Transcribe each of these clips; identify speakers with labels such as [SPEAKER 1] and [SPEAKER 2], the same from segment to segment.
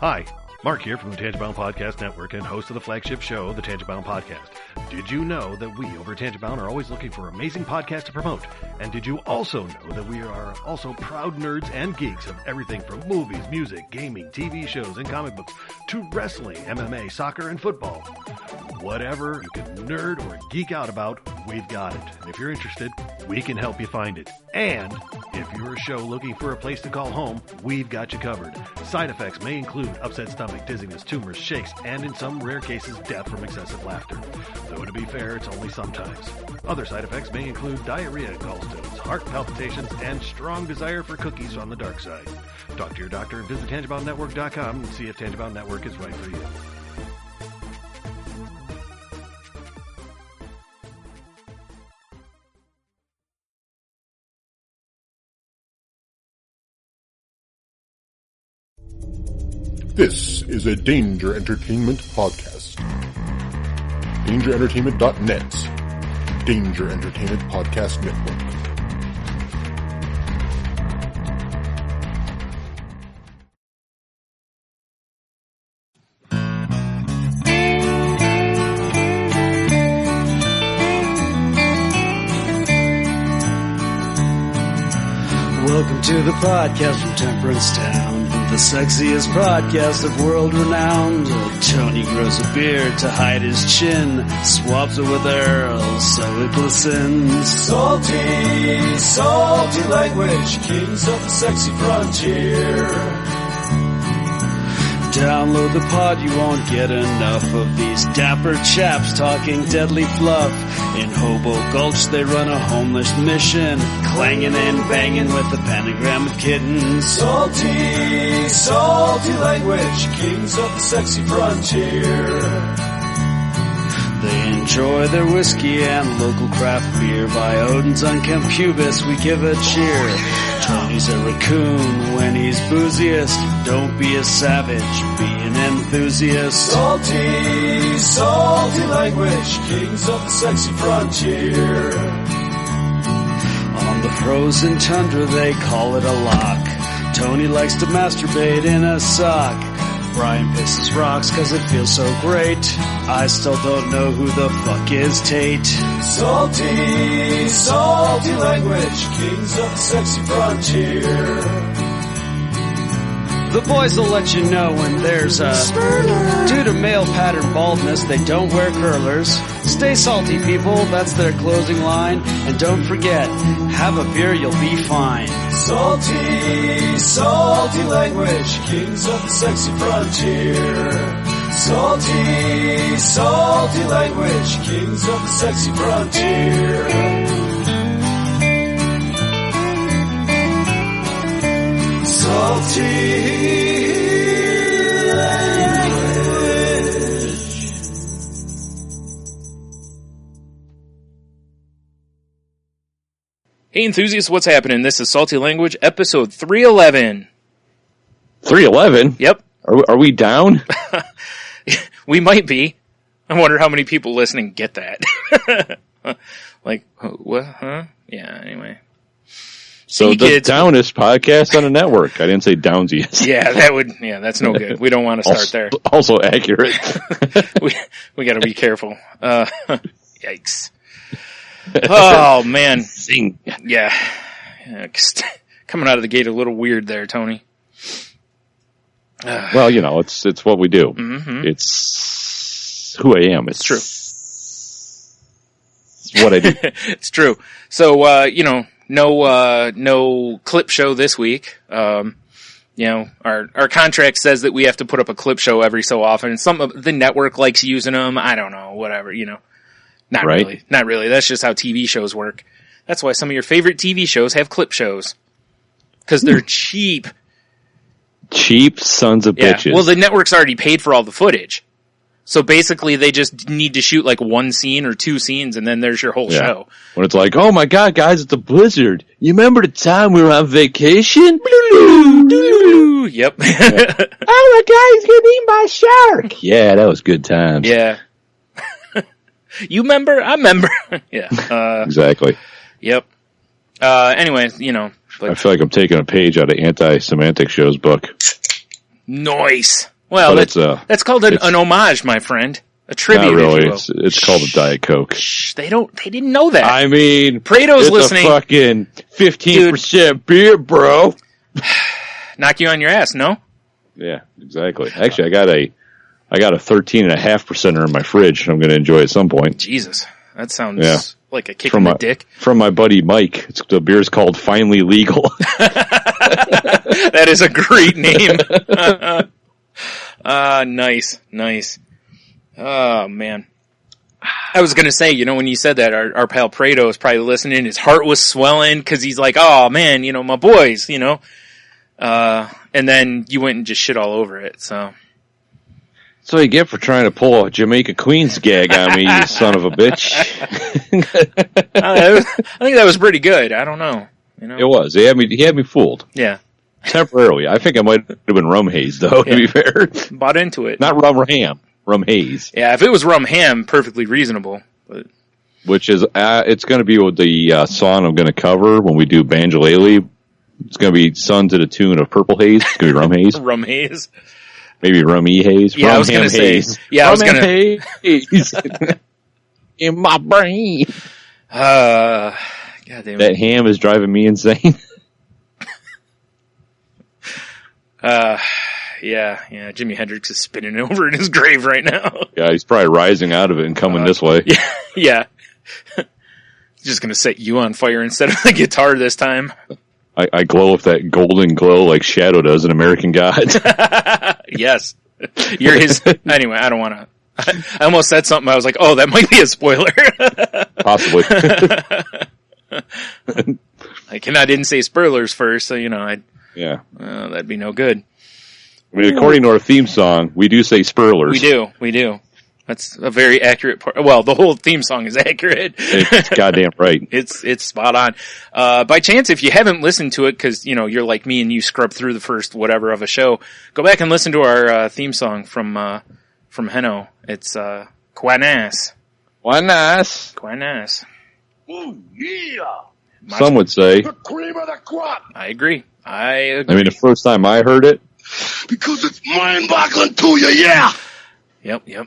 [SPEAKER 1] Hi, Mark here from the Tangent-Bound Podcast Network and host of the flagship show, the Tangent-Bound Podcast. Did you know that we over at Tangent-Bound are always looking for amazing podcasts to promote? And did you also know that we are also proud nerds and geeks of everything from movies, music, gaming, TV shows, and comic books to wrestling, MMA, soccer, and football? Whatever you can nerd or geek out about, we've got it. And if you're interested, we can help you find it. And if you're a show looking for a place to call home, we've got you covered. Side effects may include upset stomach, dizziness, tumors, shakes, and in some rare cases, death from excessive laughter. Though to be fair, it's only sometimes. Other side effects may include diarrhea, gallstones, heart palpitations, and strong desire for cookies on the dark side. Talk to your doctor and visit TangentBoundNetwork.com and see if Tangent-Bound Network is right for you.
[SPEAKER 2] This is a Danger Entertainment podcast. DangerEntertainment.net. Danger Entertainment Podcast Network.
[SPEAKER 3] Welcome to the podcast from Temperance Town. The sexiest podcast of world renowned. Tony grows a beard to hide his chin, swaps it with Earl so it glistens.
[SPEAKER 4] Salty, salty language, kings of the sexy frontier.
[SPEAKER 3] Download the pod, you won't get enough of these dapper chaps talking deadly fluff. In Hobo Gulch they run a homeless mission, clanging and banging with the pentagram of kittens.
[SPEAKER 4] Salty, salty language, kings of the sexy frontier.
[SPEAKER 3] They enjoy their whiskey and local craft beer. By Odin's unkempt pubis we give a cheer. Tony's a raccoon when he's booziest. Don't be a savage, be an enthusiast.
[SPEAKER 4] Salty, salty language, kings of the sexy frontier.
[SPEAKER 3] On the frozen tundra they call it a lock. Tony likes to masturbate in a sock. Brian pisses rocks cause it feels so great. I still don't know who the fuck is Tate.
[SPEAKER 4] Salty, salty language, kings of the sexy frontier.
[SPEAKER 3] The boys will let you know when there's a Spurler. Due to male pattern baldness, they don't wear curlers. Stay salty, people, that's their closing line. And don't forget, have a beer, you'll be fine.
[SPEAKER 4] Salty, salty language, kings of the sexy frontier. Salty, salty language, kings of the sexy frontier. Salty language.
[SPEAKER 5] Hey enthusiasts, what's happening? This is Salty Language, episode 311.
[SPEAKER 6] 311?
[SPEAKER 5] Yep.
[SPEAKER 6] Are we down?
[SPEAKER 5] We might be. I wonder how many people listening get that. Like, what? Huh? Yeah, anyway.
[SPEAKER 6] So the downest podcast on the network. I didn't say downsiest.
[SPEAKER 5] Yeah, that's no good. We don't want to start there.
[SPEAKER 6] Also accurate.
[SPEAKER 5] we got to be careful. Yikes. Oh, man.
[SPEAKER 6] Zing.
[SPEAKER 5] Yeah. Coming out of the gate a little weird there, Tony.
[SPEAKER 6] Well, you know, it's what we do.
[SPEAKER 5] Mm-hmm.
[SPEAKER 6] It's who I am. It's
[SPEAKER 5] true.
[SPEAKER 6] It's what I do.
[SPEAKER 5] It's true. So, no clip show this week. Our contract says that we have to put up a clip show every so often. Some of the network likes using them. I don't know, whatever, Not
[SPEAKER 6] right?
[SPEAKER 5] really. Not really. That's just how TV shows work. That's why some of your favorite TV shows have clip shows. Because they're cheap.
[SPEAKER 6] Cheap sons of bitches.
[SPEAKER 5] Well, the network's already paid for all the footage. So basically, they just need to shoot like one scene or two scenes, and then there's your whole show.
[SPEAKER 6] When it's like, oh my god, guys, it's a blizzard. You remember the time we were on vacation?
[SPEAKER 5] Yep.
[SPEAKER 6] Oh my god, he's getting eaten by a shark. Yeah, that was good times.
[SPEAKER 5] Yeah. You remember? I remember. Yeah.
[SPEAKER 6] Exactly.
[SPEAKER 5] Yep. Anyways,
[SPEAKER 6] I feel like I'm taking a page out of Anti-Semantic Show's book.
[SPEAKER 5] Nice. Well,
[SPEAKER 6] But
[SPEAKER 5] that's called an homage, my friend. A tribute,
[SPEAKER 6] not really.
[SPEAKER 5] if you will.
[SPEAKER 6] It's called a Diet Coke.
[SPEAKER 5] Shh, they didn't know that.
[SPEAKER 6] I mean,
[SPEAKER 5] Prato's
[SPEAKER 6] it's
[SPEAKER 5] listening.
[SPEAKER 6] a fucking 15% beer, bro.
[SPEAKER 5] Knock you on your ass, no?
[SPEAKER 6] Yeah, exactly. Actually, I got a 13.5% in my fridge. I'm going to enjoy at some point.
[SPEAKER 5] Jesus, that sounds like a kick in
[SPEAKER 6] From
[SPEAKER 5] the dick.
[SPEAKER 6] From my buddy Mike. The beer's called Finally Legal.
[SPEAKER 5] That is a great name. Nice. Oh, man. I was going to say, when you said that, our pal Prado was probably listening. His heart was swelling because he's like, oh, man, my boys, and then you went and just shit all over it, so.
[SPEAKER 6] That's what you get for trying to pull a Jamaica Queens gag on me, you son of a bitch.
[SPEAKER 5] I think that was pretty good. I don't know.
[SPEAKER 6] It was. He had me fooled.
[SPEAKER 5] Yeah.
[SPEAKER 6] Temporarily. I think I might have been rum haze, though, to be fair.
[SPEAKER 5] Bought into it.
[SPEAKER 6] Not rum or ham. Rum haze.
[SPEAKER 5] Yeah, if it was rum ham, perfectly reasonable. But.
[SPEAKER 6] Which is, it's going to be the song I'm going to cover when we do Banjolele. It's going to be sung to the tune of Purple Haze. It's going to be rum haze.
[SPEAKER 5] Rum haze.
[SPEAKER 6] Maybe rummy haze.
[SPEAKER 5] Yeah, I was going to say. Yeah, I was going to.
[SPEAKER 6] Haze. In my brain.
[SPEAKER 5] God damn it.
[SPEAKER 6] That ham is driving me insane.
[SPEAKER 5] Yeah. Jimi Hendrix is spinning over in his grave right now.
[SPEAKER 6] Yeah, he's probably rising out of it and coming this way.
[SPEAKER 5] Yeah. Just going to set you on fire instead of the guitar this time.
[SPEAKER 6] I glow with that golden glow like Shadow does in American Gods.
[SPEAKER 5] Yes. You're his. Anyway, I don't want to. I almost said something. I was like, oh, that might be a spoiler.
[SPEAKER 6] Possibly.
[SPEAKER 5] I didn't say spoilers first, so,
[SPEAKER 6] Yeah.
[SPEAKER 5] that'd be no good.
[SPEAKER 6] I mean, according to our theme song, we do say spurlers.
[SPEAKER 5] We do. That's a very accurate part. Well, the whole theme song is accurate.
[SPEAKER 6] It's goddamn right.
[SPEAKER 5] It's spot on. By chance, if you haven't listened to it, because, you're like me and you scrub through the first whatever of a show, go back and listen to our theme song from Heno. It's Quanas.
[SPEAKER 6] Quanas.
[SPEAKER 5] Ooh, yeah.
[SPEAKER 6] Some would say.
[SPEAKER 4] The cream of the crop.
[SPEAKER 5] I agree.
[SPEAKER 6] I mean, the first time I heard it.
[SPEAKER 4] Because it's mind-boggling to you, yeah.
[SPEAKER 5] Yep.
[SPEAKER 6] You know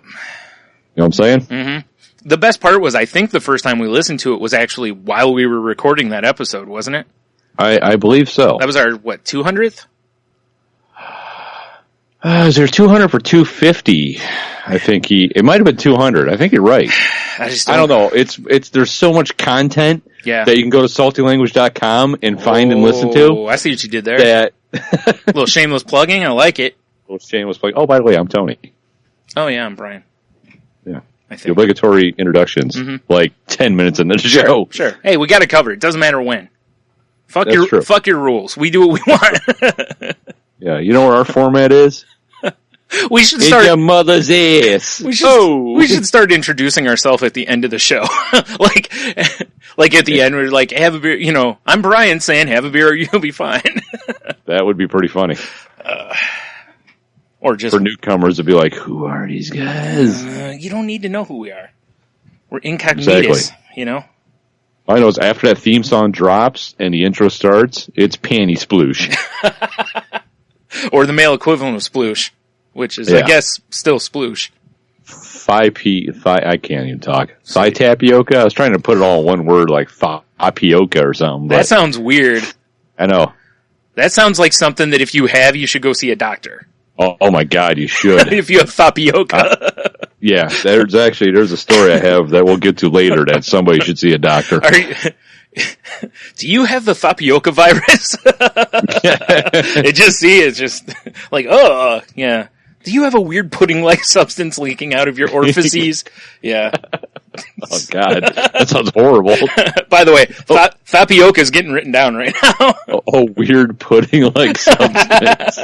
[SPEAKER 6] what I'm saying?
[SPEAKER 5] Mm-hmm. The best part was, I think the first time we listened to it was actually while we were recording that episode, wasn't it?
[SPEAKER 6] I believe so.
[SPEAKER 5] That was our, 200th?
[SPEAKER 6] Is there 200 for 250? I think it might have been 200. I think you're right.
[SPEAKER 5] I
[SPEAKER 6] don't know. There's so much content that you can go to saltylanguage.com and find and listen to.
[SPEAKER 5] I see what you did there. A little shameless plugging. I like it.
[SPEAKER 6] A little shameless plugging. Oh, by the way, I'm Tony.
[SPEAKER 5] Oh, yeah, I'm Brian.
[SPEAKER 6] Yeah.
[SPEAKER 5] I think.
[SPEAKER 6] The obligatory introductions, like 10 minutes into the show.
[SPEAKER 5] Sure. Hey, we got it covered. It doesn't matter when. Fuck your rules. We do what we want.
[SPEAKER 6] Yeah, you know where our format is?
[SPEAKER 5] We should start.
[SPEAKER 6] In your mother's ass.
[SPEAKER 5] We should start introducing ourselves at the end of the show. like at the end, we're like, have a beer. I'm Brian saying, have a beer or you'll be fine.
[SPEAKER 6] That would be pretty funny.
[SPEAKER 5] Or just
[SPEAKER 6] for newcomers to be like, who are these guys?
[SPEAKER 5] You don't need to know who we are. We're incognitus,
[SPEAKER 6] exactly. All I know is after that theme song drops and the intro starts, it's panty sploosh.
[SPEAKER 5] Or the male equivalent of sploosh, which is, I guess, still sploosh.
[SPEAKER 6] I can't even talk. Thigh tapioca? I was trying to put it all in one word, like tapioca or something.
[SPEAKER 5] That sounds weird.
[SPEAKER 6] I know.
[SPEAKER 5] That sounds like something that if you have, you should go see a doctor.
[SPEAKER 6] Oh my God, you should.
[SPEAKER 5] If you have tapioca.
[SPEAKER 6] Yeah, there's a story I have that we'll get to later that somebody should see a doctor.
[SPEAKER 5] Do you have the tapioca virus? It's just like, yeah. Do you have a weird pudding-like substance leaking out of your orifices? Yeah.
[SPEAKER 6] Oh God, that sounds horrible.
[SPEAKER 5] By the way, tapioca is getting written down right now.
[SPEAKER 6] Weird pudding-like substance.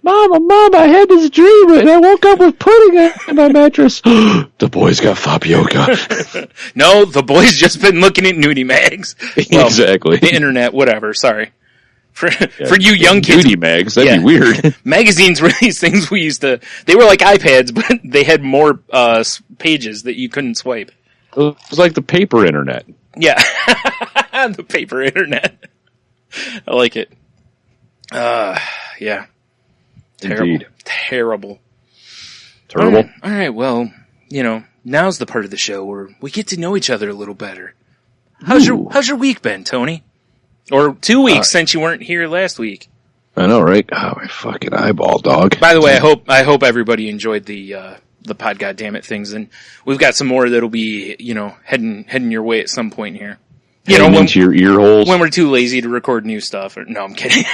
[SPEAKER 6] Mama, I had this dream and I woke up with pudding in my mattress. The boy's got tapioca.
[SPEAKER 5] No, the boy's just been looking at nudie mags. Well,
[SPEAKER 6] exactly.
[SPEAKER 5] The internet, whatever, sorry. For you young kids.
[SPEAKER 6] Nudie mags, that'd be weird.
[SPEAKER 5] Magazines were these things they were like iPads, but they had more pages that you couldn't swipe.
[SPEAKER 6] It was like the paper internet.
[SPEAKER 5] Yeah. The paper internet. I like it. Yeah. Terrible.
[SPEAKER 6] Indeed.
[SPEAKER 5] Terrible.
[SPEAKER 6] Terrible.
[SPEAKER 5] All right. Well, now's the part of the show where we get to know each other a little better. How's your week been, Tony? Or 2 weeks since you weren't here last week.
[SPEAKER 6] I know, right? Oh, my fucking eyeball, dog.
[SPEAKER 5] By the way, I hope everybody enjoyed the pod goddammit things, and we've got some more that'll be, heading your way at some point here.
[SPEAKER 6] Into your ear holes.
[SPEAKER 5] When we're too lazy to record new stuff. No, I'm kidding.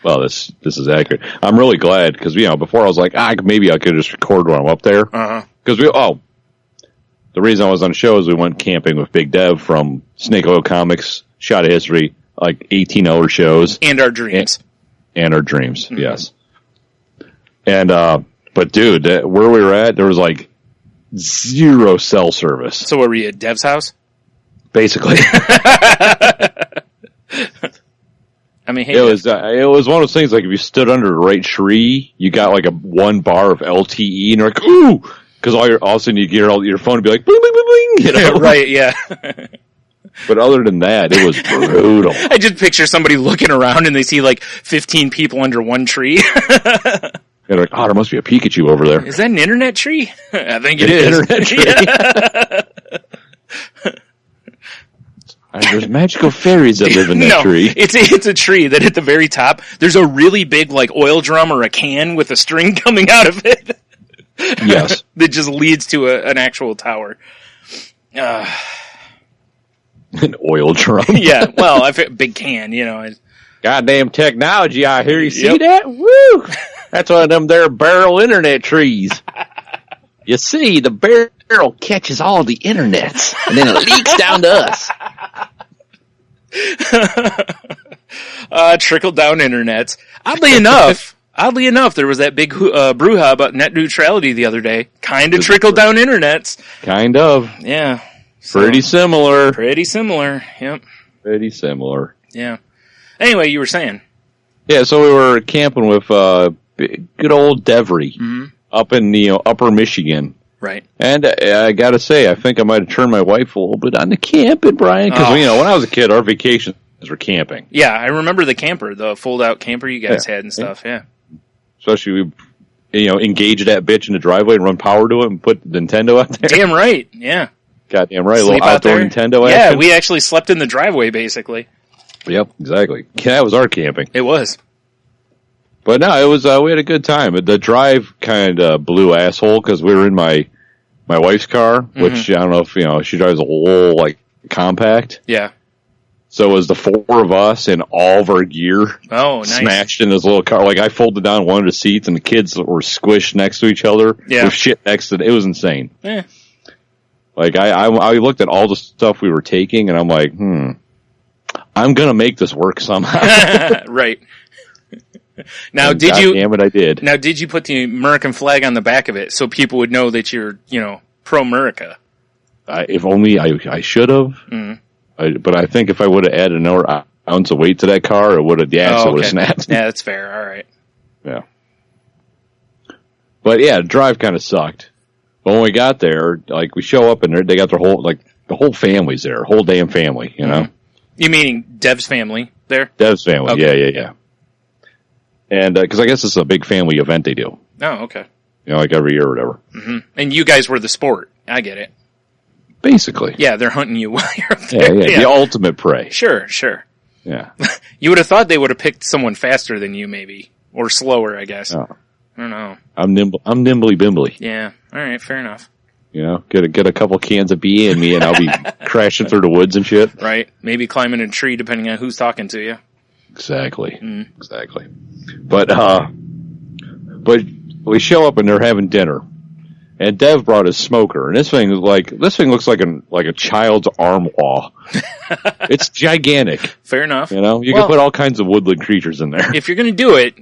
[SPEAKER 6] Well, this is accurate. I'm really glad because before I was like, maybe I could just record when I'm up there. Because the reason I was on the show is we went camping with Big Dev from Snake Oil Comics, Shot of History, like 18-hour shows,
[SPEAKER 5] and our dreams,
[SPEAKER 6] yes. And but dude, where we were at, there was like 0 cell service.
[SPEAKER 5] So were we at Dev's house?
[SPEAKER 6] Basically.
[SPEAKER 5] I mean, hey,
[SPEAKER 6] it was one of those things like if you stood under the right tree, you got like a 1 bar of LTE, and you're like, ooh, because all of a sudden you get your phone to be like, bling, bling, bling, bling,
[SPEAKER 5] right, yeah.
[SPEAKER 6] But other than that, it was brutal.
[SPEAKER 5] I just picture somebody looking around and they see like 15 people under one tree.
[SPEAKER 6] They're like, there must be a Pikachu over there.
[SPEAKER 5] Is that an internet tree? I think it is.
[SPEAKER 6] Internet tree. There's magical fairies that live in that tree.
[SPEAKER 5] It's a tree that at the very top, there's a really big like oil drum or a can with a string coming out of it.
[SPEAKER 6] Yes.
[SPEAKER 5] That just leads to an actual tower.
[SPEAKER 6] An oil drum.
[SPEAKER 5] Yeah, well, big can,
[SPEAKER 6] Goddamn technology out here. You see that? Woo! That's one of them there barrel internet trees. You see, the barrel catches all the internets, and then it leaks down to us.
[SPEAKER 5] Trickle down internets. Oddly enough, there was that big brouhaha about net neutrality the other day. Kind of trickled down internets.
[SPEAKER 6] Kind of.
[SPEAKER 5] Yeah.
[SPEAKER 6] Pretty similar.
[SPEAKER 5] Yep.
[SPEAKER 6] Pretty similar.
[SPEAKER 5] Yeah. Anyway, you were saying.
[SPEAKER 6] Yeah, so we were camping with good old Devry up in upper Michigan.
[SPEAKER 5] Right.
[SPEAKER 6] And I got to say, I think I might have turned my wife a little bit on the camping, Brian, because when I was a kid, our vacations were camping.
[SPEAKER 5] Yeah, I remember the camper, the fold-out camper you guys had and stuff. Yeah.
[SPEAKER 6] Especially, engage that bitch in the driveway and run power to it and put the Nintendo out there.
[SPEAKER 5] Damn right. Yeah.
[SPEAKER 6] Goddamn right.
[SPEAKER 5] Sleep
[SPEAKER 6] a little outdoor Nintendo action.
[SPEAKER 5] Yeah, we actually slept in the driveway, basically.
[SPEAKER 6] Yep, exactly. That was our camping.
[SPEAKER 5] It was.
[SPEAKER 6] But no, it was, we had a good time. The drive kind of blew asshole because we were in my wife's car, which I don't know if, she drives a little, like, compact.
[SPEAKER 5] Yeah.
[SPEAKER 6] So it was the 4 of us and all of our gear smashed in this little car. Like, I folded down one of the seats and the kids were squished next to each other with shit next to it. It was insane.
[SPEAKER 5] Yeah.
[SPEAKER 6] Like, I looked at all the stuff we were taking and I'm like, I'm going to make this work somehow.
[SPEAKER 5] Right. Now,
[SPEAKER 6] and damn it, I did.
[SPEAKER 5] Now, did you put the American flag on the back of it so people would know that you're, pro-America?
[SPEAKER 6] If only I should have. But I think if I would have added another ounce of weight to that car, the axle would have snapped.
[SPEAKER 5] Yeah, that's fair. All right.
[SPEAKER 6] Yeah. But yeah, the drive kind of sucked. But when we got there, like, we show up and they got their the whole family's there, whole damn family,
[SPEAKER 5] You meaning Dev's family there?
[SPEAKER 6] Dev's family,
[SPEAKER 5] okay.
[SPEAKER 6] yeah. And, because I guess it's a big family event they do.
[SPEAKER 5] Oh, okay.
[SPEAKER 6] Like every year or whatever.
[SPEAKER 5] Mm-hmm. And you guys were the sport. I get it.
[SPEAKER 6] Basically.
[SPEAKER 5] Yeah, they're hunting you while you're up there.
[SPEAKER 6] Yeah. The ultimate prey.
[SPEAKER 5] Sure.
[SPEAKER 6] Yeah.
[SPEAKER 5] You would have thought they would have picked someone faster than you, maybe. Or slower, I guess.
[SPEAKER 6] Oh.
[SPEAKER 5] I don't know.
[SPEAKER 6] I'm nimbly bimbly.
[SPEAKER 5] Yeah. All right, fair enough.
[SPEAKER 6] Get a couple cans of beer in me and I'll be crashing through the woods and shit.
[SPEAKER 5] Right. Maybe climbing a tree depending on who's talking to you.
[SPEAKER 6] Exactly. Exactly. But we show up and they're having dinner. And Dev brought his smoker, and this thing looks like a child's armoire. It's gigantic.
[SPEAKER 5] Fair enough.
[SPEAKER 6] You can put all kinds of woodland creatures in there.
[SPEAKER 5] If you're going to do it,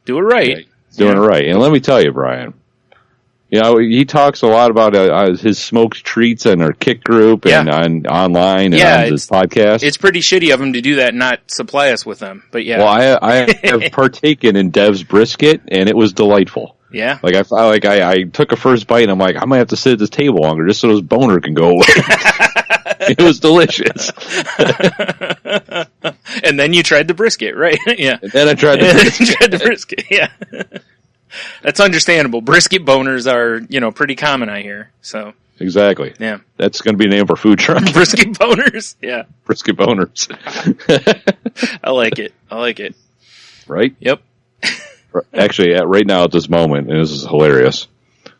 [SPEAKER 5] do it right.
[SPEAKER 6] Doing it right. And let me tell you, Brian, he talks a lot about his smoked treats and our Kick group and online and on his podcast.
[SPEAKER 5] It's pretty shitty of him to do that and not supply us with them. But yeah.
[SPEAKER 6] Well, I have partaken in Dev's brisket, and it was delightful.
[SPEAKER 5] Yeah.
[SPEAKER 6] Like I took a first bite and I'm like, I might have to sit at this table longer just so this boner can go away. It was delicious.
[SPEAKER 5] And then you tried the brisket, right? Yeah.
[SPEAKER 6] And then I tried
[SPEAKER 5] the brisket. Yeah. That's understandable. Brisket boners are, pretty common, I hear. So.
[SPEAKER 6] Exactly.
[SPEAKER 5] Yeah.
[SPEAKER 6] That's going to be a name for food truck.
[SPEAKER 5] Brisket boners. Yeah.
[SPEAKER 6] Brisket boners.
[SPEAKER 5] I like it.
[SPEAKER 6] Right?
[SPEAKER 5] Yep.
[SPEAKER 6] Actually, right now at this moment, and this is hilarious,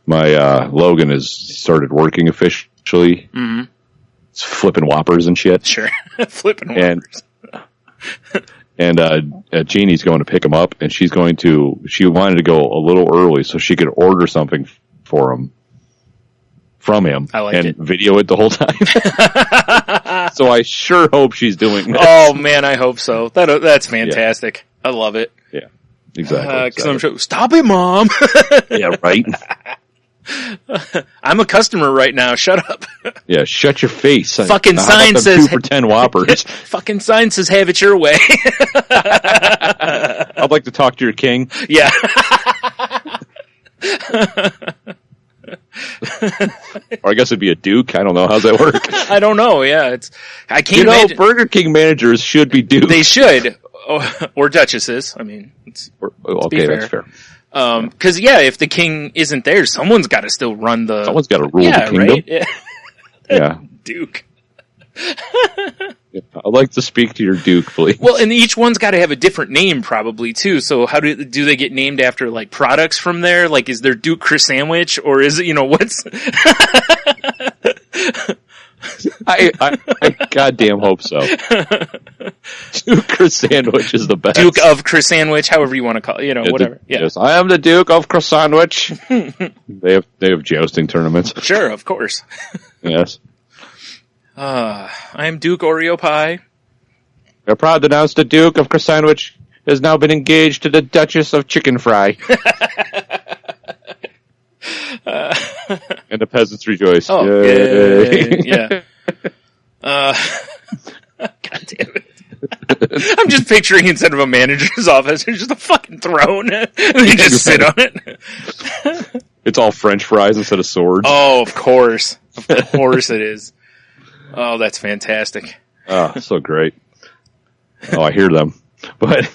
[SPEAKER 6] my Logan has started working officially.
[SPEAKER 5] Mm-hmm.
[SPEAKER 6] It's flipping Whoppers and shit.
[SPEAKER 5] Sure. Flipping Whoppers.
[SPEAKER 6] And Jeannie's going to pick him up, and she wanted to go a little early so she could order something from him
[SPEAKER 5] and
[SPEAKER 6] video it the whole time. So I sure hope she's doing that.
[SPEAKER 5] Oh man, I hope so. That's fantastic. Yeah. I love it.
[SPEAKER 6] Yeah, exactly.
[SPEAKER 5] 'Cause I'm sure, stop it, Mom.
[SPEAKER 6] Yeah, right.
[SPEAKER 5] I'm a customer right now. Shut up.
[SPEAKER 6] Yeah, shut your face.
[SPEAKER 5] Fucking sign says
[SPEAKER 6] 2 for $10 Whoppers.
[SPEAKER 5] Fucking sign says have it your way.
[SPEAKER 6] I'd like to talk to your king.
[SPEAKER 5] Yeah.
[SPEAKER 6] Or I guess it'd be a duke. I don't know. How's that work?
[SPEAKER 5] I don't know. Yeah, I can't imagine.
[SPEAKER 6] Burger King managers should be dukes.
[SPEAKER 5] They should. Or duchesses. I mean,
[SPEAKER 6] okay, that's fair.
[SPEAKER 5] Cause if the king isn't there, someone's got to still run
[SPEAKER 6] someone's got to rule the kingdom.
[SPEAKER 5] Right? Yeah.
[SPEAKER 6] Yeah.
[SPEAKER 5] Duke.
[SPEAKER 6] I'd like to speak to your duke, please.
[SPEAKER 5] Well, and each one's got to have a different name probably too. So how do they get named after like products from there? Like, is there Duke Chris Sandwich or is it, what's?
[SPEAKER 6] I goddamn hope so. Duke Chris Sandwich is the best.
[SPEAKER 5] Duke of Chris Sandwich, however you want to call it, whatever.
[SPEAKER 6] Yes, I am the Duke of Chris Sandwich. They have jousting tournaments.
[SPEAKER 5] Sure, of course.
[SPEAKER 6] Yes.
[SPEAKER 5] I am Duke Oreo Pie.
[SPEAKER 6] We're proud to announce the Duke of Chris Sandwich has now been engaged to the Duchess of Chicken Fry. And the peasants rejoice.
[SPEAKER 5] Oh,
[SPEAKER 6] yay.
[SPEAKER 5] Yeah. God damn it. I'm just picturing instead of a manager's office, there's just a fucking throne. And you just sit on it.
[SPEAKER 6] It's all French fries instead of swords.
[SPEAKER 5] Oh, of course. Of course it is. Oh, that's fantastic.
[SPEAKER 6] Oh, so great. Oh, I hear them. But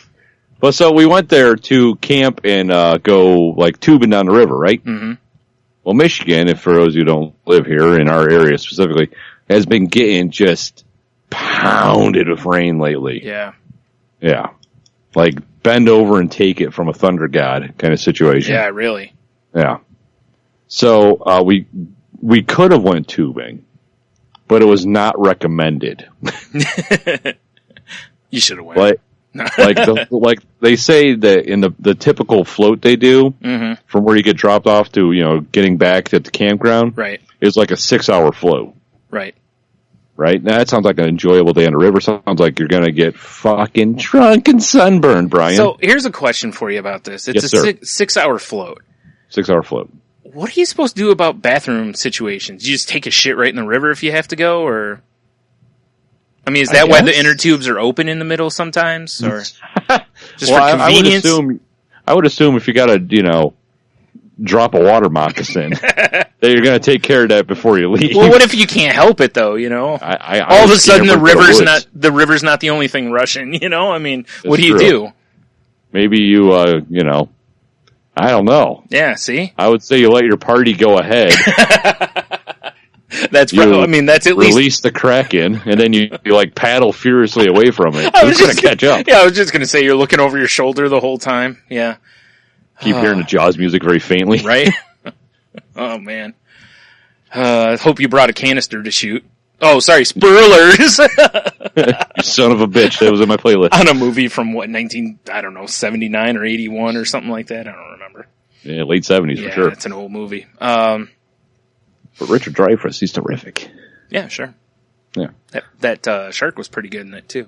[SPEAKER 6] so we went there to camp and go like tubing down the river, right?
[SPEAKER 5] Mm-hmm.
[SPEAKER 6] Well, Michigan, if for those who don't live here in our area specifically, has been getting just pounded with rain lately.
[SPEAKER 5] Yeah.
[SPEAKER 6] Yeah. Like bend over and take it from a thunder god kind of situation.
[SPEAKER 5] Yeah, really.
[SPEAKER 6] Yeah. So we could have went tubing, but it was not recommended.
[SPEAKER 5] You should have went.
[SPEAKER 6] Like they say that in the typical float they do
[SPEAKER 5] mm-hmm.
[SPEAKER 6] from where you get dropped off to getting back at the campground,
[SPEAKER 5] right,
[SPEAKER 6] is like a 6-hour float.
[SPEAKER 5] Right.
[SPEAKER 6] Now that sounds like an enjoyable day on the river. Sounds like you're gonna get fucking drunk and sunburned, Brian.
[SPEAKER 5] So here's a question for you about this. It's
[SPEAKER 6] yes,
[SPEAKER 5] a 6-hour float.
[SPEAKER 6] 6-hour float.
[SPEAKER 5] What are you supposed to do about bathroom situations? You just take a shit right in the river if you have to go, or? I mean, is that why the inner tubes are open in the middle sometimes, or just for convenience?
[SPEAKER 6] I would assume if you got to, drop a water moccasin, that you're going to take care of that before you leave.
[SPEAKER 5] Well, what if you can't help it though? All of a sudden the river's not the only thing rushing. I mean, what do you do?
[SPEAKER 6] Maybe you, I don't know.
[SPEAKER 5] Yeah, see?
[SPEAKER 6] I would say you let your party go ahead.
[SPEAKER 5] That's probably, that's at least...
[SPEAKER 6] Release the Kraken, and then you paddle furiously away from it. It's going to catch up.
[SPEAKER 5] Yeah, I was just going to say, you're looking over your shoulder the whole time. Yeah.
[SPEAKER 6] Keep hearing the Jaws music very faintly.
[SPEAKER 5] Right? Oh, man. I hope you brought a canister to shoot. Oh, sorry, spoilers!
[SPEAKER 6] You son of a bitch, that was in my playlist.
[SPEAKER 5] On a movie from, 79 or 81 or something like that? I don't remember.
[SPEAKER 6] Yeah, late 70s for sure.
[SPEAKER 5] Yeah, it's an old movie.
[SPEAKER 6] But Richard Dreyfuss, he's terrific.
[SPEAKER 5] Yeah, sure.
[SPEAKER 6] Yeah.
[SPEAKER 5] That shark was pretty good in it, too.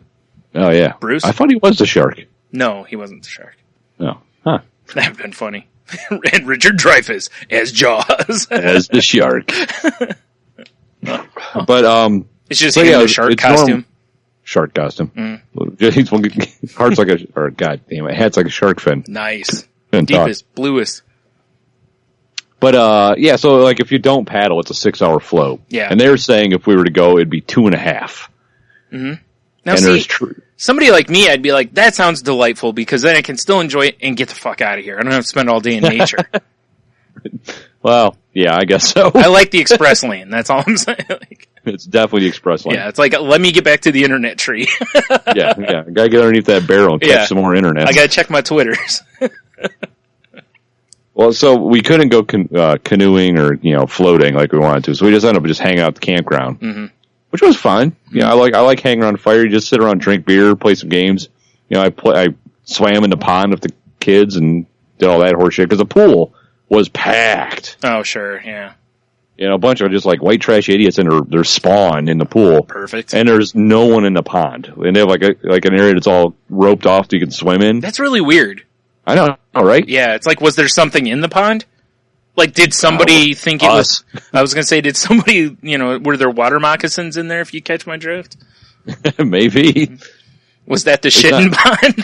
[SPEAKER 6] Oh, yeah.
[SPEAKER 5] Bruce?
[SPEAKER 6] I thought he was the shark.
[SPEAKER 5] No, he wasn't the shark.
[SPEAKER 6] No. Huh.
[SPEAKER 5] That would have been funny. And Richard Dreyfuss as Jaws.
[SPEAKER 6] As the shark. But,
[SPEAKER 5] it's just him in a shark costume.
[SPEAKER 6] Shark costume. Heart's like or god damn it, head's like a shark fin.
[SPEAKER 5] Nice.
[SPEAKER 6] And
[SPEAKER 5] deepest, bluest.
[SPEAKER 6] But, yeah, so, if you don't paddle, it's a 6-hour float.
[SPEAKER 5] Yeah.
[SPEAKER 6] And they're saying if we were to go, it'd be 2.5.
[SPEAKER 5] Mm-hmm. Now,
[SPEAKER 6] and
[SPEAKER 5] see,
[SPEAKER 6] there's
[SPEAKER 5] somebody like me, I'd be like, that sounds delightful because then I can still enjoy it and get the fuck out of here. I don't have to spend all day in nature.
[SPEAKER 6] Well, yeah, I guess so.
[SPEAKER 5] I like the express lane. That's all I'm saying. Like,
[SPEAKER 6] It's definitely the express lane.
[SPEAKER 5] yeah, it's like, let me get back to the internet tree.
[SPEAKER 6] yeah. Gotta get underneath that barrel and catch some more internet.
[SPEAKER 5] I gotta check my Twitters.
[SPEAKER 6] Well, so we couldn't go canoeing or floating like we wanted to, so we just ended up just hanging out at the campground, which was fun. I like hanging around the fire. You just sit around, drink beer, play some games. I swam in the pond with the kids and did all that horse shit because the pool was packed.
[SPEAKER 5] Oh, sure, yeah.
[SPEAKER 6] A bunch of just like white trash idiots in their spawn in the pool.
[SPEAKER 5] Perfect.
[SPEAKER 6] And there's no one in the pond. And they have like an area that's all roped off so you can swim in.
[SPEAKER 5] That's really weird.
[SPEAKER 6] I know, right?
[SPEAKER 5] Yeah, it's like, was there something in the pond? Like, did somebody think it was... I was gonna say, did somebody, were there water moccasins in there, if you catch my drift?
[SPEAKER 6] Maybe.
[SPEAKER 5] Was that the shitting pond?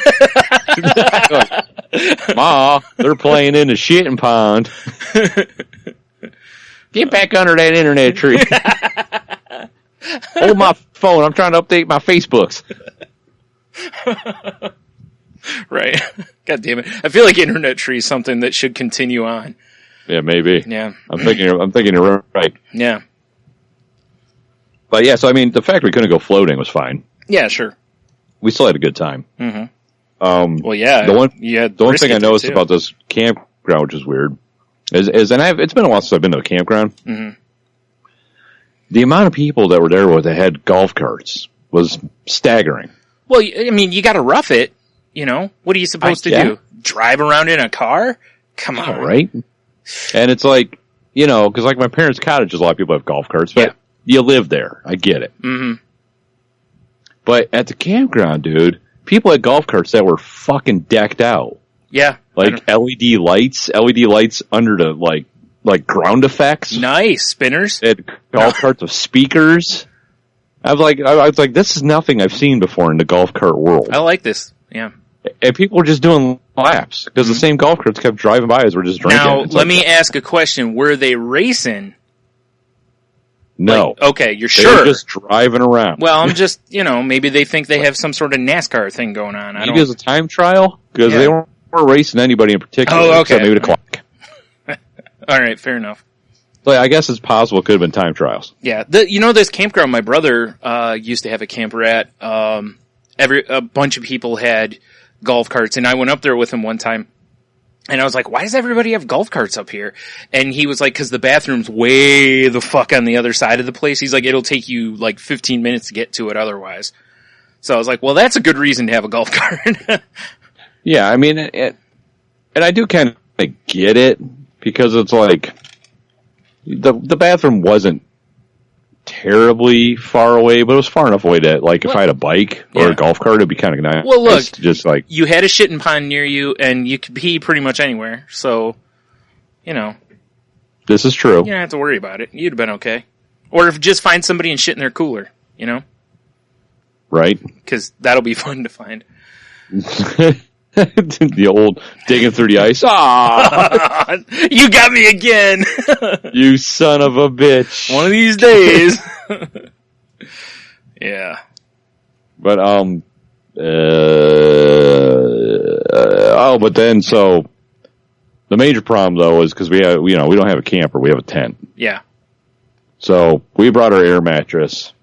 [SPEAKER 6] Ma, they're playing in the shitting pond. Get back under that internet tree. Hold my phone. I'm trying to update my Facebooks.
[SPEAKER 5] Right. God damn it. I feel like internet tree is something that should continue on.
[SPEAKER 6] Yeah, maybe.
[SPEAKER 5] Yeah.
[SPEAKER 6] I'm thinking you're right.
[SPEAKER 5] Yeah.
[SPEAKER 6] But yeah, so I mean, the fact we couldn't go floating was fine.
[SPEAKER 5] Yeah, sure.
[SPEAKER 6] We still had a good time.
[SPEAKER 5] Mm-hmm. Well, yeah.
[SPEAKER 6] The one thing I noticed about this campground, which is weird, is it's been a while since I've been to a campground.
[SPEAKER 5] Mm-hmm.
[SPEAKER 6] The amount of people that were there that had golf carts was staggering.
[SPEAKER 5] Well, I mean, you got to rough it. What are you supposed to do? Drive around in a car? Come on,
[SPEAKER 6] right? And it's like, because like my parents' cottages, a lot of people have golf carts, but you live there. I get it.
[SPEAKER 5] Mm-hmm.
[SPEAKER 6] But at the campground, dude, people had golf carts that were fucking decked out.
[SPEAKER 5] Yeah.
[SPEAKER 6] Like LED lights under the, like ground effects.
[SPEAKER 5] Nice. Spinners.
[SPEAKER 6] They had golf carts with speakers. I was like, this is nothing I've seen before in the golf cart world.
[SPEAKER 5] I like this. Yeah.
[SPEAKER 6] And people were just doing laps because the same golf carts kept driving by as we're just drinking.
[SPEAKER 5] Now, let me ask a question. Were they racing?
[SPEAKER 6] No.
[SPEAKER 5] Okay, you're
[SPEAKER 6] They
[SPEAKER 5] sure.
[SPEAKER 6] were just driving around.
[SPEAKER 5] Well, I'm just, maybe they think they have some sort of NASCAR thing going on.
[SPEAKER 6] Maybe it was a time trial because they weren't racing anybody in particular.
[SPEAKER 5] Oh, okay.
[SPEAKER 6] Except maybe the clock.
[SPEAKER 5] All right, fair enough.
[SPEAKER 6] So I guess it's possible it could have been time trials.
[SPEAKER 5] Yeah. This campground my brother used to have a camper at. A bunch of people had golf carts, and I went up there with him one time. And I was like, why does everybody have golf carts up here? And he was like, because the bathroom's way the fuck on the other side of the place. He's like, it'll take you like 15 minutes to get to it otherwise. So I was like, well, that's a good reason to have a golf cart.
[SPEAKER 6] Yeah, I mean, and I do kind of get it, because it's like, the bathroom wasn't terribly far away, but it was far enough away that, like, if I had a bike or a golf cart, it'd be kind of nice.
[SPEAKER 5] Well, look,
[SPEAKER 6] just like,
[SPEAKER 5] you had a shitting pond near you, and you could pee pretty much anywhere, so,
[SPEAKER 6] this is true.
[SPEAKER 5] You don't have to worry about it. You'd have been okay. Or if just find somebody and shit in their cooler,
[SPEAKER 6] Right?
[SPEAKER 5] Because that'll be fun to find.
[SPEAKER 6] The old digging through the ice. Ah,
[SPEAKER 5] you got me again.
[SPEAKER 6] You son of a bitch.
[SPEAKER 5] One of these days. Yeah.
[SPEAKER 6] But but then so the major problem though is because we have we don't have a camper, we have a tent.
[SPEAKER 5] Yeah.
[SPEAKER 6] So we brought our air mattress.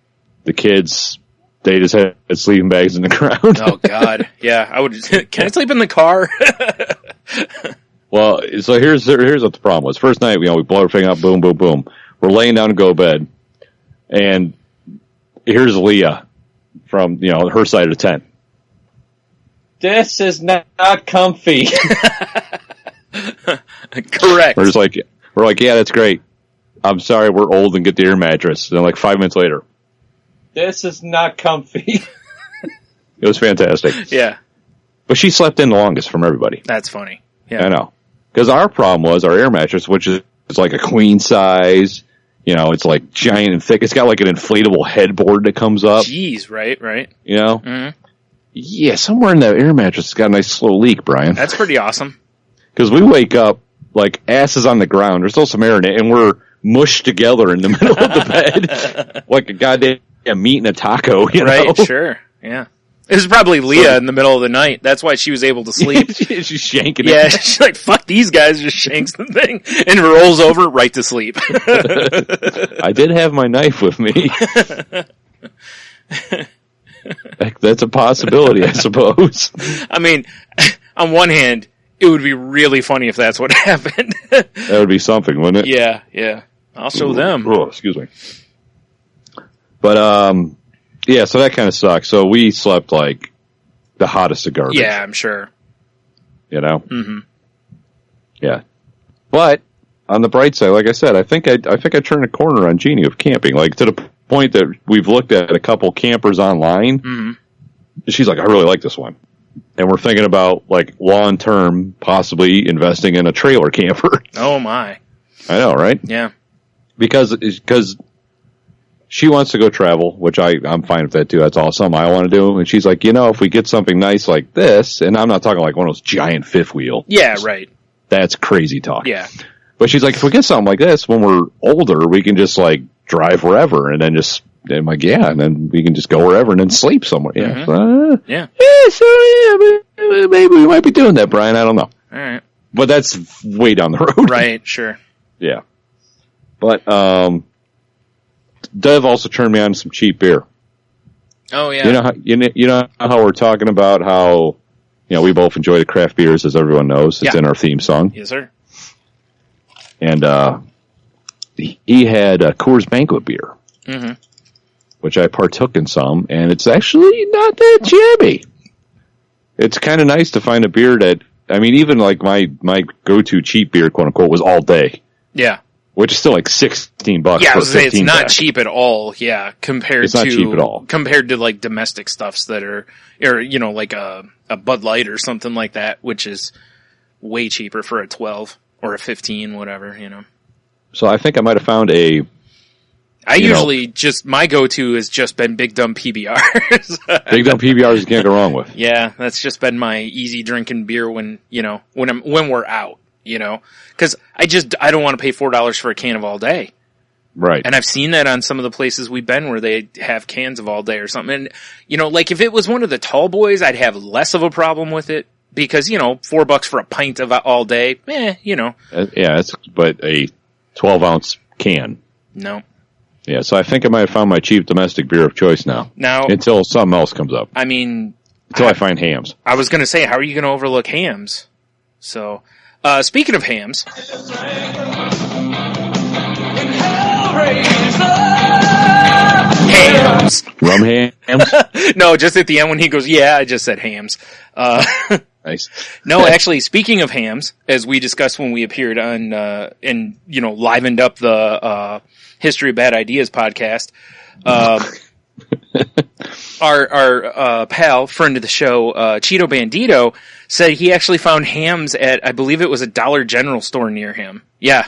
[SPEAKER 6] The kids, they just had sleeping bags in the ground.
[SPEAKER 5] Oh God, yeah. I would. Can I sleep in the car?
[SPEAKER 6] Well, so here's what the problem was. First night, we blow our thing up, boom, boom, boom. We're laying down to go to bed, and here's Leah from her side of the tent. This is not comfy.
[SPEAKER 5] Correct.
[SPEAKER 6] We're like, yeah, that's great. I'm sorry, we're old and get the air mattress. And then 5 minutes later, this is not comfy. It was fantastic.
[SPEAKER 5] Yeah.
[SPEAKER 6] But she slept in the longest from everybody.
[SPEAKER 5] That's funny. Yeah.
[SPEAKER 6] I know. Because our problem was our air mattress, which is like a queen size. It's like giant and thick. It's got like an inflatable headboard that comes up.
[SPEAKER 5] Jeez, right.
[SPEAKER 6] Mm-hmm. Yeah, somewhere in that air mattress has got a nice slow leak, Brian.
[SPEAKER 5] That's pretty awesome.
[SPEAKER 6] Because we wake up like asses on the ground. There's still some air in it, and we're mushed together in the middle of the bed like a goddamn meat and a taco.
[SPEAKER 5] Right, sure. Yeah. It was probably Leah in the middle of the night. That's why she was able to sleep.
[SPEAKER 6] She's shanking it.
[SPEAKER 5] Yeah, she's like, fuck these guys, just shanks the thing, and rolls over right to sleep.
[SPEAKER 6] I did have my knife with me. That's a possibility, I suppose.
[SPEAKER 5] I mean, on one hand, it would be really funny if that's what happened.
[SPEAKER 6] That would be something, wouldn't it?
[SPEAKER 5] Yeah. I'll show them.
[SPEAKER 6] Oh, excuse me. But, yeah, so that kind of sucks. So we slept like the hottest of garbage.
[SPEAKER 5] Yeah, I'm sure.
[SPEAKER 6] You know?
[SPEAKER 5] Mm-hmm.
[SPEAKER 6] Yeah. But, on the bright side, like I said, I think I turned a corner on Jeannie of camping, like to the point that we've looked at a couple campers online.
[SPEAKER 5] Mm-hmm.
[SPEAKER 6] She's like, I really like this one. And we're thinking about, like, long-term, possibly investing in a trailer camper.
[SPEAKER 5] Oh, my.
[SPEAKER 6] I know, right?
[SPEAKER 5] Yeah.
[SPEAKER 6] Because she wants to go travel, which I'm fine with that, too. That's all something I want to do. And she's like, if we get something nice like this, and I'm not talking like one of those giant fifth wheel.
[SPEAKER 5] Yeah, right.
[SPEAKER 6] That's crazy talk.
[SPEAKER 5] Yeah.
[SPEAKER 6] But she's like, if we get something like this, when we're older, we can just, like, drive wherever, and then just... I'm like, yeah, and then we can just go wherever and then sleep somewhere. Yeah.
[SPEAKER 5] Mm-hmm. Yeah,
[SPEAKER 6] but maybe we might be doing that, Brian. I don't know.
[SPEAKER 5] All right.
[SPEAKER 6] But that's way down the road.
[SPEAKER 5] Right, sure.
[SPEAKER 6] Yeah. But, Dev also turned me on to some cheap beer.
[SPEAKER 5] Oh, yeah.
[SPEAKER 6] You know how we're talking about how, we both enjoy the craft beers, as everyone knows. It's in our theme song.
[SPEAKER 5] Yes, sir.
[SPEAKER 6] And, he had a Coors Banquet beer.
[SPEAKER 5] Mm-hmm.
[SPEAKER 6] Which I partook in some, and it's actually not that shabby. It's kind of nice to find a beer that, I mean, even like my go-to cheap beer, quote unquote, was All Day.
[SPEAKER 5] Yeah.
[SPEAKER 6] Which is still like $16
[SPEAKER 5] yeah,
[SPEAKER 6] for
[SPEAKER 5] I was
[SPEAKER 6] 15
[SPEAKER 5] it's not
[SPEAKER 6] pack.
[SPEAKER 5] cheap at all, yeah,
[SPEAKER 6] It's not cheap at all.
[SPEAKER 5] Compared to like domestic stuffs that are, or, like a Bud Light or something like that, which is way cheaper for a 12 or a 15, whatever,
[SPEAKER 6] So I think I might have found a...
[SPEAKER 5] I usually my go-to has just been Big Dumb PBRs.
[SPEAKER 6] Big Dumb PBRs you can't go wrong with.
[SPEAKER 5] Yeah, that's just been my easy drinking beer when we're out, cause I don't want to pay $4 for a can of All Day.
[SPEAKER 6] Right.
[SPEAKER 5] And I've seen that on some of the places we've been where they have cans of All Day or something. And, like if it was one of the tall boys, I'd have less of a problem with it because, $4 for a pint of All Day,
[SPEAKER 6] Yeah, it's, but a 12-ounce can.
[SPEAKER 5] No.
[SPEAKER 6] Yeah, so I think I might have found my cheap domestic beer of choice now. Until something else comes up.
[SPEAKER 5] I mean...
[SPEAKER 6] Until I find Hams.
[SPEAKER 5] I was going to say, how are you going to overlook Hams? So, speaking of Hams... Hams!
[SPEAKER 6] Rum Hams?
[SPEAKER 5] No, just at the end when he goes, yeah, I just said Hams.
[SPEAKER 6] Nice.
[SPEAKER 5] No, actually, speaking of Hams, as we discussed when we appeared on, and, livened up the, History of Bad Ideas podcast, our pal, friend of the show, Cheeto Bandito, said he actually found Hams at, I believe it was a Dollar General store near him. Yeah.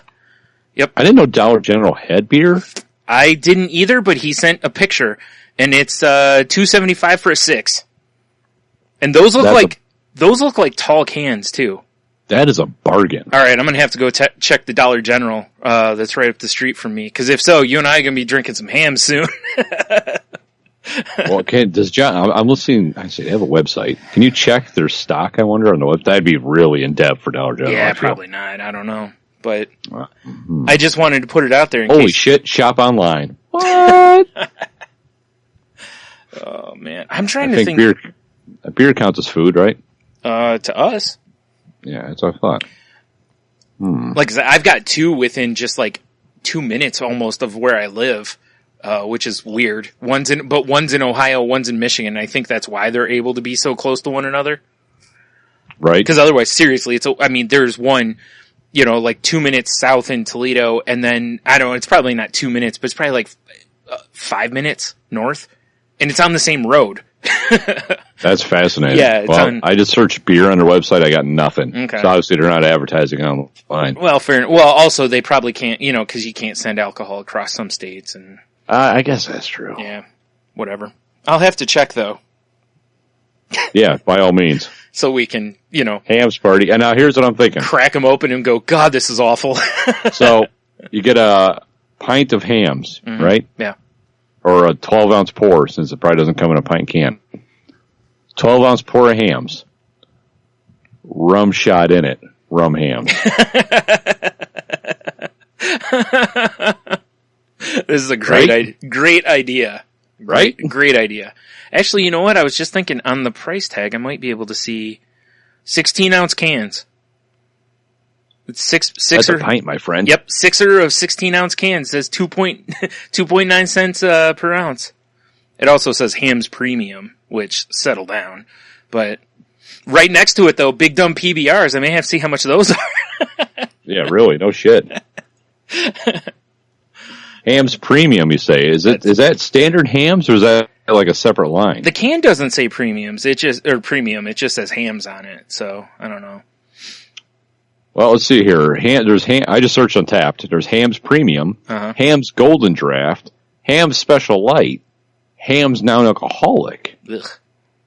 [SPEAKER 5] Yep.
[SPEAKER 6] I didn't know Dollar General had beer.
[SPEAKER 5] I didn't either, but he sent a picture, and it's $2.75 for a 6. And those look like tall cans too.
[SPEAKER 6] That is a bargain.
[SPEAKER 5] All right, I'm going to have to go check the Dollar General that's right up the street from me. Because if so, you and I are going to be drinking some Hams soon.
[SPEAKER 6] Well, does John... I'm listening... I say they have a website. Can you check their stock, I wonder, on the website? That'd be really in-depth for Dollar General.
[SPEAKER 5] Yeah, probably not. I don't know. But I just wanted to put it out there in
[SPEAKER 6] Holy
[SPEAKER 5] case...
[SPEAKER 6] shit, shop online. What?
[SPEAKER 5] Oh, man. I'm trying to think...
[SPEAKER 6] Beer counts as food, right?
[SPEAKER 5] To us.
[SPEAKER 6] Yeah, that's what I thought.
[SPEAKER 5] Like, I've got 2 within just like 2 minutes almost of where I live, which is weird. One's in Ohio, one's in Michigan. I think that's why they're able to be so close to one another.
[SPEAKER 6] Right.
[SPEAKER 5] Because otherwise, seriously, there's one, like 2 minutes south in Toledo, and then, I don't know, it's probably not 2 minutes, but it's probably like 5 minutes north, and it's on the same road.
[SPEAKER 6] That's fascinating.
[SPEAKER 5] Yeah,
[SPEAKER 6] I just searched beer on their website. I got nothing.
[SPEAKER 5] Okay.
[SPEAKER 6] So obviously they're not advertising online.
[SPEAKER 5] Well, fair. Well, also they probably can't, because you can't send alcohol across some states, and
[SPEAKER 6] I guess that's true.
[SPEAKER 5] Yeah, whatever. I'll have to check though.
[SPEAKER 6] Yeah, by all means.
[SPEAKER 5] So we can,
[SPEAKER 6] Hams party. And now here's what I'm thinking.
[SPEAKER 5] Crack them open and go, God, this is awful.
[SPEAKER 6] So you get a pint of Hams, right?
[SPEAKER 5] Yeah.
[SPEAKER 6] or a 12-ounce pour, since it probably doesn't come in a pint can. 12-ounce pour of hams. Rum shot in it. Rum hams.
[SPEAKER 5] This is a great idea.
[SPEAKER 6] Right?
[SPEAKER 5] Great idea. Actually, you know what? I was just thinking on the price tag, I might be able to see 16-ounce cans. It's six
[SPEAKER 6] That's a pint, my friend.
[SPEAKER 5] Yep, sixer of 16-ounce cans. Says 2.9 cents per ounce. It also says Hams Premium, which settle down. But right next to it, though, Big Dumb PBRs. I may have to see how much those are.
[SPEAKER 6] Yeah, really, no shit. Hams Premium, you say? Is that standard Hams, or is that like a separate line?
[SPEAKER 5] The can doesn't say premiums. Premium. It just says Hams on it. So I don't know.
[SPEAKER 6] Well, let's see here. I just searched Untapped. There's Hams Premium, Hams Golden Draft, Hams Special Light, Hams Non-Alcoholic,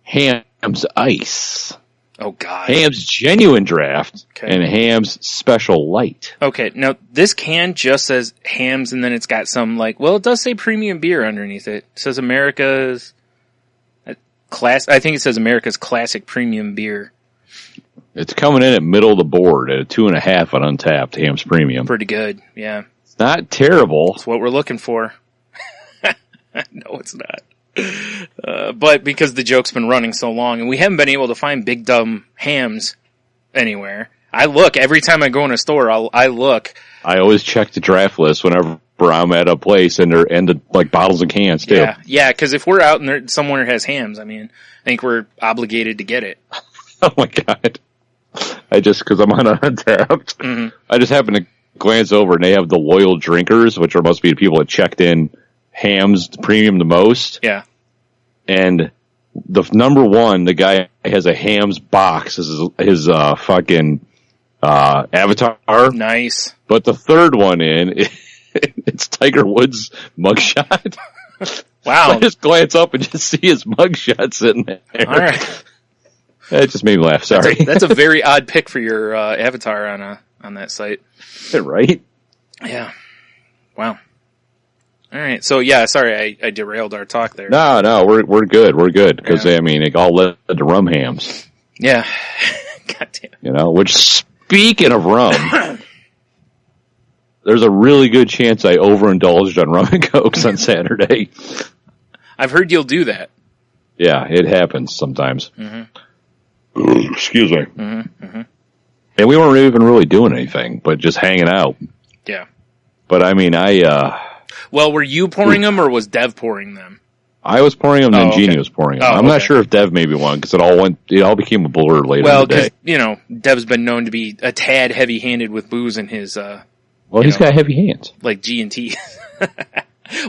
[SPEAKER 6] Hams Ice.
[SPEAKER 5] Oh, God.
[SPEAKER 6] Hams Genuine Draft, and Hams Special Light.
[SPEAKER 5] Okay, now this can just says Hams, and then it's got some it does say premium beer underneath it. It says America's I think it says America's Classic Premium Beer.
[SPEAKER 6] It's coming in at middle of the board at a 2.5 on Untapped, Hams Premium.
[SPEAKER 5] Pretty good, yeah.
[SPEAKER 6] It's not terrible.
[SPEAKER 5] It's what we're looking for. No, it's not. But because the joke's been running so long, and we haven't been able to find Big Dumb Hams anywhere. I look every time I go in a store. I look.
[SPEAKER 6] I always check the draft list whenever I'm at a place, and they're bottles and cans too.
[SPEAKER 5] Yeah. Because if we're out and there someone has Hams, I think we're obligated to get it.
[SPEAKER 6] Oh my God! Because I'm on Untapped, I just happen to glance over, and they have the loyal drinkers, which must be the people that checked in Hams Premium the most.
[SPEAKER 5] Yeah.
[SPEAKER 6] And the number one, the guy has a Hams box as his fucking avatar.
[SPEAKER 5] Nice.
[SPEAKER 6] But the third one it's Tiger Woods mugshot.
[SPEAKER 5] Wow.
[SPEAKER 6] So I just glance up and just see his mugshot sitting there.
[SPEAKER 5] All right.
[SPEAKER 6] It just made me laugh. Sorry.
[SPEAKER 5] That's a very odd pick for your avatar on that site.
[SPEAKER 6] Right?
[SPEAKER 5] Yeah. Wow. All right. So yeah, sorry I derailed our talk there.
[SPEAKER 6] No, we're good. We're good because it all led to rum hams.
[SPEAKER 5] Yeah. Goddamn.
[SPEAKER 6] Which, speaking of rum, there's a really good chance I overindulged on rum and cokes on Saturday.
[SPEAKER 5] I've heard you'll do that.
[SPEAKER 6] Yeah, it happens sometimes. Excuse me. And we weren't even really doing anything, but just hanging out.
[SPEAKER 5] Yeah.
[SPEAKER 6] But
[SPEAKER 5] well, were you pouring them, or was Dev pouring them?
[SPEAKER 6] I was pouring them, and Jeannie was pouring them. I'm not sure if Dev maybe won, because it all became a blur later in the day.
[SPEAKER 5] Well, because, Dev's been known to be a tad heavy-handed with booze in his,
[SPEAKER 6] he's got heavy hands.
[SPEAKER 5] Like G&T.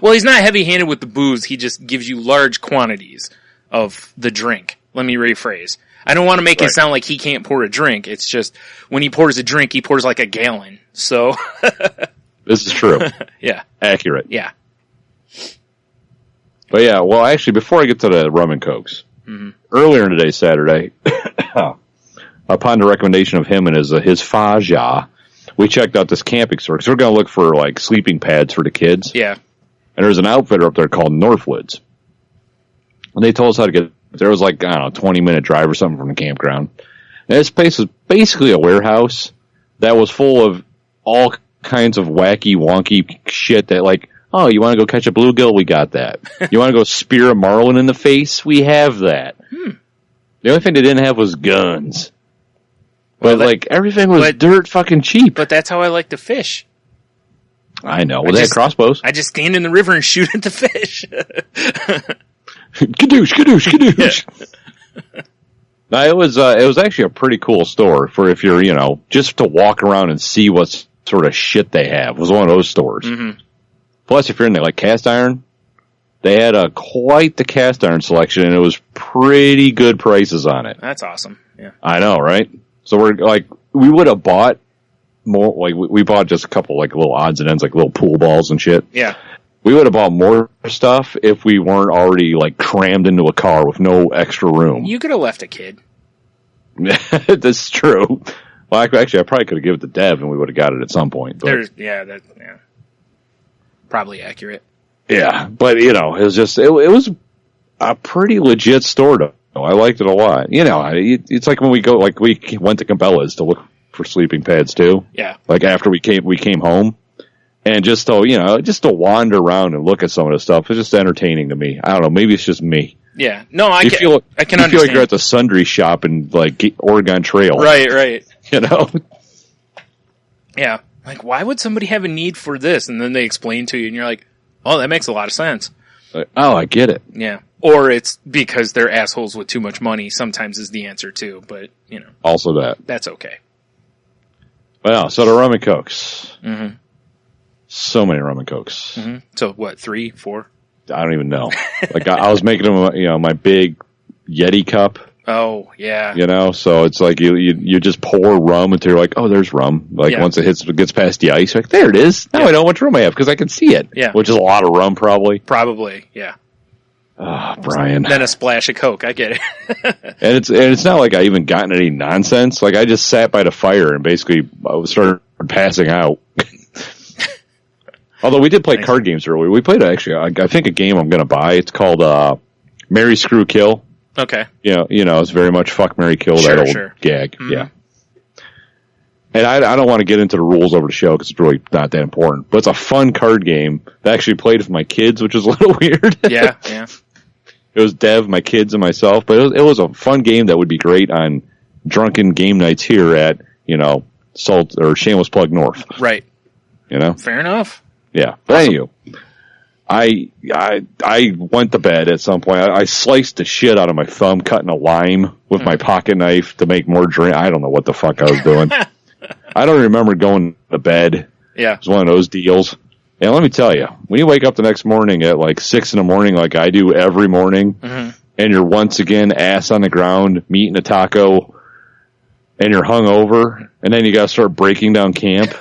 [SPEAKER 5] Well, he's not heavy-handed with the booze, he just gives you large quantities of the drink. Let me rephrase. I don't want to make it sound like he can't pour a drink, it's just, when he pours a drink, he pours like a gallon, so...
[SPEAKER 6] This is true.
[SPEAKER 5] Yeah.
[SPEAKER 6] Accurate.
[SPEAKER 5] Yeah.
[SPEAKER 6] But yeah, well, actually, before I get to the rum and cokes, earlier in the day, Saturday, upon the recommendation of him and his Faja, we checked out this camping store, because we're going to look for, sleeping pads for the kids.
[SPEAKER 5] Yeah.
[SPEAKER 6] And there's an outfitter up there called Northwoods. And they told us how to get there. It was 20-minute drive or something from the campground. And this place is basically a warehouse that was full of all kinds of wacky, wonky shit that oh, you want to go catch a bluegill? We got that. You want to go spear a marlin in the face? We have that. The only thing they didn't have was guns. But everything was dirt fucking cheap.
[SPEAKER 5] But that's how I like to fish.
[SPEAKER 6] I know. Well, they had crossbows.
[SPEAKER 5] I just stand in the river and shoot at the fish.
[SPEAKER 6] Kadoosh, kadoosh, kadoosh. Yeah. No, it was actually a pretty cool store for if you're, just to walk around and see what sort of shit they have. It was one of those stores. Plus, if you're into cast iron, they had quite the cast iron selection, and it was pretty good prices on it.
[SPEAKER 5] That's awesome. Yeah.
[SPEAKER 6] I know, right? So we would have bought more, we bought just a couple little odds and ends, little pool balls and shit.
[SPEAKER 5] Yeah.
[SPEAKER 6] We would have bought more stuff if we weren't already crammed into a car with no extra room.
[SPEAKER 5] You could have left a kid.
[SPEAKER 6] That's true. Well, actually, I probably could have given it to Dev and we would have got it at some point. But.
[SPEAKER 5] Probably accurate.
[SPEAKER 6] Yeah, but it was just it was a pretty legit store though. I liked it a lot. It's like when we went to Cabela's to look for sleeping pads too.
[SPEAKER 5] Yeah.
[SPEAKER 6] Like after we came home, and just to wander around and look at some of the stuff is just entertaining to me. I don't know, maybe it's just me.
[SPEAKER 5] Yeah. No, I can
[SPEAKER 6] You
[SPEAKER 5] understand.
[SPEAKER 6] feel like you're at the Sundry shop in like Oregon Trail.
[SPEAKER 5] Right. Yeah. Like, why would somebody have a need for this? And then they explain to you, and you're like, oh, that makes a lot of sense.
[SPEAKER 6] Like, oh, I get it.
[SPEAKER 5] Yeah. Or it's because they're assholes with too much money sometimes is the answer too, but,
[SPEAKER 6] Also that.
[SPEAKER 5] that's okay.
[SPEAKER 6] Well, so the rum and cokes.
[SPEAKER 5] Mm-hmm.
[SPEAKER 6] So many rum and cokes.
[SPEAKER 5] Mm-hmm. So what, 3, 4?
[SPEAKER 6] I don't even know. Like I was making them, my big Yeti cup.
[SPEAKER 5] Oh, yeah.
[SPEAKER 6] So it's like you just pour rum until you're like, oh, there's rum. Like once it gets past the ice, you're like, there it is. Now I know how much rum I have because I can see it.
[SPEAKER 5] Yeah.
[SPEAKER 6] Which is a lot of rum, probably.
[SPEAKER 5] Probably, yeah.
[SPEAKER 6] Ah, Brian.
[SPEAKER 5] Then a splash of Coke. I get it.
[SPEAKER 6] And it's not like I even gotten any nonsense. Like I just sat by the fire and basically started passing out. Although we did play card games earlier. We played I think a game I'm going to buy. It's called Marry, Screw, Kill.
[SPEAKER 5] Okay.
[SPEAKER 6] It's very much fuck, marry, kill, that old gag. Mm-hmm. Yeah. And I don't want to get into the rules over the show because it's really not that important. But it's a fun card game. I actually played with my kids, which is a little weird.
[SPEAKER 5] Yeah.
[SPEAKER 6] It was Dev, my kids, and myself. But it was a fun game that would be great on drunken game nights here at, Salt or Shameless Plug North.
[SPEAKER 5] Right. Fair enough.
[SPEAKER 6] Yeah. But anyway, I went to bed at some point. I sliced the shit out of my thumb, cutting a lime with my pocket knife to make more drink. I don't know what the fuck I was doing. I don't remember going to bed.
[SPEAKER 5] Yeah.
[SPEAKER 6] It was one of those deals. And let me tell you, when you wake up the next morning at like 6 a.m, like I do every morning, and you're once again ass on the ground, meat in a taco, and you're hungover, and then you got to start breaking down camp.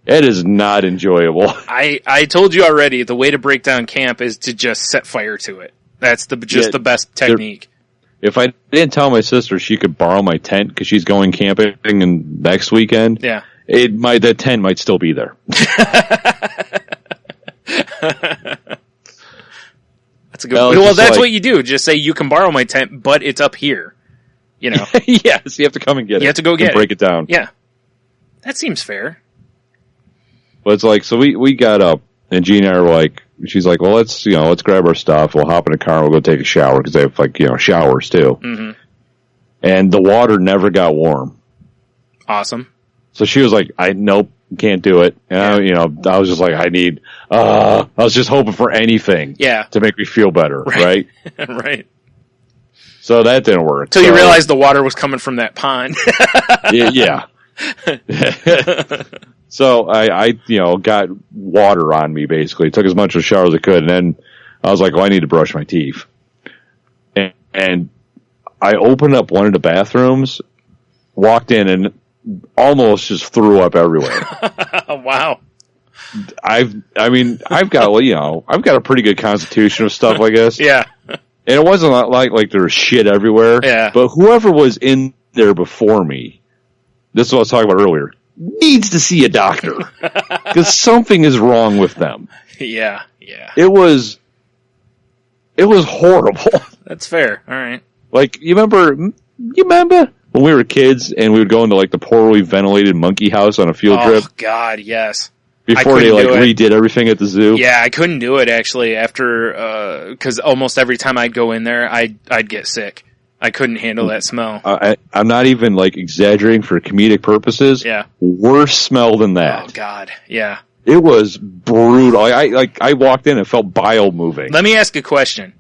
[SPEAKER 6] It is not enjoyable.
[SPEAKER 5] I told you already, the way to break down camp is to just set fire to it. That's the best technique.
[SPEAKER 6] If I didn't tell my sister she could borrow my tent because she's going camping next weekend, that tent might still be there.
[SPEAKER 5] That's a good one. Well, that's what you do. Just say, you can borrow my tent, but it's up here.
[SPEAKER 6] Yes, you have to come and get it.
[SPEAKER 5] You have to go get it.
[SPEAKER 6] Break it down.
[SPEAKER 5] Yeah. That seems fair.
[SPEAKER 6] But it's like, so we got up, and Gina and I were like, she's like, well, let's grab our stuff. We'll hop in the car and we'll go take a shower because they have showers too. Mm-hmm. And the water never got warm.
[SPEAKER 5] Awesome.
[SPEAKER 6] So she was like, nope, can't do it. And I was just like, I was just hoping for anything.
[SPEAKER 5] Yeah. To
[SPEAKER 6] make me feel better. Right.
[SPEAKER 5] Right.
[SPEAKER 6] So that didn't work.
[SPEAKER 5] Until you realized the water was coming from that pond.
[SPEAKER 6] Yeah. So I got water on me basically. Took as much of a shower as I could, and then I was like, I need to brush my teeth. And I opened up one of the bathrooms, walked in, and almost just threw up everywhere.
[SPEAKER 5] Wow.
[SPEAKER 6] I've got a pretty good constitution of stuff, I guess.
[SPEAKER 5] Yeah.
[SPEAKER 6] And it wasn't like there was shit everywhere.
[SPEAKER 5] Yeah.
[SPEAKER 6] But whoever was in there before me, this is what I was talking about earlier, needs to see a doctor. Because something is wrong with them.
[SPEAKER 5] Yeah.
[SPEAKER 6] It was horrible.
[SPEAKER 5] That's fair. All right.
[SPEAKER 6] Like, you remember when we were kids and we would go into like the poorly ventilated monkey house on a field trip?
[SPEAKER 5] Oh God, yes.
[SPEAKER 6] Before they redid everything at the zoo?
[SPEAKER 5] Yeah, I couldn't do it actually after, because almost every time I'd go in there, I'd get sick. I couldn't handle that smell.
[SPEAKER 6] I'm not even like exaggerating for comedic purposes.
[SPEAKER 5] Yeah.
[SPEAKER 6] Worse smell than that.
[SPEAKER 5] Oh God, yeah.
[SPEAKER 6] It was brutal. I walked in and felt bile moving.
[SPEAKER 5] Let me ask a question.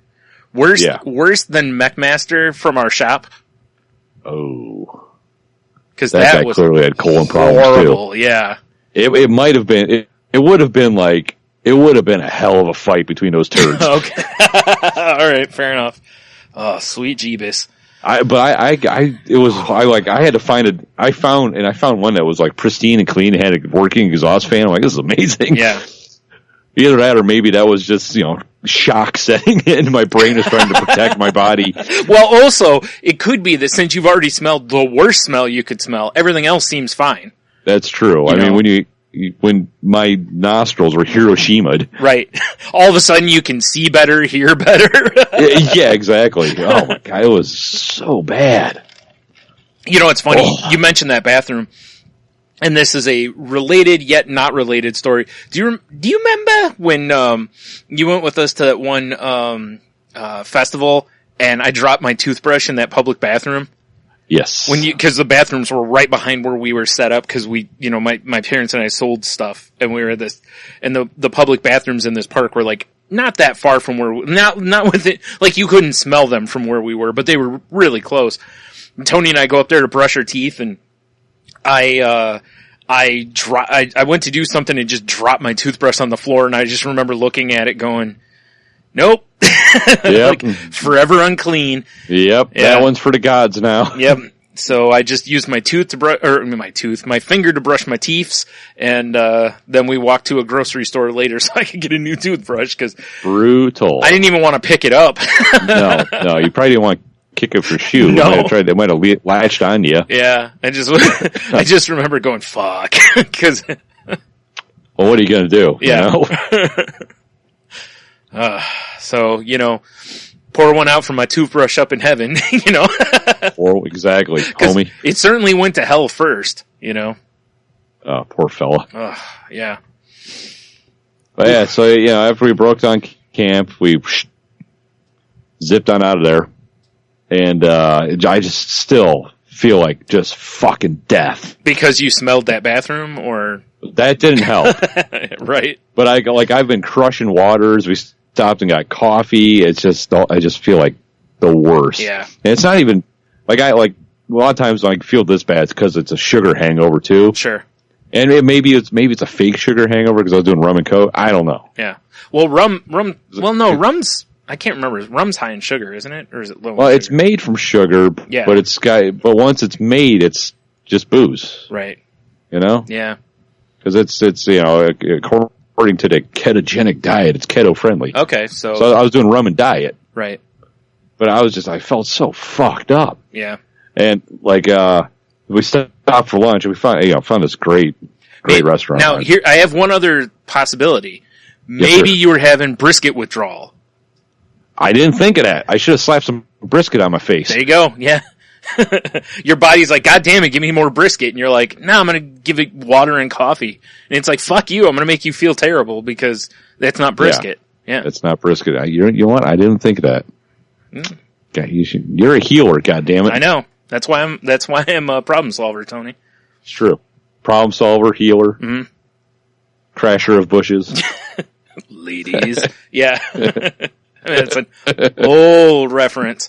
[SPEAKER 5] Worse than McMaster from our shop?
[SPEAKER 6] Oh.
[SPEAKER 5] Because that was
[SPEAKER 6] clearly had colon problems
[SPEAKER 5] horrible,
[SPEAKER 6] too.
[SPEAKER 5] Yeah.
[SPEAKER 6] It might have been, it would have been a hell of a fight between those turds.
[SPEAKER 5] Okay. All right, fair enough. Oh, sweet Jeebus.
[SPEAKER 6] I had to find I found one that was like pristine and clean and had a working exhaust fan. I'm like, this is amazing.
[SPEAKER 5] Yeah.
[SPEAKER 6] Either that or maybe that was just, shock setting in. My brain is trying to protect my body.
[SPEAKER 5] Well, also, it could be that since you've already smelled the worst smell you could smell, everything else seems fine.
[SPEAKER 6] That's true. I mean, when my nostrils were Hiroshima'd.
[SPEAKER 5] Right. All of a sudden you can see better, hear better.
[SPEAKER 6] Yeah, exactly. Oh my God, it was so bad.
[SPEAKER 5] You know, it's funny. You mentioned that bathroom, and this is a related yet not related story. Do you remember when you went with us to that one festival, and I dropped my toothbrush in that public bathroom?
[SPEAKER 6] Yes.
[SPEAKER 5] Because the bathrooms were right behind where we were set up, because my parents and I sold stuff, and we were and the public bathrooms in this park were like not that far from not with it, like you couldn't smell them from where we were, but they were really close. And Tony and I go up there to brush our teeth, and I went to do something and just dropped my toothbrush on the floor, and I just remember looking at it going, nope.
[SPEAKER 6] Yep.
[SPEAKER 5] Like, forever unclean.
[SPEAKER 6] Yep. Yeah. That one's for the gods now.
[SPEAKER 5] Yep. So I just used my my finger to brush my teeths, and then we walked to a grocery store later so I could get a new toothbrush, because
[SPEAKER 6] brutal.
[SPEAKER 5] I didn't even want to pick it up.
[SPEAKER 6] No, you probably didn't want to kick up your shoe.
[SPEAKER 5] No.
[SPEAKER 6] They might have latched on you.
[SPEAKER 5] Yeah, I just remember going, fuck. Because,
[SPEAKER 6] well, what are you going to do?
[SPEAKER 5] Yeah.
[SPEAKER 6] You know?
[SPEAKER 5] So, pour one out for my toothbrush up in heaven,
[SPEAKER 6] Or exactly, homie.
[SPEAKER 5] It certainly went to hell first,
[SPEAKER 6] Oh, poor fella.
[SPEAKER 5] Yeah.
[SPEAKER 6] But yeah, so after we broke down camp, we zipped on out of there, and I just still feel like just fucking death.
[SPEAKER 5] Because you smelled that bathroom, or
[SPEAKER 6] that didn't help,
[SPEAKER 5] right?
[SPEAKER 6] But I've been crushing waters. We stopped and got coffee. It's just I just feel like the worst.
[SPEAKER 5] Yeah,
[SPEAKER 6] and it's not even a lot of times when I feel this bad, it's because it's a sugar hangover too.
[SPEAKER 5] Sure.
[SPEAKER 6] And maybe it's a fake sugar hangover because I was doing rum and coke. I don't know.
[SPEAKER 5] Yeah. Well, rum. Well, no, rum's. I can't remember. Rum's high in sugar, isn't it, or is it low?
[SPEAKER 6] Well, it's made from sugar.
[SPEAKER 5] Yeah.
[SPEAKER 6] But once it's made, it's just booze.
[SPEAKER 5] Right.
[SPEAKER 6] Yeah. Because it's according to the ketogenic diet, it's keto friendly.
[SPEAKER 5] Okay, so
[SPEAKER 6] I was doing rum and diet.
[SPEAKER 5] Right.
[SPEAKER 6] But I felt so fucked up.
[SPEAKER 5] Yeah.
[SPEAKER 6] And we stopped for lunch, and we found this great restaurant.
[SPEAKER 5] Now, here I have one other possibility.
[SPEAKER 6] Yes,
[SPEAKER 5] Maybe
[SPEAKER 6] sir.
[SPEAKER 5] you were having brisket withdrawal.
[SPEAKER 6] I didn't think of that. I should have slapped some brisket on my face.
[SPEAKER 5] There you go. Yeah. Your body's like, God damn it, give me more brisket. And you're like, no, I'm going to give it water and coffee. And it's like, fuck you. I'm going to make you feel terrible because that's not brisket. Yeah.
[SPEAKER 6] It's not brisket. You know what? I didn't think of that.
[SPEAKER 5] Mm.
[SPEAKER 6] God, you're a healer, goddammit.
[SPEAKER 5] I know. That's why I'm a problem solver, Tony.
[SPEAKER 6] It's true. Problem solver, healer, crasher of bushes.
[SPEAKER 5] Ladies. Yeah. That's an old reference.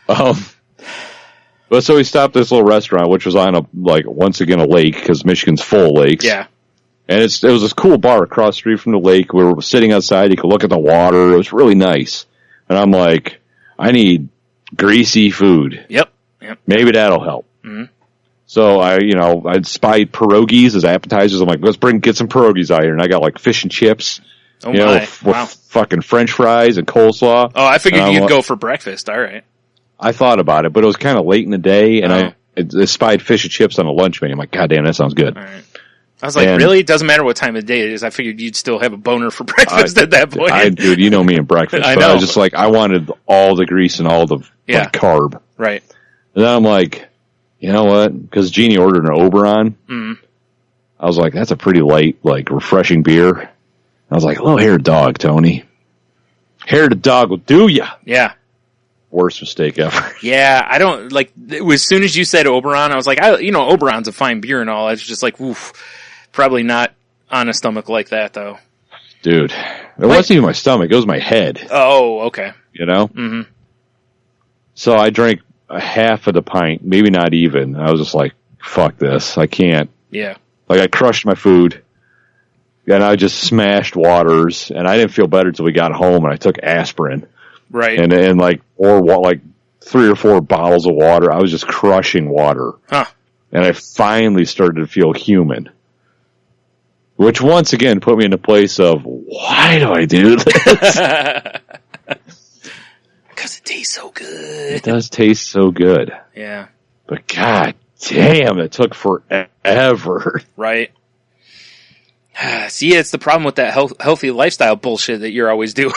[SPEAKER 6] But so we stopped at this little restaurant, which was on once again a lake, because Michigan's full of lakes.
[SPEAKER 5] Yeah.
[SPEAKER 6] And it was this cool bar across the street from the lake. We were sitting outside. You could look at the water. It was really nice. And I'm like, I need greasy food.
[SPEAKER 5] Yep.
[SPEAKER 6] Maybe that'll help.
[SPEAKER 5] Mm-hmm.
[SPEAKER 6] So I'd spied pierogies as appetizers. I'm like, let's get some pierogies out here. And I got fish and chips.
[SPEAKER 5] Oh my. Wow.
[SPEAKER 6] With fucking French fries and coleslaw.
[SPEAKER 5] Oh, I figured you'd go for breakfast. All right.
[SPEAKER 6] I thought about it, but it was kind of late in the day, and I spied fish and chips on a lunch menu. I'm like, God damn, that sounds good.
[SPEAKER 5] All right. I was like, really? It doesn't matter what time of day it is. I figured you'd still have a boner for breakfast at that point.
[SPEAKER 6] Dude, you know me and breakfast.
[SPEAKER 5] I
[SPEAKER 6] but
[SPEAKER 5] know.
[SPEAKER 6] I was just like, I wanted all the grease and all the carb.
[SPEAKER 5] Right.
[SPEAKER 6] And then I'm like, you know what? Because Jeannie ordered an Oberon.
[SPEAKER 5] Mm.
[SPEAKER 6] I was like, that's a pretty light, refreshing beer. I was like, a little hair dog, Tony. Hair to dog will do ya.
[SPEAKER 5] Yeah.
[SPEAKER 6] Worst mistake ever.
[SPEAKER 5] Yeah, I don't, as soon as you said Oberon, I was like, Oberon's a fine beer and all. I was just like, oof, probably not on a stomach like that, though.
[SPEAKER 6] Dude, it wasn't even my stomach. It was my head.
[SPEAKER 5] Oh, okay.
[SPEAKER 6] Mm-hmm. So I drank a half of the pint, maybe not even. I was just like, fuck this. I can't.
[SPEAKER 5] Yeah.
[SPEAKER 6] I crushed my food, and I just smashed waters, and I didn't feel better till we got home, and I took aspirin.
[SPEAKER 5] Right.
[SPEAKER 6] And 3 or 4 bottles of water. I was just crushing water.
[SPEAKER 5] Huh.
[SPEAKER 6] And I finally started to feel human. Which once again put me in a place of, why do I do this?
[SPEAKER 5] Because it tastes so good.
[SPEAKER 6] It does taste so good.
[SPEAKER 5] Yeah.
[SPEAKER 6] But god damn, it took forever.
[SPEAKER 5] Right. See, it's the problem with that healthy lifestyle bullshit that you're always doing.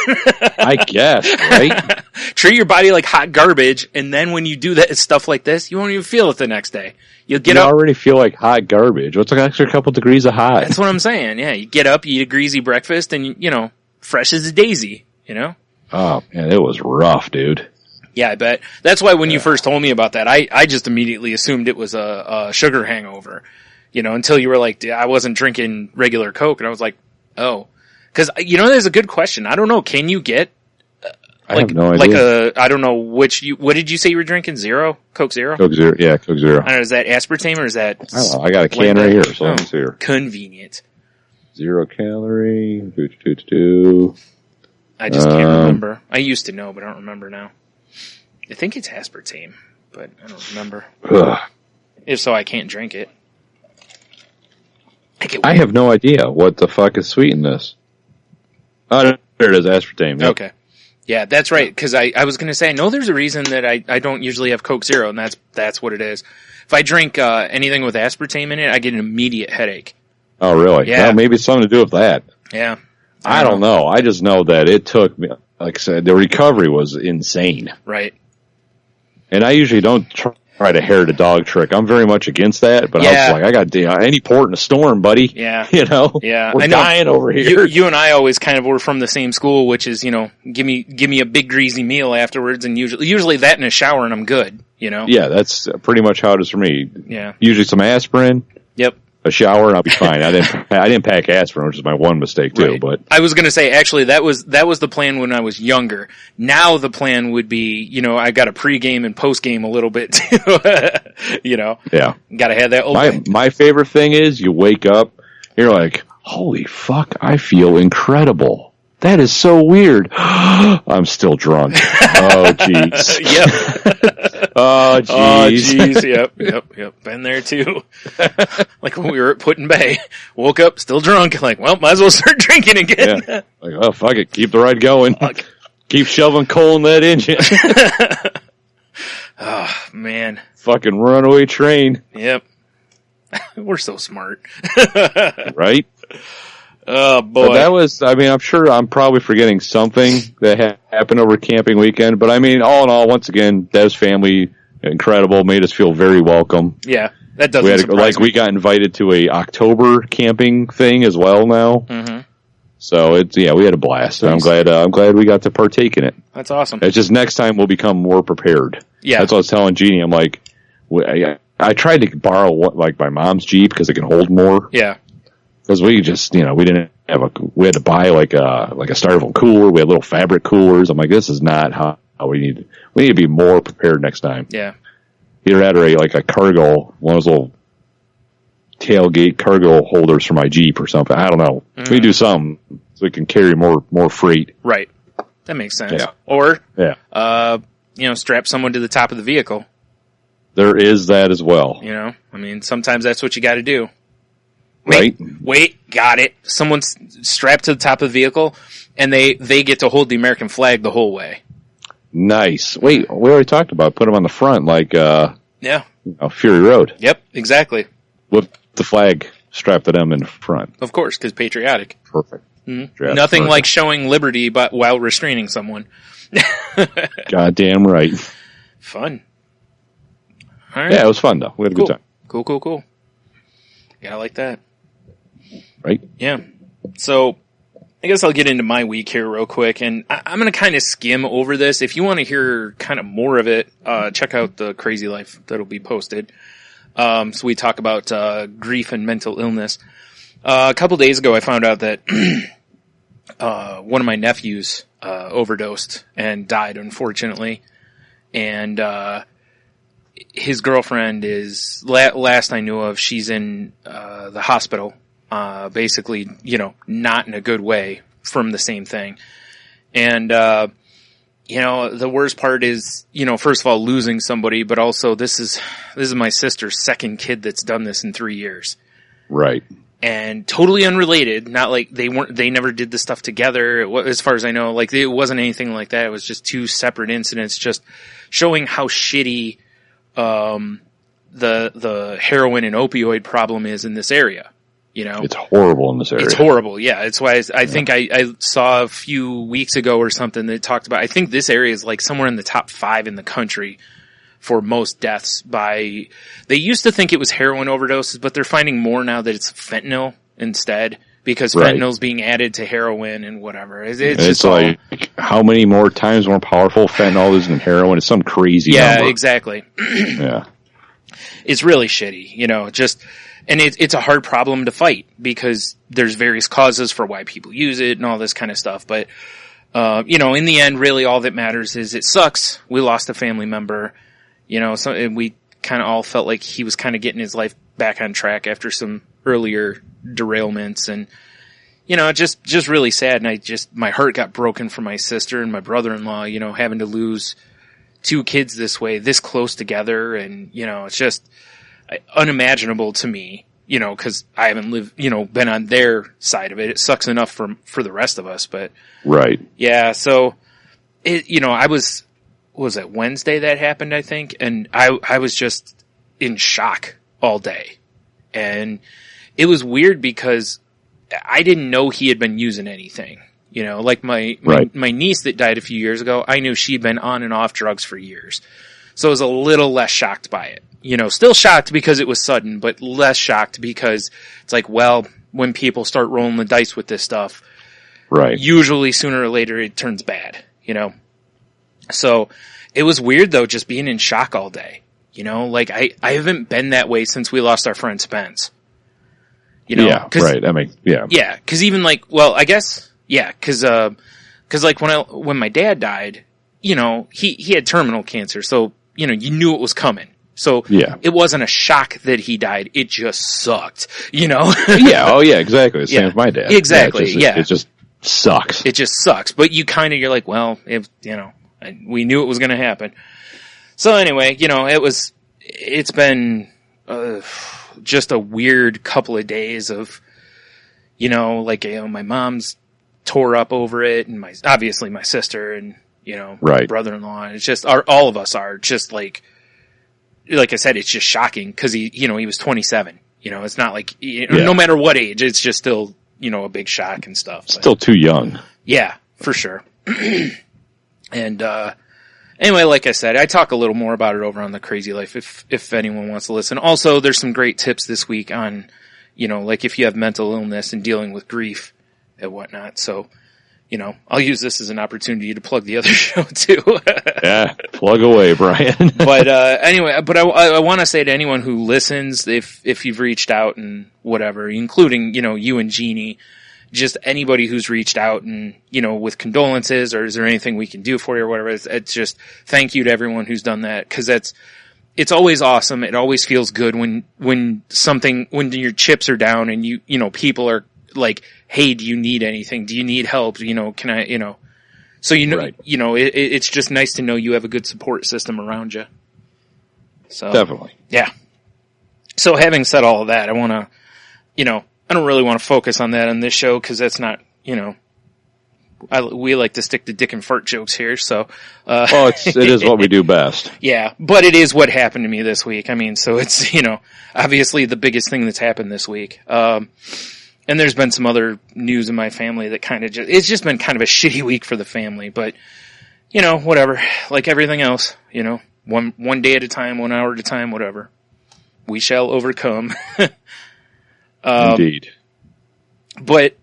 [SPEAKER 6] I guess, right?
[SPEAKER 5] Treat your body like hot garbage, and then when you do that stuff like this, you won't even feel it the next day. You'll get
[SPEAKER 6] you
[SPEAKER 5] up.
[SPEAKER 6] already feel like hot garbage. What's an extra couple degrees of hot?
[SPEAKER 5] That's what I'm saying. Yeah, you get up, you eat a greasy breakfast, and you know, fresh as a daisy. You know.
[SPEAKER 6] Oh man, it was rough, dude.
[SPEAKER 5] Yeah, I bet. That's why when you first told me about that, I just immediately assumed it was a sugar hangover. You know, until you were like, I wasn't drinking regular Coke, and I was like, oh, because you know, there's a good question. I don't know. Can you get
[SPEAKER 6] I have no idea.
[SPEAKER 5] I don't know what did you say you were drinking? Coke Zero?
[SPEAKER 6] Coke Zero, yeah, Coke Zero.
[SPEAKER 5] I don't know, is that aspartame or is that?
[SPEAKER 6] I don't know. I got a can right here, so let me see here.
[SPEAKER 5] Convenient.
[SPEAKER 6] 0 calorie.
[SPEAKER 5] I just can't remember. I used to know, but I don't remember now. I think it's aspartame, but I don't remember.
[SPEAKER 6] Ugh.
[SPEAKER 5] If so, I can't drink it.
[SPEAKER 6] I have no idea what the fuck is sweet in this. Oh, there it is, aspartame. Yep.
[SPEAKER 5] Okay. Yeah, that's right, because I was going to say, I know there's a reason that I don't usually have Coke Zero, and that's what it is. If I drink anything with aspartame in it, I get an immediate headache.
[SPEAKER 6] Oh, really?
[SPEAKER 5] Yeah.
[SPEAKER 6] Well, maybe it's something to do with that.
[SPEAKER 5] Yeah.
[SPEAKER 6] I don't know. I just know that it took me, like I said, the recovery was insane.
[SPEAKER 5] Right.
[SPEAKER 6] And I usually don't try to hair the dog trick. I'm very much against that, but I was like, I got any port in a storm, buddy.
[SPEAKER 5] Yeah.
[SPEAKER 6] You know?
[SPEAKER 5] Yeah.
[SPEAKER 6] We're
[SPEAKER 5] I know.
[SPEAKER 6] dying over here.
[SPEAKER 5] You and I always kind of were from the same school, which is, you know, give me a big greasy meal afterwards, and usually that in a shower and I'm good, you know?
[SPEAKER 6] Yeah, that's pretty much how it is for me.
[SPEAKER 5] Yeah.
[SPEAKER 6] Usually some aspirin.
[SPEAKER 5] Yep.
[SPEAKER 6] A shower and I'll be fine. I didn't pack aspirin, which is my one mistake too.
[SPEAKER 5] Right.
[SPEAKER 6] But
[SPEAKER 5] I was going to say, actually, that was the plan when I was younger. Now the plan would be, you know, I got a pregame and postgame a little bit too. You know,
[SPEAKER 6] yeah,
[SPEAKER 5] got to have that.
[SPEAKER 6] My favorite thing is you wake up, you're like, holy fuck, I feel incredible. That is so weird. I'm still drunk. Oh jeez.
[SPEAKER 5] Yep.
[SPEAKER 6] Oh jeez.
[SPEAKER 5] Yep. Been there too. Like when we were at Put-in Bay, woke up still drunk. Like, well, might as well start drinking again.
[SPEAKER 6] Yeah. Like, oh fuck it, keep the ride going. Keep shoving coal in that engine.
[SPEAKER 5] Oh man.
[SPEAKER 6] Fucking runaway train.
[SPEAKER 5] Yep. We're so smart.
[SPEAKER 6] Right?
[SPEAKER 5] Oh boy.
[SPEAKER 6] But that was, I mean, I'm sure I'm probably forgetting something that happened over camping weekend, but I mean, all in all, once again, Dev's family, incredible, made us feel very welcome.
[SPEAKER 5] Yeah, that doesn't surprise me.
[SPEAKER 6] We got invited to a October camping thing as well now. Mm-hmm. So we had a blast. Nice. I'm glad we got to partake in it.
[SPEAKER 5] That's awesome.
[SPEAKER 6] It's just next time we'll become more prepared.
[SPEAKER 5] Yeah.
[SPEAKER 6] That's what I was telling Jeannie. I'm like, I tried to borrow like my mom's Jeep because it can hold more.
[SPEAKER 5] Yeah.
[SPEAKER 6] Because we just, we didn't have we had to buy like a styrofoam cooler. We had little fabric coolers. I'm like, this is not how we need to be more prepared next time.
[SPEAKER 5] Yeah.
[SPEAKER 6] Either that or a cargo, one of those little tailgate cargo holders for my Jeep or something. I don't know. Mm. We do something so we can carry more freight.
[SPEAKER 5] Right. That makes sense.
[SPEAKER 6] Yeah.
[SPEAKER 5] Or, strap someone to the top of the vehicle.
[SPEAKER 6] There is that as well.
[SPEAKER 5] You know, I mean, sometimes that's what you got to do.
[SPEAKER 6] Wait,
[SPEAKER 5] got it. Someone's strapped to the top of the vehicle, and they get to hold the American flag the whole way.
[SPEAKER 6] Nice. Wait, we already talked about put them on the front, like Fury Road.
[SPEAKER 5] Yep, exactly.
[SPEAKER 6] With the flag strapped to them in front.
[SPEAKER 5] Of course, because patriotic.
[SPEAKER 6] Perfect.
[SPEAKER 5] Mm-hmm. Nothing like showing liberty, but while restraining someone.
[SPEAKER 6] Goddamn right.
[SPEAKER 5] Fun. All right.
[SPEAKER 6] Yeah, it was fun though. We had a good time.
[SPEAKER 5] Cool. Yeah, I like that.
[SPEAKER 6] Right?
[SPEAKER 5] Yeah. So, I guess I'll get into my week here real quick, and I'm going to kind of skim over this. If you want to hear kind of more of it, check out the Crazy Life that'll be posted. So we talk about grief and mental illness. A couple days ago, I found out that one of my nephews overdosed and died, unfortunately. And his girlfriend is, last I knew of, she's in the hospital. Basically, not in a good way from the same thing. And, the worst part is, first of all, losing somebody, but also this is my sister's second kid that's done this in 3 years.
[SPEAKER 6] Right.
[SPEAKER 5] And totally unrelated, not like they never did this stuff together. As far as I know, like it wasn't anything like that. It was just two separate incidents, just showing how shitty, the heroin and opioid problem is in this area.
[SPEAKER 6] It's horrible in this area.
[SPEAKER 5] It's horrible. Yeah. It's why I think I saw a few weeks ago or something that talked about, I think this area is like somewhere in the top 5 in the country for most deaths they used to think it was heroin overdoses, but they're finding more now that it's fentanyl instead, because fentanyl's being added to heroin and whatever. It's just
[SPEAKER 6] like, how many more times more powerful fentanyl is than heroin? It's some crazy number.
[SPEAKER 5] Exactly.
[SPEAKER 6] Yeah.
[SPEAKER 5] It's really shitty, and it's a hard problem to fight because there's various causes for why people use it and all this kind of stuff. But, in the end, really all that matters is it sucks. We lost a family member, and we kind of all felt like he was kind of getting his life back on track after some earlier derailments, and, just really sad. And my heart got broken for my sister and my brother-in-law, having to lose 2 kids this way, this close together. And, it's just unimaginable to me, cause I haven't been on their side of it. It sucks enough for the rest of us, but
[SPEAKER 6] right.
[SPEAKER 5] Yeah. So was it Wednesday that happened, I think. And I was just in shock all day, and it was weird because I didn't know he had been using anything, like my niece that died a few years ago. I knew she'd been on and off drugs for years. So I was a little less shocked by it. Still shocked because it was sudden, but less shocked because it's like, well, when people start rolling the dice with this stuff,
[SPEAKER 6] right,
[SPEAKER 5] usually sooner or later it turns bad, So it was weird though, just being in shock all day, like I haven't been that way since we lost our friend Spence.
[SPEAKER 6] Yeah, right. I mean, yeah.
[SPEAKER 5] Yeah, cause even cause like when my dad died, he had terminal cancer, so, you knew it was coming. So it wasn't a shock that he died. It just sucked,
[SPEAKER 6] Yeah. Oh yeah, exactly. Same with my dad.
[SPEAKER 5] Exactly.
[SPEAKER 6] It just sucks.
[SPEAKER 5] It just sucks. But you're like, well, we knew it was going to happen. So anyway, it's been, just a weird couple of days of, my mom's tore up over it, and obviously my sister and, my brother-in-law. And it's just, all of us are just like I said, it's just shocking because he was 27. It's not like, no matter what age, it's just still, a big shock and stuff.
[SPEAKER 6] Still too young.
[SPEAKER 5] Yeah, for sure. And, anyway, like I said, I talk a little more about it over on the Crazy Life if anyone wants to listen. Also, there's some great tips this week on, like if you have mental illness and dealing with grief and whatnot. So, I'll use this as an opportunity to plug the other show too.
[SPEAKER 6] Yeah, plug away, Brian.
[SPEAKER 5] But anyway, I want to say to anyone who listens, if you've reached out and whatever, including, you and Jeannie, just anybody who's reached out and, with condolences, or is there anything we can do for you or whatever, it's just thank you to everyone who's done that. Cause it's always awesome. It always feels good when your chips are down and people are like, hey, do you need anything? Do you need help? Can I, so, right. It's just nice to know you have a good support system around you. So
[SPEAKER 6] definitely.
[SPEAKER 5] Yeah. So having said all of that, I want to, I don't really want to focus on that on this show because that's not, we like to stick to dick and fart jokes here. So,
[SPEAKER 6] it is what we do best.
[SPEAKER 5] Yeah, but it is what happened to me this week. I mean, so it's, obviously the biggest thing that's happened this week. And there's been some other news in my family that it's just been kind of a shitty week for the family, but whatever, like everything else, one day at a time, 1 hour at a time, whatever. We shall overcome.
[SPEAKER 6] Indeed.
[SPEAKER 5] But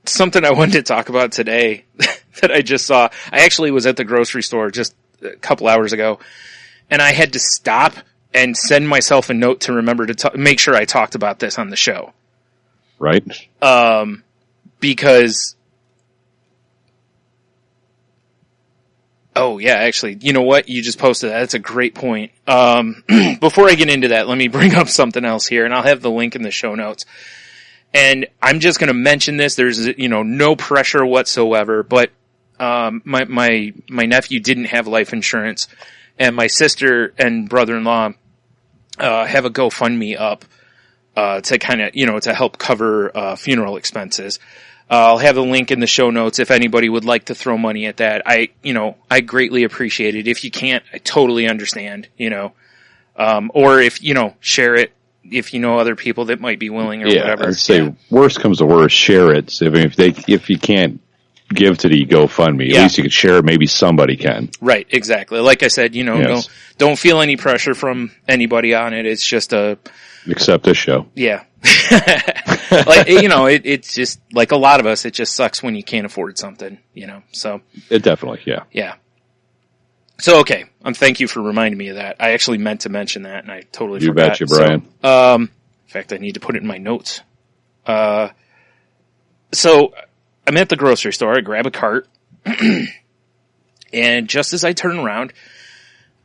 [SPEAKER 5] something I wanted to talk about today that I just saw, I actually was at the grocery store just a couple hours ago, and I had to stop and send myself a note to remember to make sure I talked about this on the show.
[SPEAKER 6] Right.
[SPEAKER 5] Because, oh yeah, actually, you know what? You just posted that. That's a great point. Before I get into that, let me bring up something else here, and I'll have the link in the show notes. And I'm just going to mention this. There's, no pressure whatsoever, but, my nephew didn't have life insurance, and my sister and brother-in-law, have a GoFundMe up, to kind of, to help cover, funeral expenses. I'll have a link in the show notes if anybody would like to throw money at that. I greatly appreciate it. If you can't, I totally understand, or if, share it, if you know other people that might be willing or
[SPEAKER 6] Yeah,
[SPEAKER 5] whatever.
[SPEAKER 6] I'd say worst comes to worst, share it. So if you can't give to the GoFundMe, at least you can share it. Maybe somebody can.
[SPEAKER 5] Right, exactly. Like I said, don't feel any pressure from anybody on it. It's just
[SPEAKER 6] except this show.
[SPEAKER 5] Yeah. It's just like a lot of us, it just sucks when you can't afford something, so.
[SPEAKER 6] It definitely, yeah.
[SPEAKER 5] Yeah. So, okay. Thank you for reminding me of that. I actually meant to mention that and I totally forgot.
[SPEAKER 6] You betcha, Brian.
[SPEAKER 5] In fact, I need to put it in my notes. So I'm at the grocery store. I grab a cart and just as I turn around,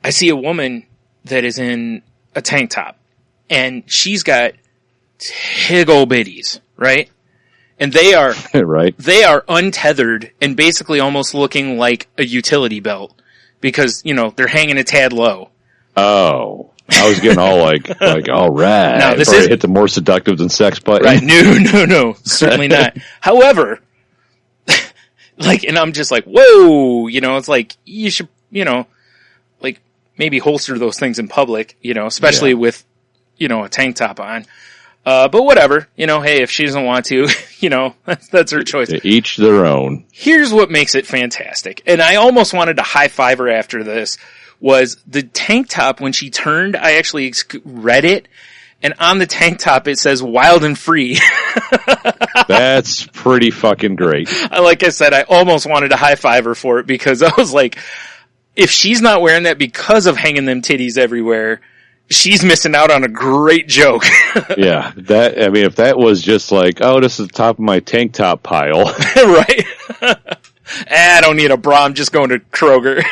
[SPEAKER 5] I see a woman that is in a tank top and she's got tiggle bitties, right? And they are,
[SPEAKER 6] right.
[SPEAKER 5] They are untethered and basically almost looking like a utility belt because, they're hanging a tad low.
[SPEAKER 6] Oh. I was getting all like, all right.
[SPEAKER 5] No, this
[SPEAKER 6] hit the more seductive than sex button.
[SPEAKER 5] Right. No. Certainly not. However, and I'm just like, whoa, it's like, you should, maybe holster those things in public, especially with, a tank top on. But whatever, hey, if she doesn't want to, that's her choice.
[SPEAKER 6] To each their own.
[SPEAKER 5] Here's what makes it fantastic. And I almost wanted to high five her after this. Was the tank top, when she turned, I actually read it, and on the tank top it says wild and free.
[SPEAKER 6] That's pretty fucking great.
[SPEAKER 5] Like I said, I almost wanted to high five her for it because I was like, if she's not wearing that because of hanging them titties everywhere, she's missing out on a great joke.
[SPEAKER 6] Yeah, if that was just like, oh, this is the top of my tank top pile.
[SPEAKER 5] Right? I don't need a bra, I'm just going to Kroger.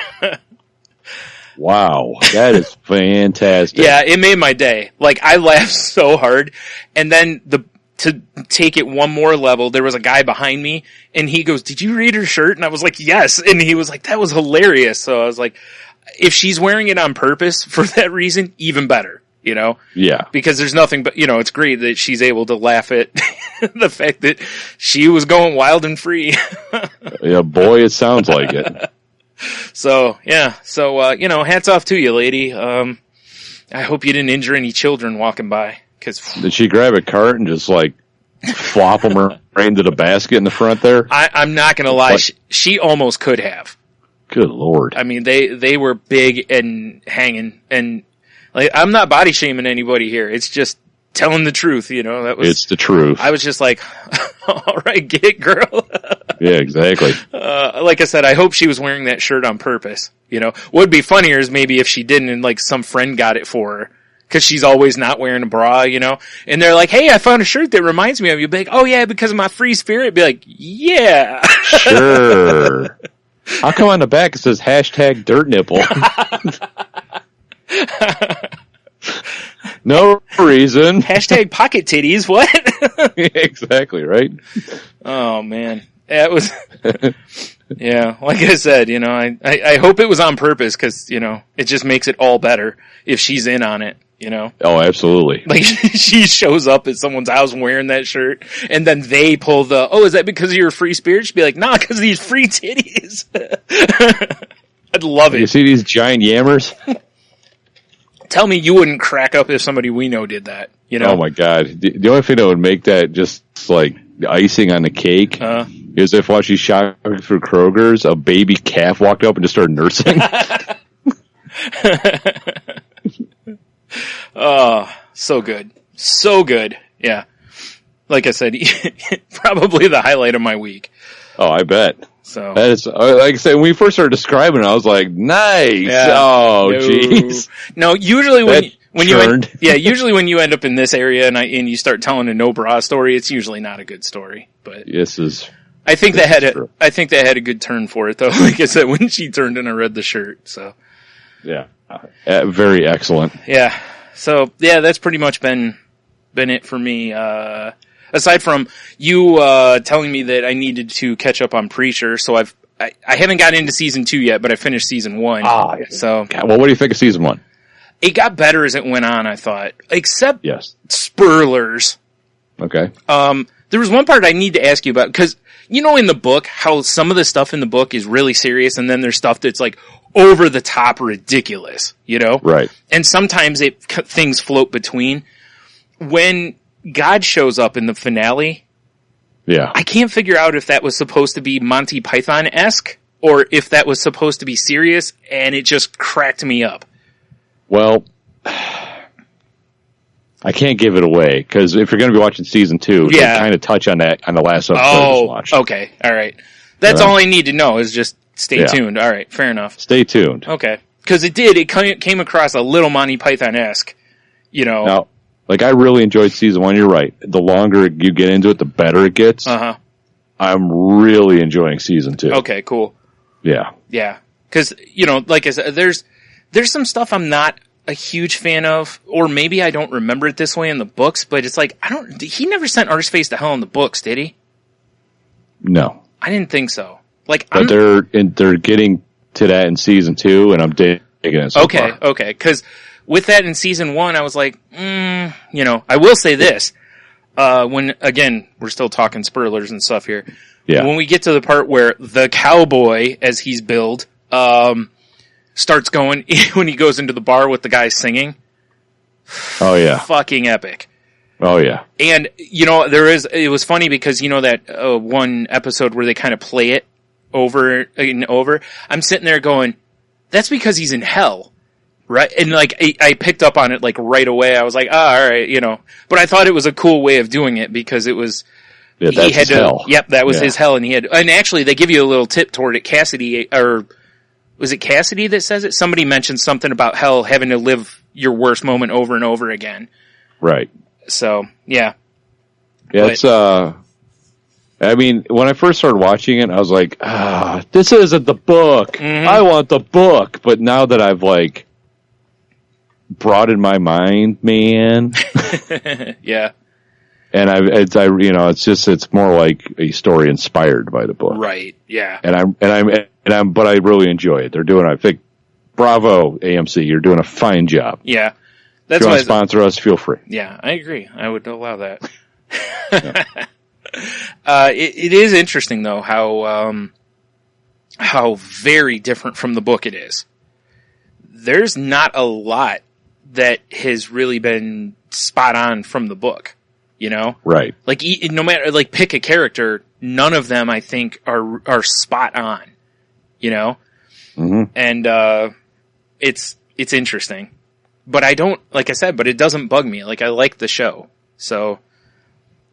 [SPEAKER 6] Wow, that is fantastic.
[SPEAKER 5] Yeah, it made my day. I laughed so hard. And then to take it one more level, there was a guy behind me and he goes, "Did you read her shirt?" And I was like, "Yes." And he was like, "That was hilarious." So I was like, if she's wearing it on purpose for that reason, even better, Yeah. Because there's nothing but, it's great that she's able to laugh at the fact that she was going wild and free.
[SPEAKER 6] Yeah, boy, it sounds like it.
[SPEAKER 5] So, yeah. So, hats off to you, lady. I hope you didn't injure any children walking by.
[SPEAKER 6] Did she grab a cart and just, flop them right into the basket in the front there?
[SPEAKER 5] I'm not going to lie. She almost could have.
[SPEAKER 6] Good Lord.
[SPEAKER 5] I mean, they were big and hanging. And, I'm not body shaming anybody here. It's just telling the truth,
[SPEAKER 6] It's the truth.
[SPEAKER 5] I was just like, all right, get it, girl.
[SPEAKER 6] Yeah, exactly.
[SPEAKER 5] Like I said, I hope she was wearing that shirt on purpose. What would be funnier is maybe if she didn't and some friend got it for her. Cause she's always not wearing a bra, and they're like, "Hey, I found a shirt that reminds me of you." Be like, "Oh yeah, because of my free spirit." Be like, "Yeah."
[SPEAKER 6] Sure. How come on the back it says #dirt nipple? No reason.
[SPEAKER 5] #pocket titties. What?
[SPEAKER 6] Exactly, right?
[SPEAKER 5] Oh man. That was, yeah, like I said, I hope it was on purpose because, it just makes it all better if she's in on it,
[SPEAKER 6] Oh, absolutely.
[SPEAKER 5] She shows up at someone's house wearing that shirt and then they pull is that because of your free spirit? She'd be like, nah, because of these free titties. I'd love it.
[SPEAKER 6] You see these giant yammers?
[SPEAKER 5] Tell me you wouldn't crack up if somebody we know did that,
[SPEAKER 6] Oh my God. The only thing that would make that just icing on the cake is if while she's shopping through Kroger's, a baby calf walked up and just started nursing.
[SPEAKER 5] Oh, so good. So good. Yeah. Like I said, probably the highlight of my week.
[SPEAKER 6] Oh, I bet.
[SPEAKER 5] So
[SPEAKER 6] that is, like I said, when we first started describing it, I was like, nice. Yeah. Oh, jeez.
[SPEAKER 5] No, usually usually when you end up in this area and you start telling a no bra story, it's usually not a good story. But I think that had a good turn for it though. Like I said, when she turned and I read the shirt. So
[SPEAKER 6] yeah, very excellent.
[SPEAKER 5] Yeah. So yeah, that's pretty much been it for me. Aside from you telling me that I needed to catch up on Preacher, so I haven't got into season 2 yet, but I finished season 1. So
[SPEAKER 6] God, well, what do you think of season 1?
[SPEAKER 5] It got better as it went on, I thought. Except spoilers.
[SPEAKER 6] Okay.
[SPEAKER 5] There was one part I need to ask you about, because in the book, how some of the stuff in the book is really serious, and then there's stuff that's over the top ridiculous,
[SPEAKER 6] Right.
[SPEAKER 5] And sometimes things float between. when God shows up in the finale,
[SPEAKER 6] Yeah.
[SPEAKER 5] I can't figure out if that was supposed to be Monty Python-esque or if that was supposed to be serious, and it just cracked me up.
[SPEAKER 6] Well, I can't give it away, because if you're going to be watching season 2, they kind of touch on that on the last episode I just watched.
[SPEAKER 5] Okay. All right. That's all I need to know is just stay tuned. All right. Fair enough.
[SPEAKER 6] Stay tuned.
[SPEAKER 5] Okay. Because it came across a little Monty Python-esque, you know.
[SPEAKER 6] Now, like, I really enjoyed season 1, you're right. The longer you get into it, the better it gets.
[SPEAKER 5] Uh-huh.
[SPEAKER 6] I'm really enjoying season 2.
[SPEAKER 5] Okay, cool.
[SPEAKER 6] Yeah.
[SPEAKER 5] Yeah. Because, you know, like I said, there's some stuff I'm not a huge fan of, or maybe I don't remember it this way in the books, but it's like, he never sent Arseface to hell in the books, did he?
[SPEAKER 6] No.
[SPEAKER 5] I didn't think so. Like,
[SPEAKER 6] but they're getting to that in season 2, and I'm digging it so far.
[SPEAKER 5] Okay. Because with that in season 1, I was like, you know, I will say this. When, again, we're still talking spoilers and stuff here.
[SPEAKER 6] Yeah.
[SPEAKER 5] When we get to the part where the cowboy, as he's billed, starts going, when he goes into the bar with the guy singing.
[SPEAKER 6] Oh, yeah.
[SPEAKER 5] Fucking epic.
[SPEAKER 6] Oh, yeah.
[SPEAKER 5] And, you know, it was funny because, you know, that one episode where they kind of play it over and over. I'm sitting there going, that's because he's in hell. Right? And like, I picked up on it like right away. I was like, alright, you know. But I thought it was a cool way of doing it because it was,
[SPEAKER 6] yeah, that's his hell.
[SPEAKER 5] Yep, that was his hell. And actually they give you a little tip toward it. Cassidy, or was it Cassidy that says it? Somebody mentioned something about hell having to live your worst moment over and over again.
[SPEAKER 6] Right.
[SPEAKER 5] So, yeah.
[SPEAKER 6] Yeah, it's, I mean, when I first started watching it, I was like, this isn't the book. Mm-hmm. I want the book. But now that I've, like, broadened my mind, man.
[SPEAKER 5] Yeah.
[SPEAKER 6] And it's more like a story inspired by the book.
[SPEAKER 5] Right. Yeah.
[SPEAKER 6] But I really enjoy it. I think, bravo, AMC, you're doing a fine job.
[SPEAKER 5] Yeah.
[SPEAKER 6] If you want to sponsor us, feel free.
[SPEAKER 5] Yeah, I agree. I would allow that. It is interesting though how very different from the book it is. There's not a lot that has really been spot on from the book, you know? Right. Like, no matter, like, pick a character, none of them, I think, are spot on, you know? Mm-hmm. And, it's interesting. But I don't, like I said, but it doesn't bug me. Like, I like the show. So,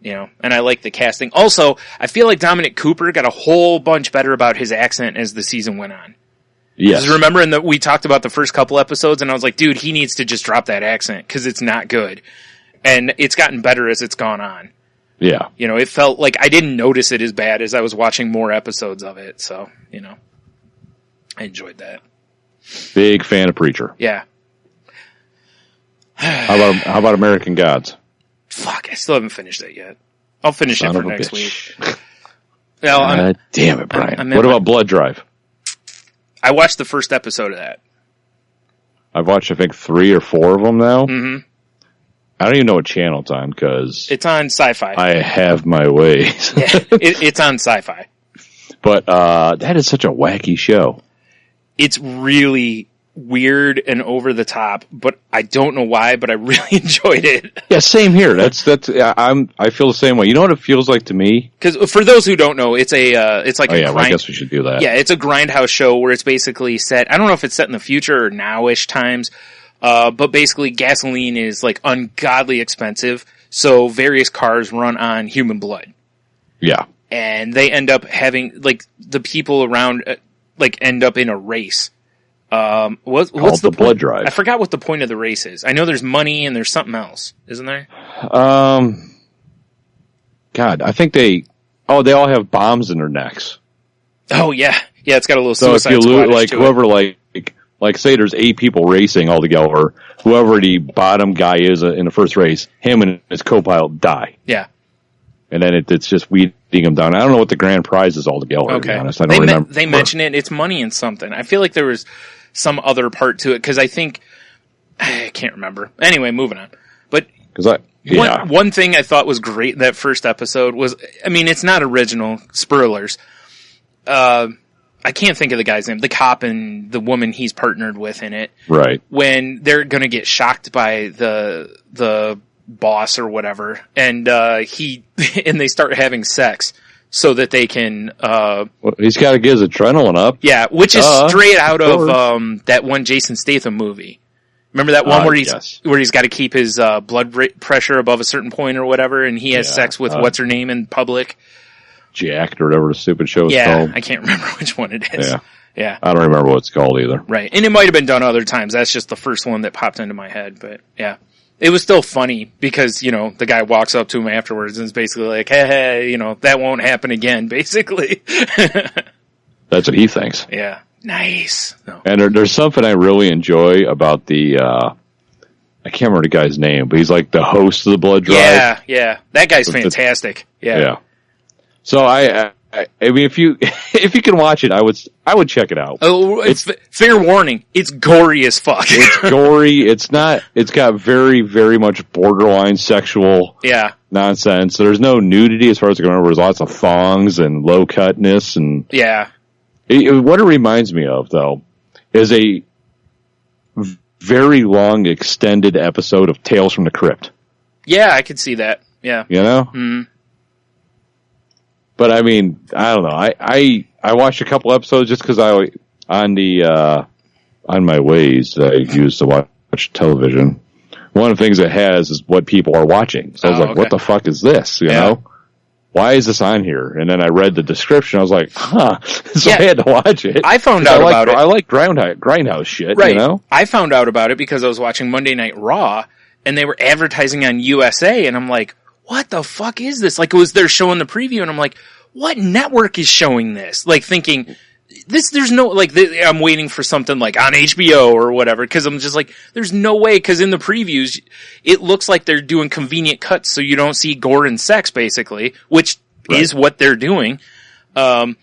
[SPEAKER 5] you know, and I like the casting. Also, I feel like Dominic Cooper got a whole bunch better about his accent as the season went on. Yes. Remember we talked about the first couple episodes and I was like, dude, he needs to just drop that accent because it's not good. And it's gotten better as it's gone on. Yeah. You know, it felt like I didn't notice it as bad as I was watching more episodes of it. So, you know, I enjoyed that.
[SPEAKER 6] Big fan of Preacher.
[SPEAKER 5] Yeah.
[SPEAKER 6] How about American Gods?
[SPEAKER 5] Fuck, I still haven't finished it yet. I'll finish it for next week.
[SPEAKER 6] Well, damn it, Brian. What about Blood Drive?
[SPEAKER 5] I watched the first episode of that.
[SPEAKER 6] I've watched, I think, 3 or 4 of them now. Mm-hmm. I don't even know what channel it's on, because...
[SPEAKER 5] It's on Sci-Fi.
[SPEAKER 6] I have my ways.
[SPEAKER 5] Yeah, it's on Sci-Fi.
[SPEAKER 6] But that is such a wacky show.
[SPEAKER 5] It's really weird and over the top, but I don't know why, but I really enjoyed it.
[SPEAKER 6] Yeah, same here. I feel the same way. You know what it feels like to me?
[SPEAKER 5] Because for those who don't know, it's like a
[SPEAKER 6] well, I guess we should do that.
[SPEAKER 5] Yeah, it's a grindhouse show where it's basically set. I don't know if it's set in the future or now-ish times, but basically gasoline is like ungodly expensive, so various cars run on human blood. Yeah, and they end up having like the people around like end up in a race. What's the
[SPEAKER 6] Blood Drive?
[SPEAKER 5] I forgot what the point of the race is. I know there's money and there's something else, isn't there?
[SPEAKER 6] God, I think they all have bombs in their necks.
[SPEAKER 5] Oh yeah, it's got a little
[SPEAKER 6] so
[SPEAKER 5] Suicide
[SPEAKER 6] if you
[SPEAKER 5] Squad
[SPEAKER 6] like
[SPEAKER 5] to
[SPEAKER 6] whoever
[SPEAKER 5] it.
[SPEAKER 6] like say there's 8 people racing all together, whoever the bottom guy is in the first race, him and his co-pilot die. Yeah. And then it's just weeding them down. I don't know what the grand prize is altogether, to be honest. I don't remember.
[SPEAKER 5] They mention it. It's money and something. I feel like there was some other part to it, because I can't remember. Anyway, moving on. But one thing I thought was great in that first episode was, I mean, it's not original, spoilers. I can't think of the guy's name, the cop and the woman he's partnered with in it. Right. When they're going to get shocked by the boss or whatever, and and they start having sex so that they can.
[SPEAKER 6] Well, he's got to get his adrenaline up.
[SPEAKER 5] Yeah, which is straight out of that one Jason Statham movie. Remember that one where he's got to keep his blood pressure above a certain point or whatever, and he has sex with what's her name in public.
[SPEAKER 6] Jacked or whatever the stupid show is called.
[SPEAKER 5] I can't remember which one it is. Yeah.
[SPEAKER 6] I don't remember what it's called either.
[SPEAKER 5] Right. And it might have been done other times. That's just the first one that popped into my head. But yeah, it was still funny because, the guy walks up to him afterwards and is basically like, hey, that won't happen again, basically.
[SPEAKER 6] That's what he thinks.
[SPEAKER 5] Yeah. Nice. No.
[SPEAKER 6] And there's something I really enjoy about the, I can't remember the guy's name, but he's like the host of the blood drive.
[SPEAKER 5] Yeah. That guy's fantastic. Yeah.
[SPEAKER 6] So I mean, if you can watch it, I would check it out.
[SPEAKER 5] Oh, it's fair warning. It's gory as fuck.
[SPEAKER 6] It's gory. It's got very, very much borderline sexual nonsense. There's no nudity as far as I can remember. There's lots of thongs and low cutness and what it reminds me of though is a very long extended episode of Tales from the Crypt.
[SPEAKER 5] Yeah, I could see that. Yeah.
[SPEAKER 6] Mm-hmm. But I mean, I don't know. I watched a couple episodes just because on my ways that I use to watch television. One of the things it has is what people are watching. So I was like, what the fuck is this? You know? Why is this on here? And then I read the description. I was like, So I had to watch it.
[SPEAKER 5] I found out about it.
[SPEAKER 6] I like grindhouse shit,
[SPEAKER 5] right. I found out about it because I was watching Monday Night Raw and they were advertising on USA and I'm like, what the fuck is this? Like, it was they're showing the preview, and I'm like, what network is showing this? Like, thinking, there's no, like, I'm waiting for something like on HBO or whatever, because I'm just like, there's no way, because in the previews, it looks like they're doing convenient cuts so you don't see gore and sex, basically, which is what they're doing. And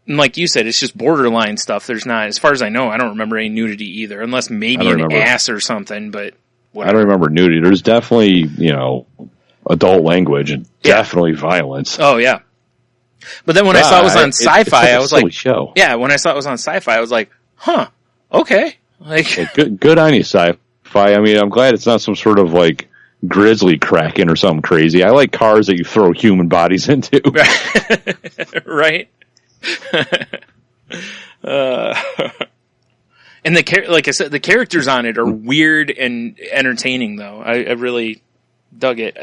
[SPEAKER 5] like you said, it's just borderline stuff. There's not, as far as I know, I don't remember any nudity either, unless maybe an ass or something, but whatever.
[SPEAKER 6] I don't remember nudity. There's definitely, adult language and definitely violence.
[SPEAKER 5] Oh, yeah. But then when I saw it was on Sci-Fi, I was like,
[SPEAKER 6] show.
[SPEAKER 5] Yeah, when I saw it was on Sci-Fi, I was like, huh, okay. Like,
[SPEAKER 6] good on you, Sci-Fi. I mean, I'm glad it's not some sort of like grizzly Kraken or something crazy. I like cars that you throw human bodies into.
[SPEAKER 5] Right? And like I said, the characters on it are weird and entertaining, though. I really dug it.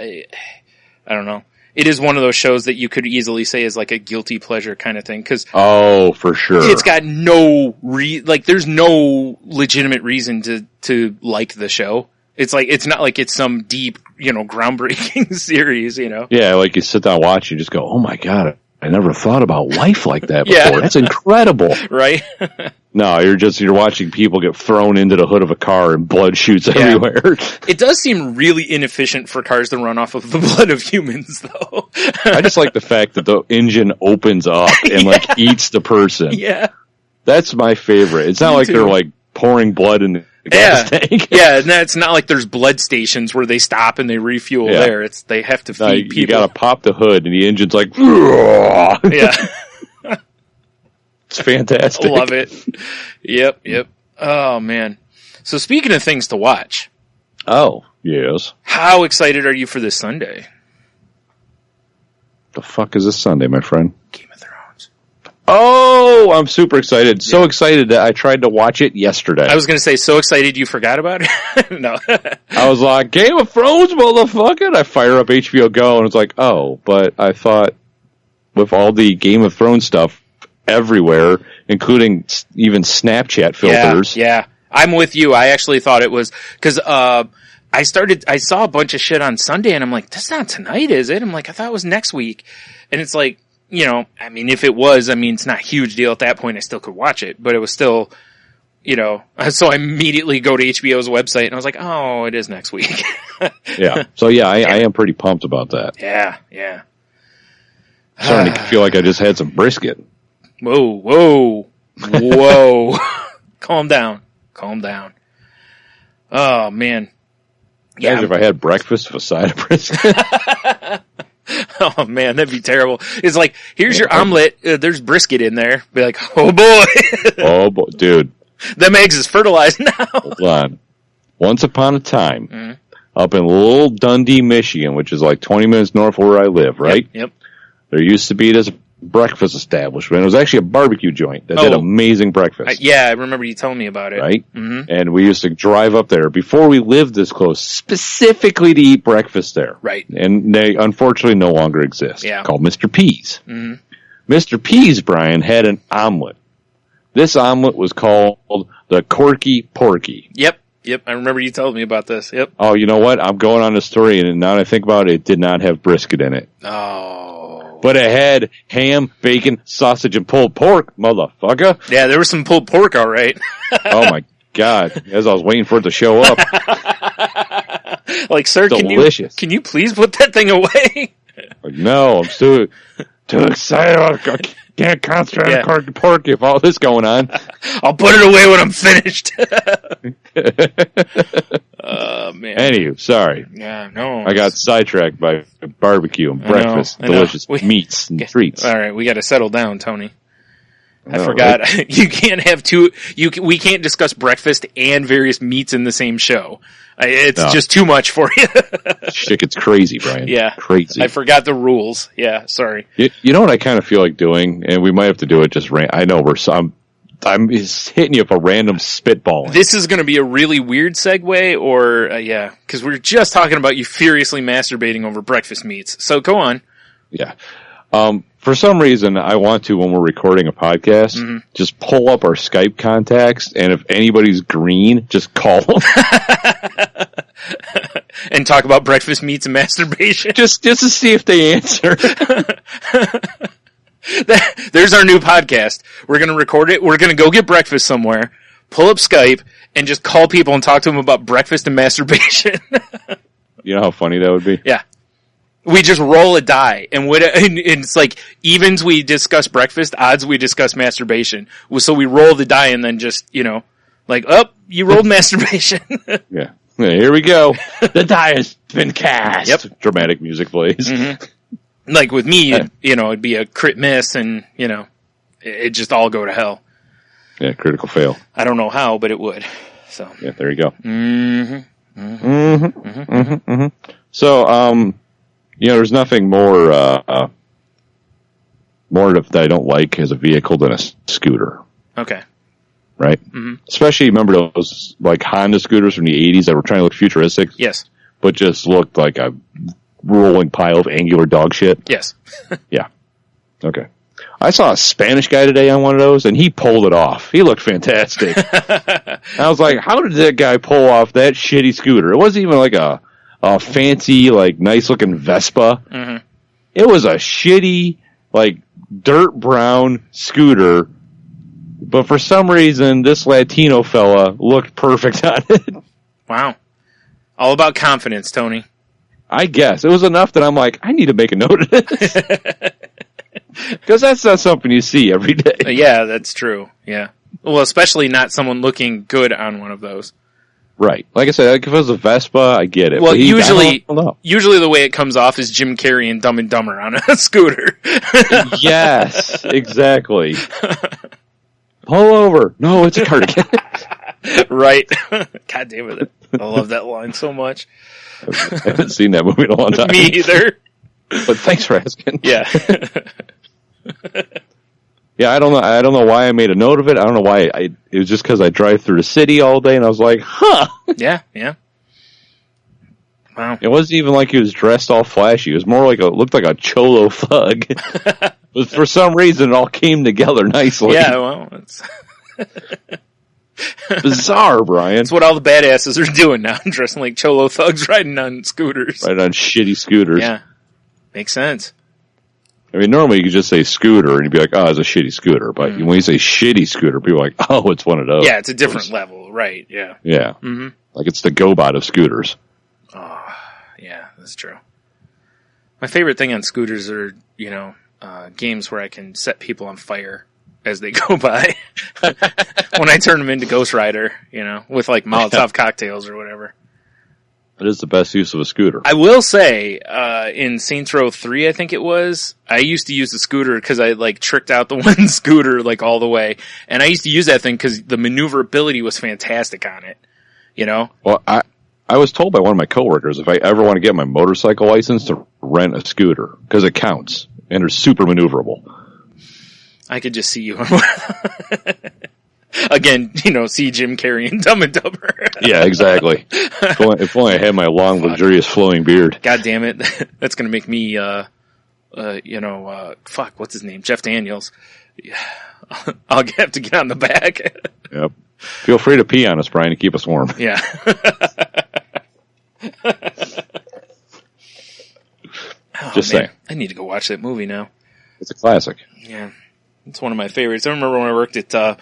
[SPEAKER 5] I don't know. It is one of those shows that you could easily say is like a guilty pleasure kind of thing. Cause
[SPEAKER 6] for sure.
[SPEAKER 5] It's got no there's no legitimate reason to like the show. It's like, it's not like it's some deep, groundbreaking series,
[SPEAKER 6] Yeah, like you sit down and watch, you just go, oh my God, I never thought about life like that before. That's incredible.
[SPEAKER 5] Right?
[SPEAKER 6] No, you're watching people get thrown into the hood of a car and blood shoots everywhere.
[SPEAKER 5] It does seem really inefficient for cars to run off of the blood of humans, though.
[SPEAKER 6] I just like the fact that the engine opens up and like eats the person.
[SPEAKER 5] Yeah.
[SPEAKER 6] That's my favorite. It's not like they're like pouring blood in the gas tank.
[SPEAKER 5] Yeah, and it's not like there's blood stations where they stop and they refuel there. They have to feed people.
[SPEAKER 6] You gotta pop the hood and the engine's like,
[SPEAKER 5] yeah.
[SPEAKER 6] It's fantastic.
[SPEAKER 5] I love it. Yep. Oh, man. So speaking of things to watch.
[SPEAKER 6] Oh, yes.
[SPEAKER 5] How excited are you for this Sunday?
[SPEAKER 6] The fuck is this Sunday, my friend?
[SPEAKER 5] Game of Thrones.
[SPEAKER 6] Oh, I'm super excited. So excited that I tried to watch it yesterday.
[SPEAKER 5] I was going to say, so excited you forgot about it? No.
[SPEAKER 6] I was like, Game of Thrones, motherfucker. I fire up HBO Go and it's like, oh, but I thought with all the Game of Thrones stuff everywhere, including even Snapchat filters.
[SPEAKER 5] Yeah. I'm with you. I actually thought it was, because I saw a bunch of shit on Sunday and I'm like, that's not tonight, is it? I'm like, I thought it was next week. And it's like, I mean, if it was, I mean, it's not a huge deal at that point. I still could watch it, but it was still, so I immediately go to HBO's website and I was like, oh, it is next week.
[SPEAKER 6] Yeah. So yeah, I am pretty pumped about that.
[SPEAKER 5] Yeah.
[SPEAKER 6] Starting to feel like I just had some brisket.
[SPEAKER 5] Whoa. Calm down. Oh, man.
[SPEAKER 6] Yeah. Imagine if I had breakfast with a side of brisket.
[SPEAKER 5] Oh, man, that'd be terrible. It's like, here's your omelet. There's brisket in there. Be like, oh, boy.
[SPEAKER 6] Oh, boy. Dude.
[SPEAKER 5] Them eggs is fertilized now.
[SPEAKER 6] Hold on. Once upon a time, up in Little Dundee, Michigan, which is like 20 minutes north of where I live, right?
[SPEAKER 5] Yep.
[SPEAKER 6] There used to be this breakfast establishment. It was actually a barbecue joint that did amazing breakfast.
[SPEAKER 5] Yeah, I remember you telling me about it.
[SPEAKER 6] Right?
[SPEAKER 5] Mm-hmm.
[SPEAKER 6] And we used to drive up there before we lived this close, specifically to eat breakfast there.
[SPEAKER 5] Right.
[SPEAKER 6] And they unfortunately no longer exist.
[SPEAKER 5] Yeah.
[SPEAKER 6] Called Mr. P's.
[SPEAKER 5] Mm-hmm.
[SPEAKER 6] Mr. P's, Brian, had an omelet. This omelet was called the Corky Porky.
[SPEAKER 5] Yep. I remember you telling me about this. Yep.
[SPEAKER 6] Oh, you know what? I'm going on the story, and now that I think about it, it did not have brisket in it.
[SPEAKER 5] Oh.
[SPEAKER 6] But it had ham, bacon, sausage, and pulled pork, motherfucker.
[SPEAKER 5] Yeah, there was some pulled pork, all right.
[SPEAKER 6] Oh, my God. As I was waiting for it to show up.
[SPEAKER 5] Like, sir,
[SPEAKER 6] delicious.
[SPEAKER 5] Can you please put that thing away?
[SPEAKER 6] Like, no, I'm still too excited. I can't concentrate on Corky Porky if all this going on.
[SPEAKER 5] I'll put it away when I'm finished. Man.
[SPEAKER 6] Anywho, sorry.
[SPEAKER 5] Yeah, no.
[SPEAKER 6] I got sidetracked by barbecue and breakfast, delicious meats and treats.
[SPEAKER 5] All right, we got to settle down, Tony. I forgot. Right? You can't have two. We can't discuss breakfast and various meats in the same show. It's just too much for you.
[SPEAKER 6] Shit gets crazy, Brian.
[SPEAKER 5] Yeah,
[SPEAKER 6] crazy.
[SPEAKER 5] I forgot the rules. Yeah, sorry.
[SPEAKER 6] You know what I kind of feel like doing, and we might have to do it. I know I'm just hitting you with a random spitball.
[SPEAKER 5] This is going to be a really weird segue, or because we were just talking about you furiously masturbating over breakfast meats. So go on.
[SPEAKER 6] Yeah. For some reason, I want to, when we're recording a podcast, just pull up our Skype contacts, and if anybody's green, just call them.
[SPEAKER 5] And talk about breakfast meats and masturbation.
[SPEAKER 6] Just to see if they answer.
[SPEAKER 5] There's our new podcast. We're going to record it. We're going to go get breakfast somewhere, pull up Skype, and just call people and talk to them about breakfast and masturbation.
[SPEAKER 6] You know how funny that would be?
[SPEAKER 5] Yeah. We just roll a die, and it's like evens we discuss breakfast, odds we discuss masturbation. So we roll the die and then just, you rolled masturbation.
[SPEAKER 6] Yeah. Here we go. The die has been cast. Yep. Dramatic music plays.
[SPEAKER 5] Mm-hmm. Like with me, it'd be a crit miss, and, it'd just all go to hell.
[SPEAKER 6] Yeah, critical fail.
[SPEAKER 5] I don't know how, but it would. So.
[SPEAKER 6] Yeah, there you go.
[SPEAKER 5] Mm-hmm. Mm-hmm.
[SPEAKER 6] Mm-hmm. Mm-hmm. Mm-hmm. So, there's nothing more that I don't like as a vehicle than a scooter.
[SPEAKER 5] Okay.
[SPEAKER 6] Right? Mm-hmm. Especially, remember those, like, Honda scooters from the 80s that were trying to look futuristic?
[SPEAKER 5] Yes.
[SPEAKER 6] But just looked like a rolling pile of angular dog shit?
[SPEAKER 5] Yes.
[SPEAKER 6] Yeah. Okay. I saw a Spanish guy today on one of those, and he pulled it off. He looked fantastic. I was like, how did that guy pull off that shitty scooter? It wasn't even like a fancy, like, nice-looking Vespa.
[SPEAKER 5] Mm-hmm.
[SPEAKER 6] It was a shitty, like, dirt brown scooter, but for some reason, this Latino fella looked perfect on it.
[SPEAKER 5] Wow. All about confidence, Tony.
[SPEAKER 6] I guess. It was enough that I'm like, I need to make a note of this. Because that's not something you see every day.
[SPEAKER 5] Yeah, that's true. Yeah. Well, especially not someone looking good on one of those.
[SPEAKER 6] Right. Like I said, like if it was a Vespa, I get it.
[SPEAKER 5] Well, usually the way it comes off is Jim Carrey and Dumb and Dumber on a scooter.
[SPEAKER 6] Yes, exactly. Pull over. No, it's a cardigan.
[SPEAKER 5] Right. God damn it. I love that line so much.
[SPEAKER 6] I haven't seen that movie in a long time.
[SPEAKER 5] Me either.
[SPEAKER 6] But thanks for asking.
[SPEAKER 5] Yeah.
[SPEAKER 6] Yeah, I don't know why I made a note of it. I don't know why. It was just because I drive through the city all day, and I was like, huh.
[SPEAKER 5] Yeah. Wow.
[SPEAKER 6] It wasn't even like he was dressed all flashy. It was more like looked like a cholo thug. But for some reason, it all came together nicely.
[SPEAKER 5] Yeah, well, it's
[SPEAKER 6] bizarre, Brian.
[SPEAKER 5] It's what all the badasses are doing now, dressing like cholo thugs riding on scooters.
[SPEAKER 6] Right on shitty scooters.
[SPEAKER 5] Yeah. Makes sense.
[SPEAKER 6] I mean, normally you could just say scooter, and you'd be like, oh, it's a shitty scooter. But when you say shitty scooter, people are like, oh, it's one of those.
[SPEAKER 5] Yeah, it's a different level. Right, yeah.
[SPEAKER 6] Yeah.
[SPEAKER 5] Mm-hmm.
[SPEAKER 6] Like it's the GoBot of scooters.
[SPEAKER 5] Oh, yeah, that's true. My favorite thing on scooters are, games where I can set people on fire as they go by. When I turn them into Ghost Rider, with like Molotov cocktails or whatever.
[SPEAKER 6] It is the best use of a scooter.
[SPEAKER 5] I will say, in Saints Row 3, I think it was, I used to use the scooter because I like tricked out the one scooter like all the way. And I used to use that thing because the maneuverability was fantastic on it.
[SPEAKER 6] Well, I was told by one of my coworkers if I ever want to get my motorcycle license to rent a scooter because it counts and they're super maneuverable.
[SPEAKER 5] I could just see you again. See Jim Carrey and Dumb and Dumber.
[SPEAKER 6] Yeah, exactly. If only I had my long, luxurious, flowing beard.
[SPEAKER 5] God damn it! That's gonna make me, what's his name? Jeff Daniels. Yeah. I'll have to get on the back.
[SPEAKER 6] Yep. Feel free to pee on us, Brian, to keep us warm.
[SPEAKER 5] Yeah.
[SPEAKER 6] Just saying.
[SPEAKER 5] I need to go watch that movie now.
[SPEAKER 6] It's a classic.
[SPEAKER 5] Yeah. It's one of my favorites. I remember when I worked at,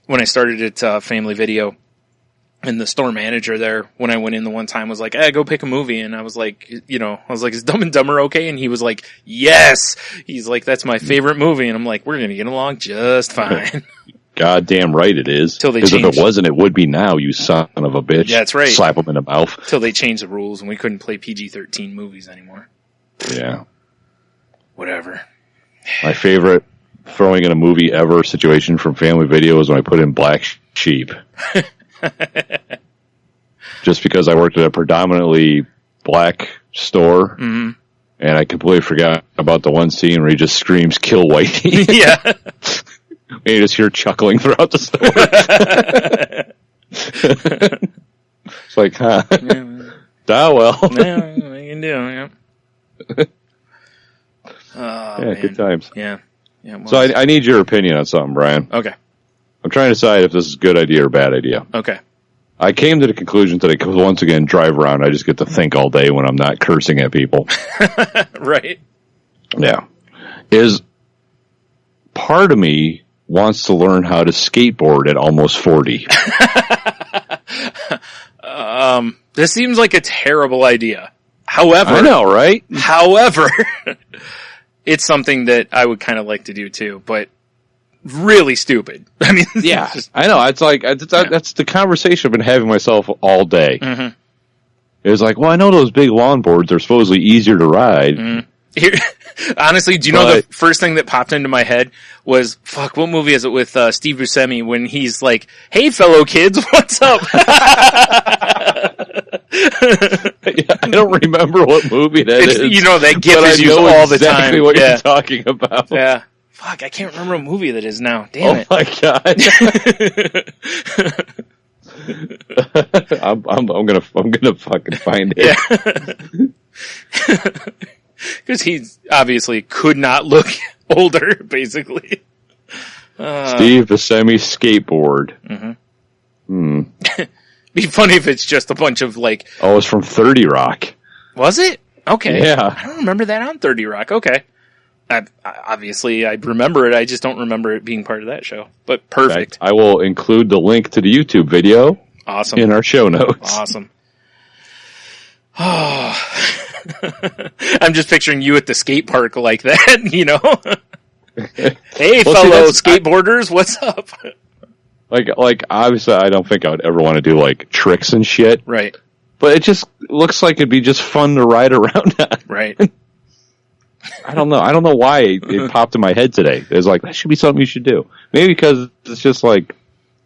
[SPEAKER 5] when I started at Family Video, and the store manager there, when I went in the one time, was like, hey, go pick a movie. And I was like, is Dumb and Dumber okay? And he was like, yes! He's like, that's my favorite movie. And I'm like, we're gonna get along just fine.
[SPEAKER 6] Goddamn right it is.
[SPEAKER 5] Because
[SPEAKER 6] if it wasn't, it would be now, you son of a bitch.
[SPEAKER 5] Yeah, that's right.
[SPEAKER 6] Slap him in the mouth.
[SPEAKER 5] Till they changed the rules and we couldn't play PG-13 movies anymore.
[SPEAKER 6] Yeah.
[SPEAKER 5] Whatever.
[SPEAKER 6] My favorite throwing in a movie ever situation from Family Video is when I put in Black Sheep. Just because I worked at a predominantly black store, and I completely forgot about the one scene where he just screams, "Kill Whitey."
[SPEAKER 5] Yeah.
[SPEAKER 6] And you just hear chuckling throughout the store. It's like, huh? Well.
[SPEAKER 5] Yeah, what you can do, yeah. Oh,
[SPEAKER 6] yeah,
[SPEAKER 5] man.
[SPEAKER 6] good times.
[SPEAKER 5] Yeah. Well,
[SPEAKER 6] So I need your opinion on something, Brian.
[SPEAKER 5] Okay.
[SPEAKER 6] I'm trying to decide if this is a good idea or bad idea.
[SPEAKER 5] Okay.
[SPEAKER 6] I came to the conclusion that I once again drive around. I just get to think all day when I'm not cursing at people.
[SPEAKER 5] Right.
[SPEAKER 6] Yeah. Is part of me wants to learn how to skateboard at almost 40.
[SPEAKER 5] This seems like a terrible idea. However,
[SPEAKER 6] I know, right?
[SPEAKER 5] However, it's something that I would kind of like to do too, but really stupid. I mean,
[SPEAKER 6] yeah, I know. It's like, that's the conversation I've been having myself all day.
[SPEAKER 5] Mm-hmm.
[SPEAKER 6] It's like, well, I know those big longboards are supposedly easier to ride.
[SPEAKER 5] Mm-hmm. Here, honestly, do you know the first thing that popped into my head was, fuck, what movie is it with Steve Buscemi when he's like, hey, fellow kids, what's up?
[SPEAKER 6] Yeah, I don't remember what movie that is.
[SPEAKER 5] You know, that GIF is used all the time.
[SPEAKER 6] Exactly what you're talking about.
[SPEAKER 5] Yeah. Fuck, I can't remember what movie that is now. Damn it.
[SPEAKER 6] Oh my god. I'm gonna fucking find it.
[SPEAKER 5] Yeah. Because he obviously could not look older, basically.
[SPEAKER 6] Steve Buscemi skateboard.
[SPEAKER 5] Mm-hmm. Be funny if it's just a bunch of like...
[SPEAKER 6] Oh, it's from 30 Rock.
[SPEAKER 5] Was it? Okay.
[SPEAKER 6] Yeah.
[SPEAKER 5] I don't remember that on 30 Rock. Okay. Obviously, I remember it. I just don't remember it being part of that show. But perfect.
[SPEAKER 6] I will include the link to the YouTube video.
[SPEAKER 5] Awesome.
[SPEAKER 6] In our show notes.
[SPEAKER 5] Awesome. Oh. I'm just picturing you at the skate park like that, you know? Hey, fellow skateboarders, what's up?
[SPEAKER 6] Like, obviously, I don't think I would ever want to do, like, tricks and shit.
[SPEAKER 5] Right.
[SPEAKER 6] But it just looks like it'd be just fun to ride around on.
[SPEAKER 5] Right.
[SPEAKER 6] I don't know. I don't know why it popped in my head today. It was like, that should be something you should do. Maybe because it's just like,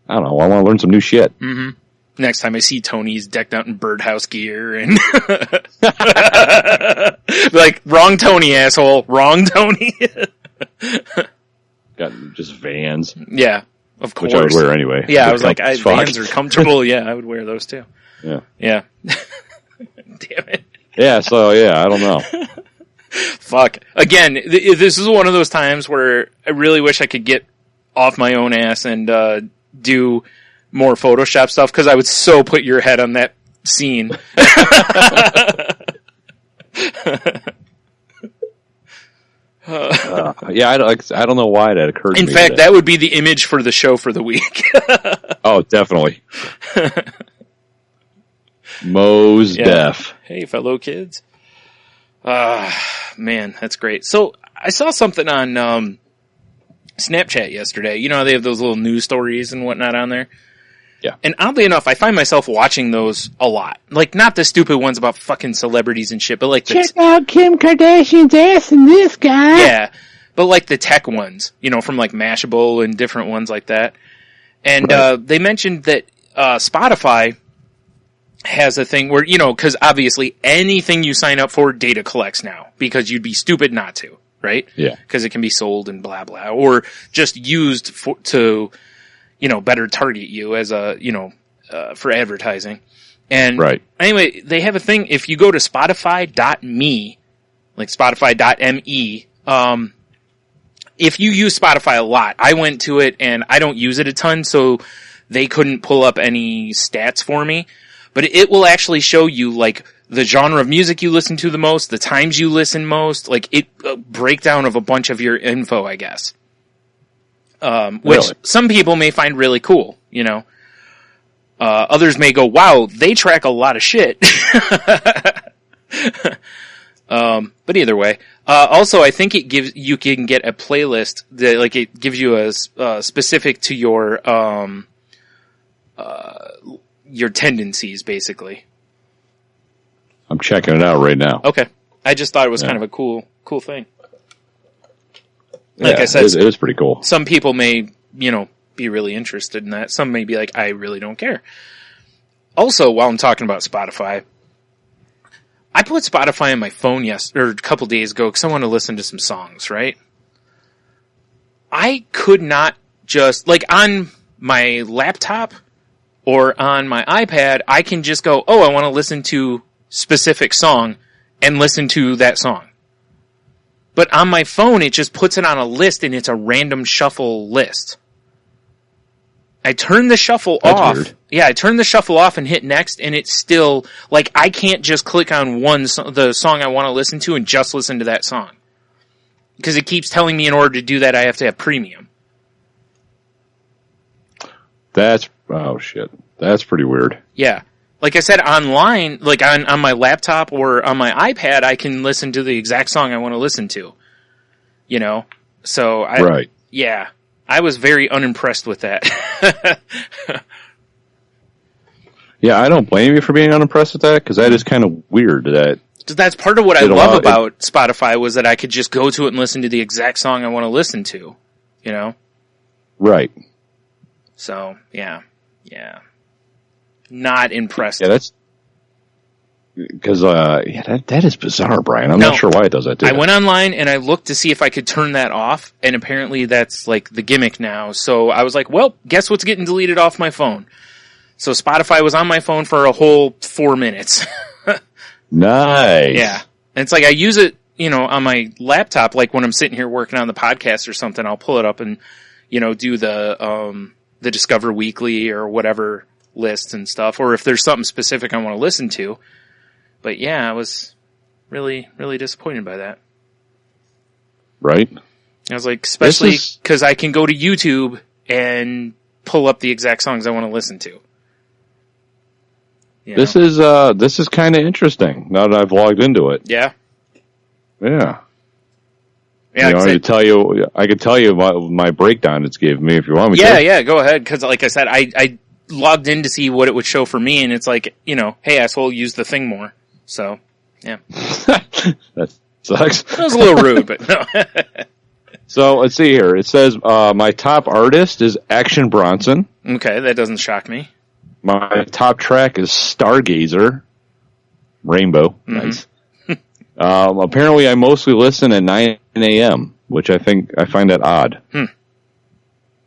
[SPEAKER 6] I don't know, I want to learn some new shit.
[SPEAKER 5] Mm-hmm. Next time I see Tony's decked out in birdhouse gear and like, wrong Tony, asshole. Wrong Tony.
[SPEAKER 6] Got just Vans.
[SPEAKER 5] Yeah, of course.
[SPEAKER 6] Which I would wear anyway.
[SPEAKER 5] Yeah, I was like, Vans are comfortable. Yeah, I would wear those too.
[SPEAKER 6] Yeah.
[SPEAKER 5] Yeah. Damn it.
[SPEAKER 6] Yeah, so yeah, I don't know.
[SPEAKER 5] Fuck. Again, this is one of those times where I really wish I could get off my own ass and do more Photoshop stuff, because I would so put your head on that scene.
[SPEAKER 6] Yeah, I don't know why that occurred to me.
[SPEAKER 5] In fact, that would be the image for the show for the week.
[SPEAKER 6] Oh, definitely. Mos Def.
[SPEAKER 5] Hey, fellow kids. Man, that's great. So, I saw something on Snapchat yesterday. You know how they have those little news stories and whatnot on there?
[SPEAKER 6] Yeah.
[SPEAKER 5] And oddly enough, I find myself watching those a lot. Like, not the stupid ones about fucking celebrities and shit, but like
[SPEAKER 7] check out Kim Kardashian's ass in this guy.
[SPEAKER 5] Yeah. But like the tech ones, you know, from like Mashable and different ones like that. And,
[SPEAKER 6] right.
[SPEAKER 5] They mentioned that, Spotify has a thing where, because obviously anything you sign up for, data collects now, because you'd be stupid not to, right?
[SPEAKER 6] Yeah.
[SPEAKER 5] Because it can be sold and blah, blah, or just used to, better target you as for advertising. And
[SPEAKER 6] right.
[SPEAKER 5] Anyway, they have a thing, if you go to Spotify.me, like Spotify.me, if you use Spotify a lot, I went to it and I don't use it a ton, so they couldn't pull up any stats for me. But it will actually show you, like, the genre of music you listen to the most, the times you listen most, like, a breakdown of a bunch of your info, I guess. Which some people may find really cool, Others may go, wow, they track a lot of shit. But either way. Also, I think you can get a playlist that, like, it gives you a specific to your tendencies, basically.
[SPEAKER 6] I'm checking it out right now.
[SPEAKER 5] Okay. I just thought it was kind of a cool thing. Like I said,
[SPEAKER 6] it is pretty cool.
[SPEAKER 5] Some people may, be really interested in that. Some may be like, I really don't care. Also, while I'm talking about Spotify, I put Spotify on my phone a couple days ago because I want to listen to some songs, right? I could not just, like, on my laptop or on my iPad, I can just go, oh, I want to listen to specific song and listen to that song. But on my phone, it just puts it on a list and it's a random shuffle list. I turn the shuffle off.
[SPEAKER 6] Weird.
[SPEAKER 5] Yeah, I turn the shuffle off and hit next, and it's still, like, I can't just click on the song I want to listen to and just listen to that song. Because it keeps telling me in order to do that, I have to have premium.
[SPEAKER 6] Oh shit. That's pretty weird.
[SPEAKER 5] Yeah. Like I said, online, like on my laptop or on my iPad, I can listen to the exact song I want to listen to. So
[SPEAKER 6] right.
[SPEAKER 5] Yeah. I was very unimpressed with that.
[SPEAKER 6] Yeah, I don't blame you for being unimpressed with that, because that is kind of weird that...
[SPEAKER 5] That's part of what I love about Spotify, was that I could just go to it and listen to the exact song I want to listen to,
[SPEAKER 6] Right.
[SPEAKER 5] So, yeah. Not impressed.
[SPEAKER 6] Yeah, that's... Because, that is bizarre, Brian. I'm not sure why it does that,
[SPEAKER 5] I went online and I looked to see if I could turn that off, and apparently that's, like, the gimmick now. So I was like, well, guess what's getting deleted off my phone? So Spotify was on my phone for a whole 4 minutes.
[SPEAKER 6] Nice.
[SPEAKER 5] Yeah. And it's like I use it, on my laptop, like when I'm sitting here working on the podcast or something, I'll pull it up and, do the Discover Weekly or whatever lists and stuff, or if there's something specific I want to listen to. But yeah, I was really, really disappointed by that.
[SPEAKER 6] Right.
[SPEAKER 5] I was like, especially because I can go to YouTube and pull up the exact songs I want to listen to.
[SPEAKER 6] This is kind of interesting now that I've logged into it.
[SPEAKER 5] Yeah.
[SPEAKER 6] Yeah.
[SPEAKER 5] Yeah.
[SPEAKER 6] I could tell you my breakdown it's gave me if you want me to.
[SPEAKER 5] Yeah, go ahead. Because like I said, I logged in to see what it would show for me, and it's like, hey, asshole, use the thing more. So, yeah.
[SPEAKER 6] That sucks.
[SPEAKER 5] That was a little rude, but no.
[SPEAKER 6] So, let's see here. It says, my top artist is Action Bronson.
[SPEAKER 5] Okay, that doesn't shock me.
[SPEAKER 6] My top track is Stargazer. Rainbow. Mm-hmm. Nice. Apparently I mostly listen at 9 a.m., which I find that odd.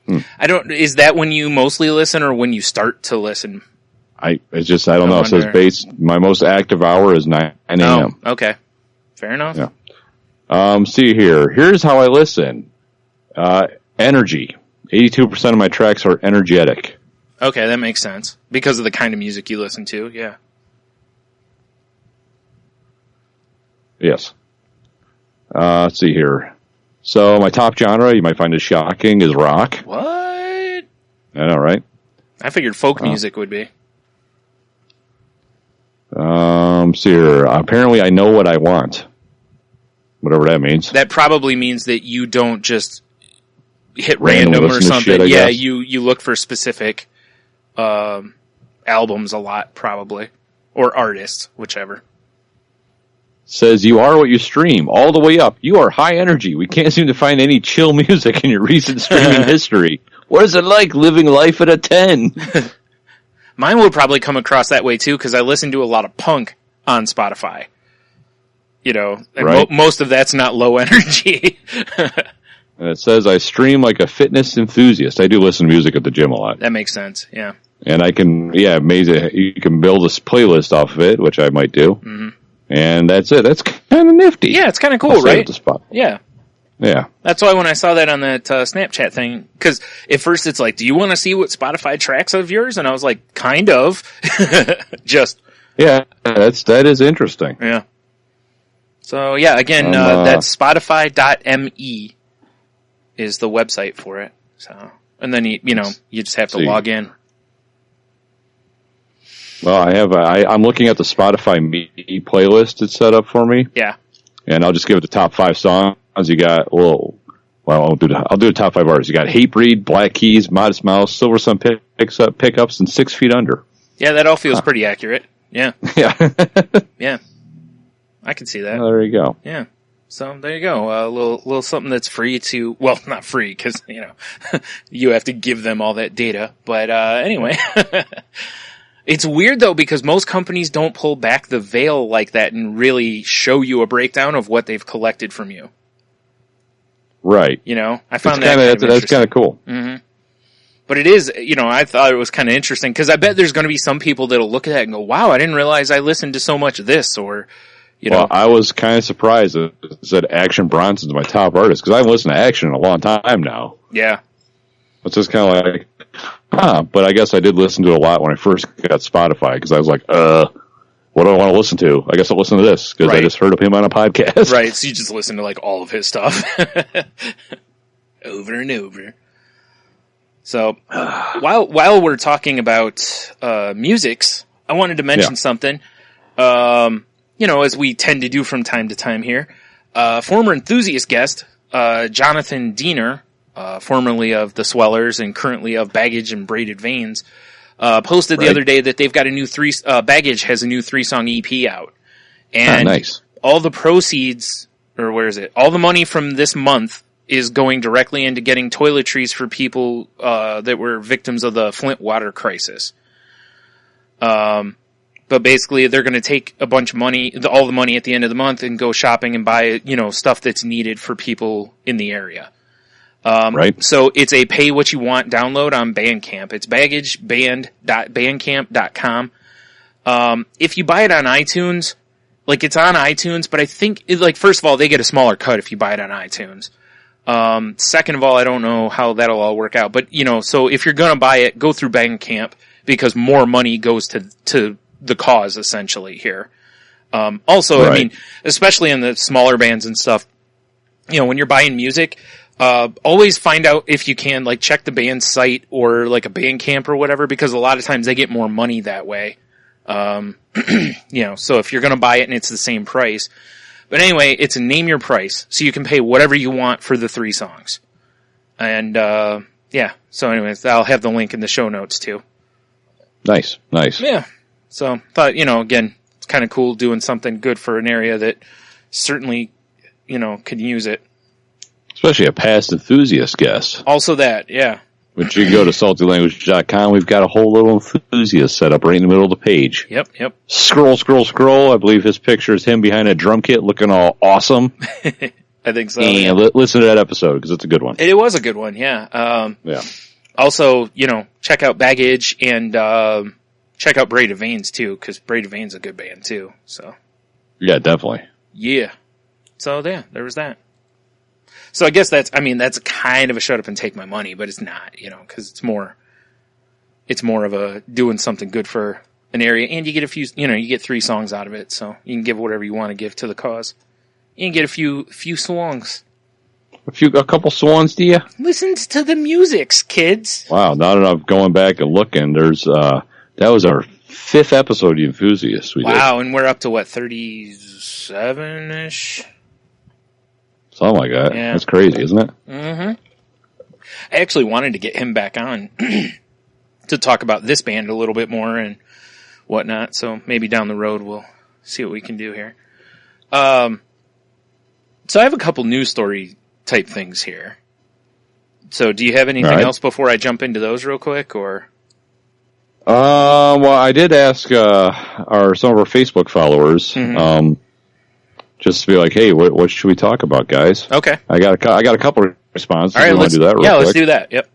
[SPEAKER 5] Is that when you mostly listen or when you start to listen?
[SPEAKER 6] I don't know. It says my most active hour is 9 a.m.
[SPEAKER 5] Oh, okay. Fair enough.
[SPEAKER 6] Yeah. See here. Here's how I listen. Energy. 82% of my tracks are energetic.
[SPEAKER 5] Okay, that makes sense. Because of the kind of music you listen to, yeah.
[SPEAKER 6] Yes. Let's see here. So my top genre, you might find it shocking, is rock.
[SPEAKER 5] What?
[SPEAKER 6] I know, right?
[SPEAKER 5] I figured folk music would be.
[SPEAKER 6] See here. Apparently I know what I want. Whatever that means.
[SPEAKER 5] That probably means that you don't just hit random or something.
[SPEAKER 6] Shit,
[SPEAKER 5] you look for specific albums a lot, probably. Or artists, whichever.
[SPEAKER 6] Says you are what you stream, all the way up. You are high energy. We can't seem to find any chill music in your recent streaming history. What is it like living life at a 10?
[SPEAKER 5] Mine would probably come across that way too, because I listen to a lot of punk on Spotify. You know, and
[SPEAKER 6] Right.
[SPEAKER 5] most of that's not low energy.
[SPEAKER 6] And it says I stream like a fitness enthusiast. I do listen to music at the gym a lot.
[SPEAKER 5] That makes sense, yeah.
[SPEAKER 6] And I can, amazing. You can build a playlist off of it, which I might do.
[SPEAKER 5] Mm-hmm.
[SPEAKER 6] And that's it. That's kind of nifty.
[SPEAKER 5] Yeah, it's kind of
[SPEAKER 6] I'll
[SPEAKER 5] cool,
[SPEAKER 6] save it
[SPEAKER 5] right?
[SPEAKER 6] to spot.
[SPEAKER 5] Yeah.
[SPEAKER 6] Yeah.
[SPEAKER 5] That's why when I saw that on that Snapchat thing, because at first it's like, do you want to see what Spotify tracks of yours? And I was like, kind of. Just.
[SPEAKER 6] Yeah, that is interesting.
[SPEAKER 5] Yeah. So, yeah, again, that's Spotify.me is the website for it. So, and then, you just have to log in.
[SPEAKER 6] Well, I'm looking at the Spotify Me playlist it's set up for me.
[SPEAKER 5] Yeah.
[SPEAKER 6] And I'll just give it the top 5 songs. You got, I'll do the top 5 artists. You got Hatebreed, Black Keys, Modest Mouse, Silver Sun Pickups, and 6 Feet Under.
[SPEAKER 5] Yeah, that all feels pretty accurate. Yeah.
[SPEAKER 6] Yeah.
[SPEAKER 5] Yeah. I can see that.
[SPEAKER 6] There you go.
[SPEAKER 5] Yeah. So there you go. A little something that's free to, well, not free because, you have to give them all that data. But, anyway, it's weird though, because most companies don't pull back the veil like that and really show you a breakdown of what they've collected from you.
[SPEAKER 6] Right.
[SPEAKER 5] I found that's
[SPEAKER 6] kind of cool.
[SPEAKER 5] Mm-hmm. But it is, I thought it was kind of interesting because I bet there's going to be some people that'll look at that and go, wow, I didn't realize I listened to so much of this, or,
[SPEAKER 6] Well, I was kind of surprised that it said Action Bronson's my top artist, because I haven't listened to Action in a long time now.
[SPEAKER 5] Yeah.
[SPEAKER 6] It's just kind of like, but I guess I did listen to it a lot when I first got Spotify, because I was like, what do I want to listen to? I guess I'll listen to this, because I just heard of him on a podcast.
[SPEAKER 5] Right, so you just listen to, like, all of his stuff. Over and over. So, while we're talking about musics, I wanted to mention something. As we tend to do from time to time here. Former enthusiast guest, Jonathan Diener, formerly of the Swellers and currently of Baggage and Braided Veins, posted the other day that they've got a new Baggage has a new 3-song EP out. And
[SPEAKER 6] nice.
[SPEAKER 5] All the proceeds, or where is it? All the money from this month is going directly into getting toiletries for people that were victims of the Flint water crisis. But basically, they're going to take a bunch of money, all the money at the end of the month, and go shopping and buy, stuff that's needed for people in the area.
[SPEAKER 6] Right.
[SPEAKER 5] So it's a pay what you want download on Bandcamp. It's baggageband.bandcamp.com. If you buy it on iTunes, it's on iTunes, but I think, first of all, they get a smaller cut if you buy it on iTunes. Second of all, I don't know how that'll all work out, but, so if you're going to buy it, go through Bandcamp, because more money goes to the cause essentially here. Also, I mean, especially in the smaller bands and stuff, when you're buying music, always find out if you can, check the band's site or a Bandcamp or whatever, because a lot of times they get more money that way. So if you're going to buy it and it's the same price, but anyway, it's a name your price, so you can pay whatever you want for the 3 songs. And, so anyways, I'll have the link in the show notes too.
[SPEAKER 6] Nice.
[SPEAKER 5] Yeah. So, thought, again, it's kind of cool doing something good for an area that certainly, could use it.
[SPEAKER 6] Especially a past enthusiast guest.
[SPEAKER 5] Also that, yeah.
[SPEAKER 6] Which you can go to saltylanguage.com. We've got a whole little enthusiast set up right in the middle of the page.
[SPEAKER 5] Yep.
[SPEAKER 6] Scroll. I believe his picture is him behind a drum kit looking all awesome.
[SPEAKER 5] I think so.
[SPEAKER 6] And listen to that episode, because it's a good one.
[SPEAKER 5] It was a good one, yeah.
[SPEAKER 6] Yeah.
[SPEAKER 5] Also, check out Baggage and check out Braided Veins too, because Braided Veins is a good band too. So. Yeah,
[SPEAKER 6] definitely.
[SPEAKER 5] Yeah. So there was that. So I guess that's kind of a shut up and take my money, but it's not, because it's more of a doing something good for an area, and you get a few, you get 3 songs out of it, so you can give whatever you want to give to the cause. You can get a few songs.
[SPEAKER 6] A couple swans, do you?
[SPEAKER 5] Listen to the musics, kids.
[SPEAKER 6] Wow, now that I'm going back and looking, there's, that was our 5th episode of The Enthusiasts we did.
[SPEAKER 5] Wow, and we're up to 37-ish?
[SPEAKER 6] Something like that. Yeah. That's crazy, isn't it?
[SPEAKER 5] Mm-hmm. I actually wanted to get him back on to talk about this band a little bit more and whatnot, so maybe down the road we'll see what we can do here. So I have a couple news story type things here. So do you have anything else before I jump into those real quick, or?
[SPEAKER 6] Well, I did ask some of our Facebook followers, just to be like, hey, what should we talk about, guys?
[SPEAKER 5] Okay.
[SPEAKER 6] I got a couple of responses.
[SPEAKER 5] All right,
[SPEAKER 6] let's do that. Real quick.
[SPEAKER 5] Let's do that. Yep.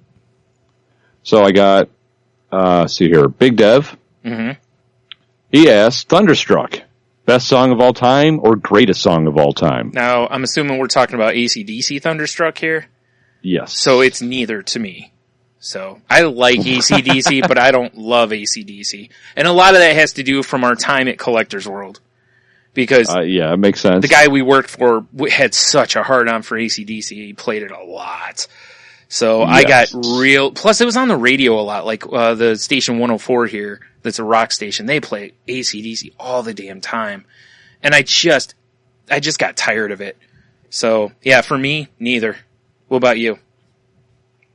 [SPEAKER 6] So I got, see here, Big Dev.
[SPEAKER 5] Mm-hmm.
[SPEAKER 6] He asked, Thunderstruck, best song of all time or greatest song of all time?
[SPEAKER 5] Now, I'm assuming we're talking about AC/DC Thunderstruck here.
[SPEAKER 6] Yes.
[SPEAKER 5] So it's neither to me. So I like AC/DC, but I don't love AC/DC. And a lot of that has to do from our time at Collector's World. Because
[SPEAKER 6] yeah, it makes sense.
[SPEAKER 5] The guy we worked for had such a hard on for AC/DC. He played it a lot. So yes. I got plus it was on the radio a lot. Like, the station 104 here, that's a rock station, they play AC/DC all the damn time. And I just got tired of it. So yeah, for me, neither. What about you?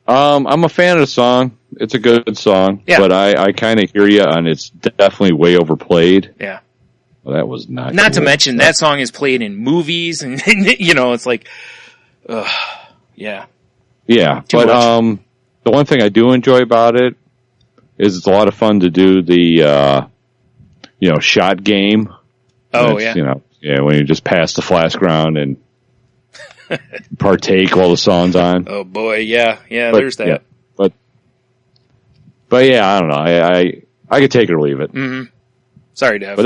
[SPEAKER 6] I'm a fan of the song. It's a good song. Yeah. But I kind of hear you on it's definitely way overplayed.
[SPEAKER 5] Yeah.
[SPEAKER 6] Well, that was not
[SPEAKER 5] cool. To mention that song is played in movies and, it's like, yeah.
[SPEAKER 6] Yeah. But, the one thing I do enjoy about it is it's a lot of fun to do the, shot game.
[SPEAKER 5] Oh, yeah.
[SPEAKER 6] When you just pass the flask around and partake while the song's on.
[SPEAKER 5] Oh boy. Yeah. Yeah. There's that.
[SPEAKER 6] Yeah, but yeah, I don't know. I could take it or leave it.
[SPEAKER 5] Mm-hmm. Sorry, Dev.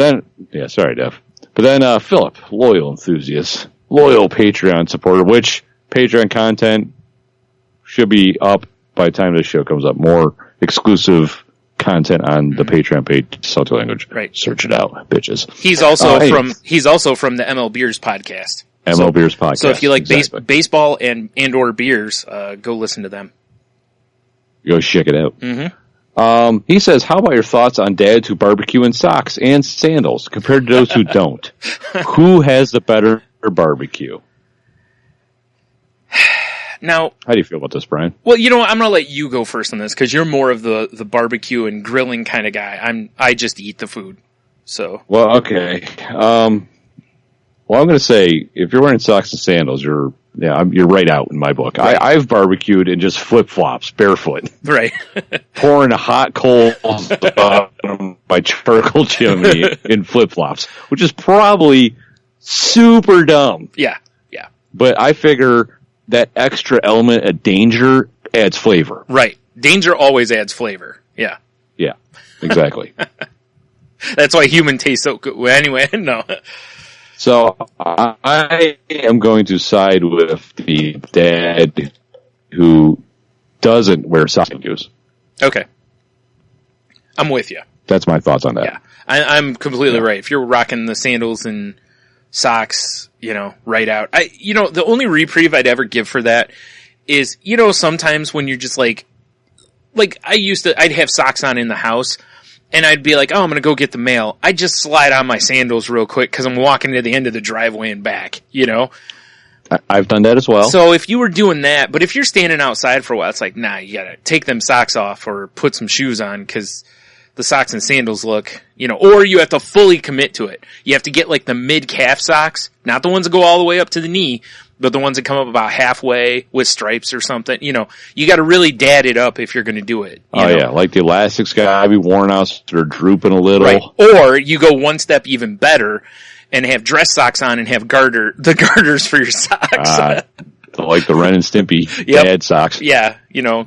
[SPEAKER 6] Sorry, Dev. But then, Philip, loyal enthusiast, loyal Patreon supporter, which Patreon content should be up by the time this show comes up. More exclusive content on the Patreon page, Salty Language.
[SPEAKER 5] Right.
[SPEAKER 6] Search it out, bitches.
[SPEAKER 5] He's also from the ML Beers podcast.
[SPEAKER 6] Beers podcast.
[SPEAKER 5] So if you like baseball and or beers, go listen to them.
[SPEAKER 6] Go check it out.
[SPEAKER 5] Mm-hmm.
[SPEAKER 6] He says, how about your thoughts on dads who barbecue in socks and sandals compared to those who don't? Who has the better barbecue?
[SPEAKER 5] Now,
[SPEAKER 6] how do you feel about this, Brian?
[SPEAKER 5] Well, I'm going to let you go first on this because you're more of the barbecue and grilling kind of guy. I just eat the food. So.
[SPEAKER 6] Well, okay. I'm going to say if you're wearing socks and sandals, you're right out in my book. Right. I've barbecued in just flip-flops, barefoot.
[SPEAKER 5] Right.
[SPEAKER 6] Pouring hot coals on my charcoal chimney in flip-flops, which is probably super dumb.
[SPEAKER 5] Yeah, yeah.
[SPEAKER 6] But I figure that extra element of danger adds flavor.
[SPEAKER 5] Right. Danger always adds flavor. Yeah.
[SPEAKER 6] Yeah, exactly.
[SPEAKER 5] That's why human tastes so good. Well, anyway, no.
[SPEAKER 6] So I am going to side with the dad who doesn't wear socks.
[SPEAKER 5] Okay. I'm with you.
[SPEAKER 6] That's my thoughts on that.
[SPEAKER 5] Yeah. I'm completely right. If you're rocking the sandals and socks, right out. The only reprieve I'd ever give for that is, sometimes when you're just like I'd have socks on in the house. And I'd be like, oh, I'm going to go get the mail. I just slide on my sandals real quick because I'm walking to the end of the driveway and back,
[SPEAKER 6] I've done that as well.
[SPEAKER 5] So if you were doing that, but if you're standing outside for a while, it's like, nah, you got to take them socks off or put some shoes on because the socks and sandals look, or you have to fully commit to it. You have to get like the mid-calf socks, not the ones that go all the way up to the knee, but the ones that come up about halfway with stripes or something. You got to really dad it up if you're going to do it.
[SPEAKER 6] Yeah, like the elastics got to be worn out so they're drooping a little.
[SPEAKER 5] Right. Or you go one step even better and have dress socks on and have the garters for your socks.
[SPEAKER 6] Like the Ren and Stimpy dad socks.
[SPEAKER 5] Yeah,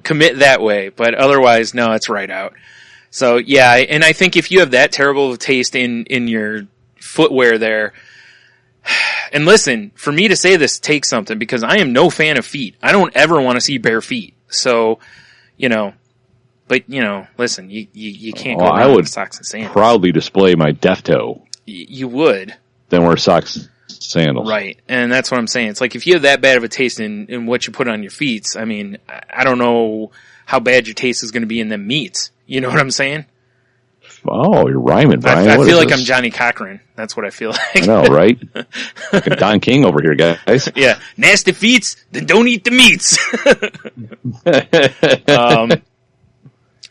[SPEAKER 5] commit that way. But otherwise, no, it's right out. So, yeah, and I think if you have that terrible of taste in your footwear there, and listen, for me to say this takes something because I am no fan of feet. I don't ever want to see bare feet. So, but listen, you can't go around with socks and sandals.
[SPEAKER 6] Proudly display my death toe.
[SPEAKER 5] You would.
[SPEAKER 6] Then wear socks and sandals.
[SPEAKER 5] Right. And that's what I'm saying. It's like if you have that bad of a taste in what you put on your feet, I mean, I don't know how bad your taste is going to be in them meats. You know what I'm saying?
[SPEAKER 6] Oh, you're rhyming, Brian.
[SPEAKER 5] I feel like I'm Johnny Cochran. That's what I feel like.
[SPEAKER 6] I know, right? Like a Don King over here, guys.
[SPEAKER 5] Yeah. Nasty feets, then don't eat the meats.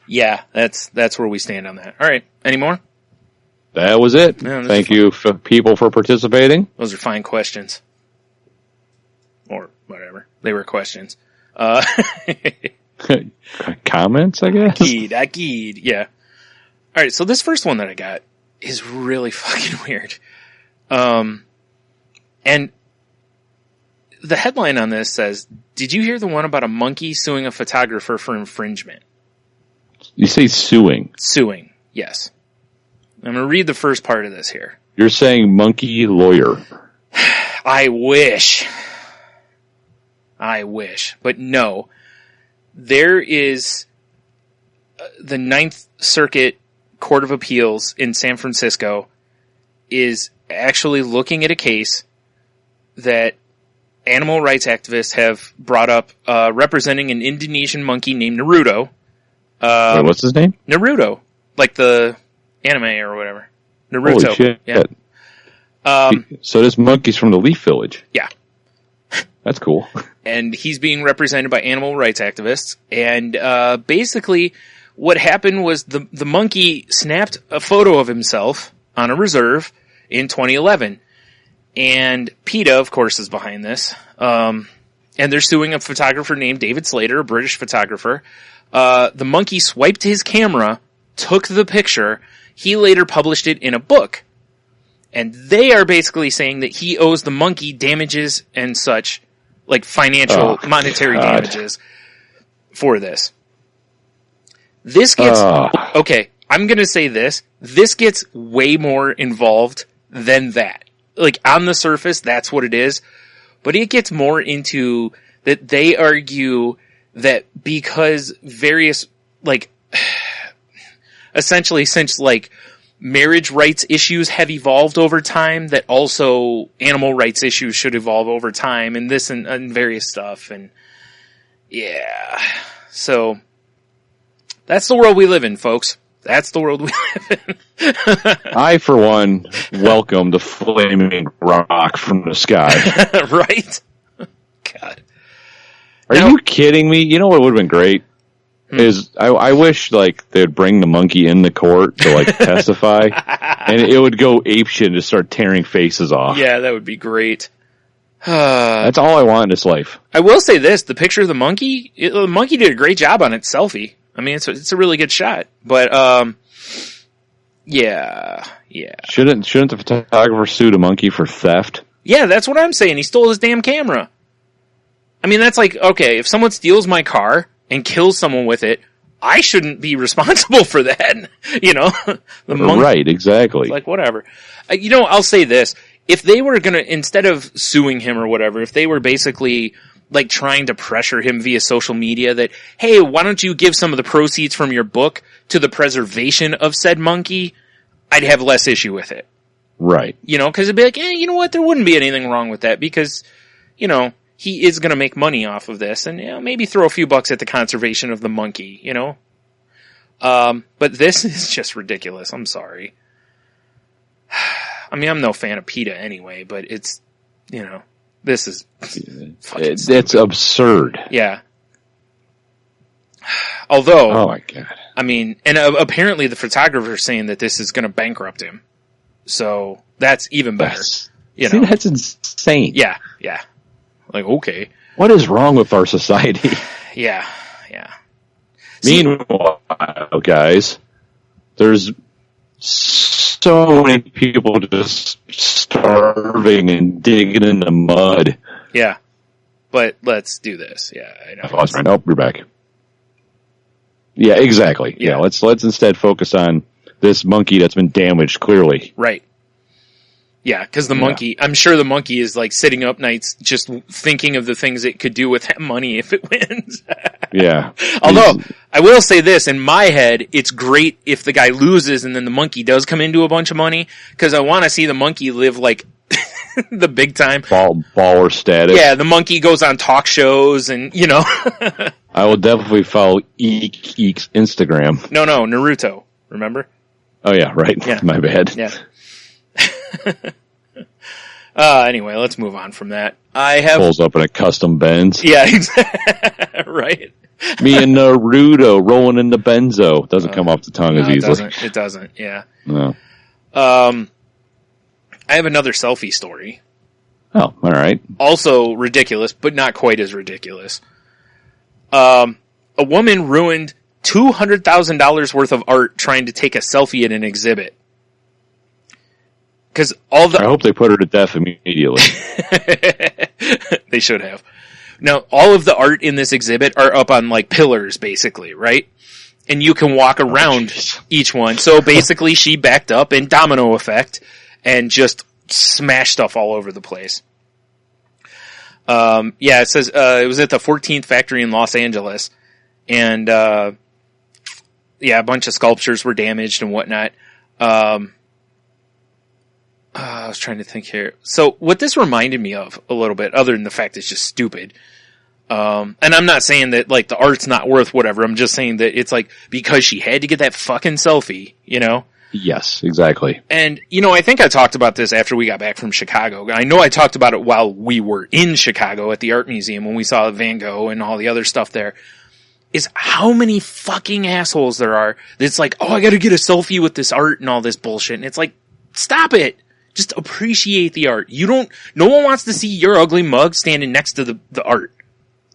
[SPEAKER 5] Yeah, that's where we stand on that. All right. Any more?
[SPEAKER 6] That was it. Yeah, Thank you, people, for participating.
[SPEAKER 5] Those are fine questions. Or whatever. They were questions.
[SPEAKER 6] Comments, I guess?
[SPEAKER 5] Akid, yeah. right, so this first one that I got is really fucking weird. And the headline on this says, "Did you hear the one about a monkey suing a photographer for infringement?"
[SPEAKER 6] You say suing.
[SPEAKER 5] Suing, yes. I'm going to read the first part of this here.
[SPEAKER 6] You're saying monkey lawyer.
[SPEAKER 5] I wish. But no. There is the Ninth Circuit Court of Appeals in San Francisco is actually looking at a case that animal rights activists have brought up representing an Indonesian monkey named Naruto.
[SPEAKER 6] Wait, what's his name?
[SPEAKER 5] Naruto. Like the anime or whatever. Naruto.
[SPEAKER 6] Holy shit.
[SPEAKER 5] Yeah.
[SPEAKER 6] So this monkey's from the Leaf Village.
[SPEAKER 5] Yeah.
[SPEAKER 6] That's cool.
[SPEAKER 5] And he's being represented by animal rights activists. And basically what happened was the monkey snapped a photo of himself on a reserve in 2011. And PETA, of course, is behind this. And they're suing a photographer named David Slater, a British photographer. The monkey swiped his camera, took the picture. He later published it in a book. And they are basically saying that he owes the monkey damages and such, like financial, monetary damages for this. This gets, okay, I'm gonna say this. This gets way more involved than that. Like, on the surface, that's what it is. But it gets more into that they argue that because various, like, essentially since, like, marriage rights issues have evolved over time, that also animal rights issues should evolve over time, and this and various stuff. And, yeah. So, that's the world we live in, folks. That's the world we live in.
[SPEAKER 6] I, for one, welcome the flaming rock from the sky.
[SPEAKER 5] Right? God.
[SPEAKER 6] Are you kidding me? You know what would have been great? Is I wish, like, they'd bring the monkey in the court to, like, testify, and it would go apeshit and just start tearing faces off.
[SPEAKER 5] Yeah, that would be great.
[SPEAKER 6] That's all I want in this life.
[SPEAKER 5] I will say this, the picture of the monkey did a great job on its selfie. I mean, it's a really good shot. But, yeah.
[SPEAKER 6] Shouldn't the photographer sue the monkey for theft?
[SPEAKER 5] Yeah, that's what I'm saying. He stole his damn camera. I mean, that's like, okay, if someone steals my car and kills someone with it, I shouldn't be responsible for that. You know? The monkey,
[SPEAKER 6] right, exactly.
[SPEAKER 5] Like, whatever. I'll say this. If they were gonna, instead of suing him or whatever, if they were basically, like, trying to pressure him via social media that, hey, why don't you give some of the proceeds from your book to the preservation of said monkey, I'd have less issue with it.
[SPEAKER 6] Right.
[SPEAKER 5] You know, because it'd be like, you know what, there wouldn't be anything wrong with that because, you know, he is going to make money off of this and, you know, maybe throw a few bucks at the conservation of the monkey, you know? But this is just ridiculous. I'm sorry. I mean, I'm no fan of PETA anyway, but it's, you know, this is fucking
[SPEAKER 6] it's absurd.
[SPEAKER 5] Yeah. Although,
[SPEAKER 6] oh my God.
[SPEAKER 5] I mean, and apparently the photographer is saying that this is going to bankrupt him. So that's even better.
[SPEAKER 6] That's insane.
[SPEAKER 5] Yeah. Like, okay.
[SPEAKER 6] What is wrong with our society?
[SPEAKER 5] Yeah.
[SPEAKER 6] Meanwhile, guys, there's so many people just starving and digging in the mud.
[SPEAKER 5] Yeah. But let's do this. Yeah, I know.
[SPEAKER 6] Oh, nope, you're back. Yeah, exactly. Yeah, let's instead focus on this monkey that's been damaged, clearly. Right.
[SPEAKER 5] Yeah, because the monkey, I'm sure the monkey is like sitting up nights just thinking of the things it could do with that money if it wins.
[SPEAKER 6] Yeah.
[SPEAKER 5] Although, I will say this, in my head, it's great if the guy loses and then the monkey does come into a bunch of money, because I want to see the monkey live like the big time.
[SPEAKER 6] Baller status.
[SPEAKER 5] Yeah, the monkey goes on talk shows and, you know.
[SPEAKER 6] I will definitely follow Eek's Instagram.
[SPEAKER 5] No, Naruto, remember?
[SPEAKER 6] Oh yeah, right. Yeah. My bad.
[SPEAKER 5] Yeah. Anyway, let's move on from that.
[SPEAKER 6] Pulls up in a custom Benz.
[SPEAKER 5] Yeah, right.
[SPEAKER 6] Me and Naruto rolling in the Benzo. Doesn't come off the tongue as easily.
[SPEAKER 5] It doesn't, yeah.
[SPEAKER 6] No.
[SPEAKER 5] I have another selfie story.
[SPEAKER 6] Oh, all right.
[SPEAKER 5] Also ridiculous, but not quite as ridiculous. A woman ruined $200,000 worth of art trying to take a selfie at an exhibit. Because all the...
[SPEAKER 6] I hope they put her to death immediately.
[SPEAKER 5] They should have. Now, all of the art in this exhibit are up on, like, pillars, basically, right? And you can walk around each one. So basically, she backed up in domino effect and just smashed stuff all over the place. It says it was at the 14th Factory in Los Angeles. And, a bunch of sculptures were damaged and whatnot. I was trying to think here. So what this reminded me of a little bit, other than the fact it's just stupid. And I'm not saying that, like, the art's not worth whatever. I'm just saying that it's like, because she had to get that fucking selfie, you know?
[SPEAKER 6] Yes, exactly.
[SPEAKER 5] And, you know, I think I talked about this after we got back from Chicago. I know I talked about it while we were in Chicago at the art museum when we saw Van Gogh and all the other stuff there. Is how many fucking assholes there are that's like, oh, I gotta get a selfie with this art and all this bullshit. And it's like, stop it. Just appreciate the art. No one wants to see your ugly mug standing next to the art.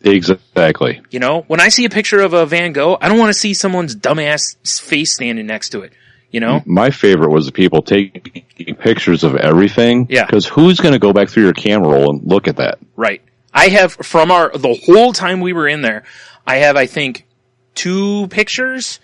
[SPEAKER 6] Exactly.
[SPEAKER 5] You know, when I see a picture of a Van Gogh, I don't want to see someone's dumbass face standing next to it. You know?
[SPEAKER 6] My favorite was the people taking pictures of everything.
[SPEAKER 5] Yeah.
[SPEAKER 6] Because who's going to go back through your camera roll and look at that?
[SPEAKER 5] Right. I have, from the whole time we were in there, I have, I think, 2 pictures.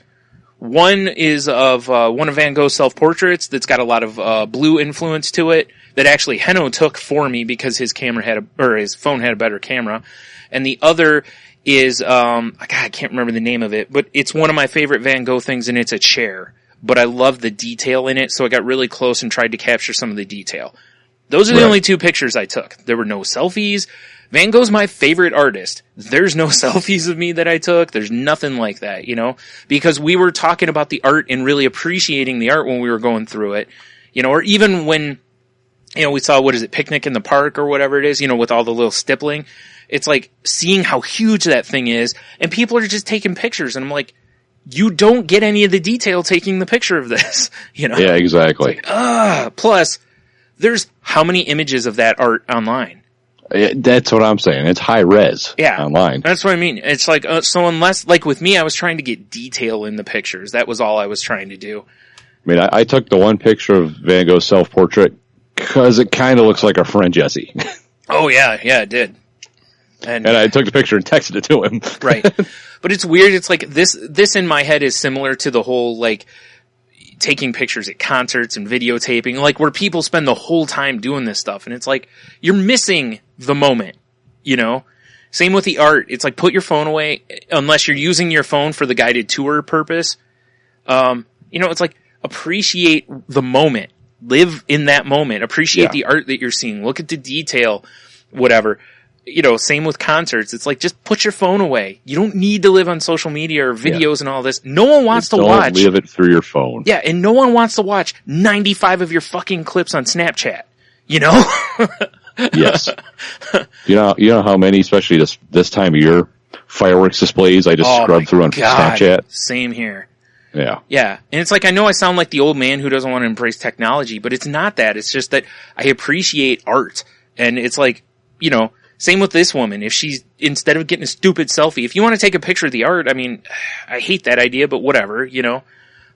[SPEAKER 5] One is of one of Van Gogh's self-portraits that's got a lot of blue influence to it that actually Heno took for me because his his phone had a better camera. And the other is, I can't remember the name of it, but it's one of my favorite Van Gogh things, and it's a chair. But I love the detail in it, so I got really close and tried to capture some of the detail. Those are the only 2 pictures I took. There were no selfies. Van Gogh's my favorite artist. There's no selfies of me that I took. There's nothing like that, you know? Because we were talking about the art and really appreciating the art when we were going through it. You know, or even when, you know, we saw, Picnic in the Park or whatever it is, you know, with all the little stippling. It's like seeing how huge that thing is, and people are just taking pictures, and I'm like, you don't get any of the detail taking the picture of this, you know?
[SPEAKER 6] Yeah, exactly.
[SPEAKER 5] Like, plus, there's how many images of that art online?
[SPEAKER 6] That's what I'm saying. It's high res online.
[SPEAKER 5] That's what I mean. It's like, so unless, like with me, I was trying to get detail in the pictures. That was all I was trying to do.
[SPEAKER 6] I mean, I took the one picture of Van Gogh's self-portrait because it kind of looks like our friend Jesse.
[SPEAKER 5] Oh, yeah, it did. And
[SPEAKER 6] I took the picture and texted it to him.
[SPEAKER 5] Right. But it's weird. It's like this in my head is similar to the whole, like, taking pictures at concerts and videotaping, like where people spend the whole time doing this stuff. And it's like, you're missing the moment, you know? Same with the art. It's like, put your phone away unless you're using your phone for the guided tour purpose. You know, it's like, appreciate the moment. Live in that moment. Appreciate the art that you're seeing. Look at the detail, whatever. You know, same with concerts. It's like, just put your phone away. You don't need to live on social media or videos and all this. No one wants to watch.
[SPEAKER 6] Don't live it through your phone.
[SPEAKER 5] Yeah, and no one wants to watch 95 of your fucking clips on Snapchat. You know?
[SPEAKER 6] Yes. You know how many, especially this time of year, fireworks displays I just scrub through on Snapchat?
[SPEAKER 5] Same here.
[SPEAKER 6] Yeah.
[SPEAKER 5] Yeah. And it's like, I know I sound like the old man who doesn't want to embrace technology, but it's not that. It's just that I appreciate art. And it's like, you know, same with this woman. If she's, instead of getting a stupid selfie, if you want to take a picture of the art, I mean, I hate that idea, but whatever, you know.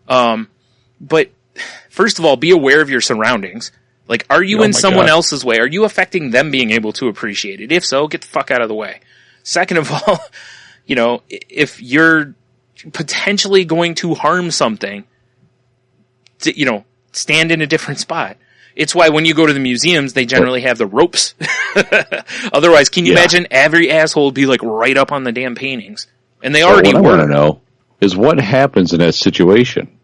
[SPEAKER 5] But first of all, be aware of your surroundings. Like, are you in someone else's way? Are you affecting them being able to appreciate it? If so, get the fuck out of the way. Second of all, you know, if you're potentially going to harm something, you know, stand in a different spot. It's why when you go to the museums, they generally have the ropes. Otherwise, can you imagine every asshole would be like right up on the damn paintings? And they already were.
[SPEAKER 6] What I want to know is what happens in that situation.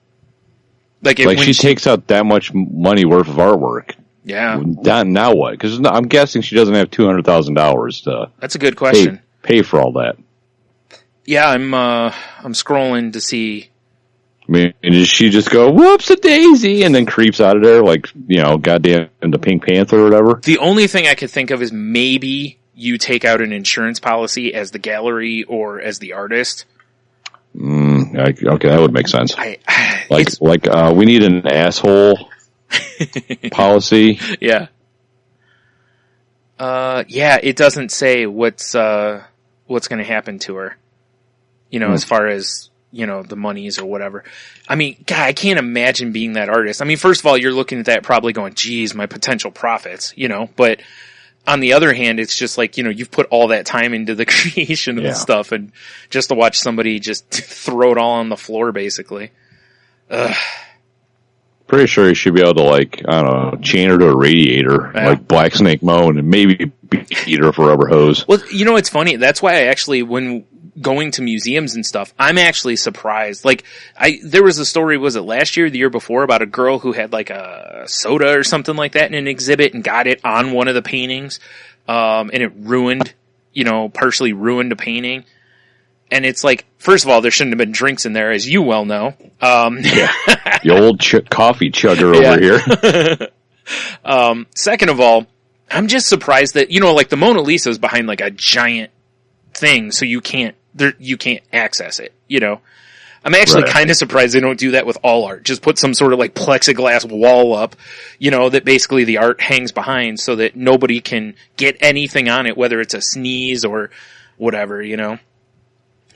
[SPEAKER 6] Like she takes out that much money worth of artwork.
[SPEAKER 5] Yeah.
[SPEAKER 6] Now what? Because I'm guessing she doesn't have $200,000 to.
[SPEAKER 5] That's a good question.
[SPEAKER 6] Pay for all that.
[SPEAKER 5] Yeah, I'm scrolling to see.
[SPEAKER 6] I mean, does she just go, whoops a daisy, and then creeps out of there like, you know, goddamn the Pink Panther or whatever?
[SPEAKER 5] The only thing I could think of is maybe you take out an insurance policy as the gallery or as the artist.
[SPEAKER 6] Okay, that would make sense. We need an asshole policy.
[SPEAKER 5] Yeah. It doesn't say what's going to happen to her. You know, as far as the monies or whatever. I mean, God, I can't imagine being that artist. I mean, first of all, you're looking at that probably going, geez, my potential profits, but on the other hand, it's just like, you've put all that time into the creation of the stuff, and just to watch somebody just throw it all on the floor, basically. Ugh.
[SPEAKER 6] Pretty sure you should be able to, like, I don't know, chain her to a radiator, like Black Snake Moan, and maybe beat her for rubber hose.
[SPEAKER 5] Well, it's funny. That's why I actually, when going to museums and stuff, I'm actually surprised. Like, there was a story, was it last year or the year before, about a girl who had like a soda or something like that in an exhibit and got it on one of the paintings, and it ruined, partially ruined a painting. And it's like, first of all, there shouldn't have been drinks in there, as you well know.
[SPEAKER 6] The old coffee chugger over
[SPEAKER 5] here. Second of all, I'm just surprised that, like the Mona Lisa is behind like a giant thing, so you can't access it, I'm actually kind of surprised they don't do that with all art. Just put some sort of like plexiglass wall up, that basically the art hangs behind so that nobody can get anything on it, whether it's a sneeze or whatever,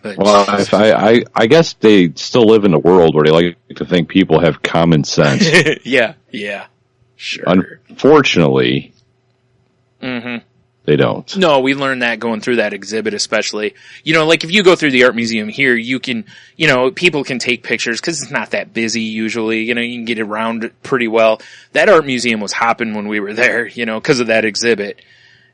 [SPEAKER 5] But
[SPEAKER 6] well, I guess they still live in a world where they like to think people have common sense.
[SPEAKER 5] Yeah, sure.
[SPEAKER 6] Unfortunately, they don't.
[SPEAKER 5] No, we learned that going through that exhibit, especially. Like if you go through the art museum here, you can, people can take pictures because it's not that busy usually. You can get around pretty well. That art museum was hopping when we were there, because of that exhibit.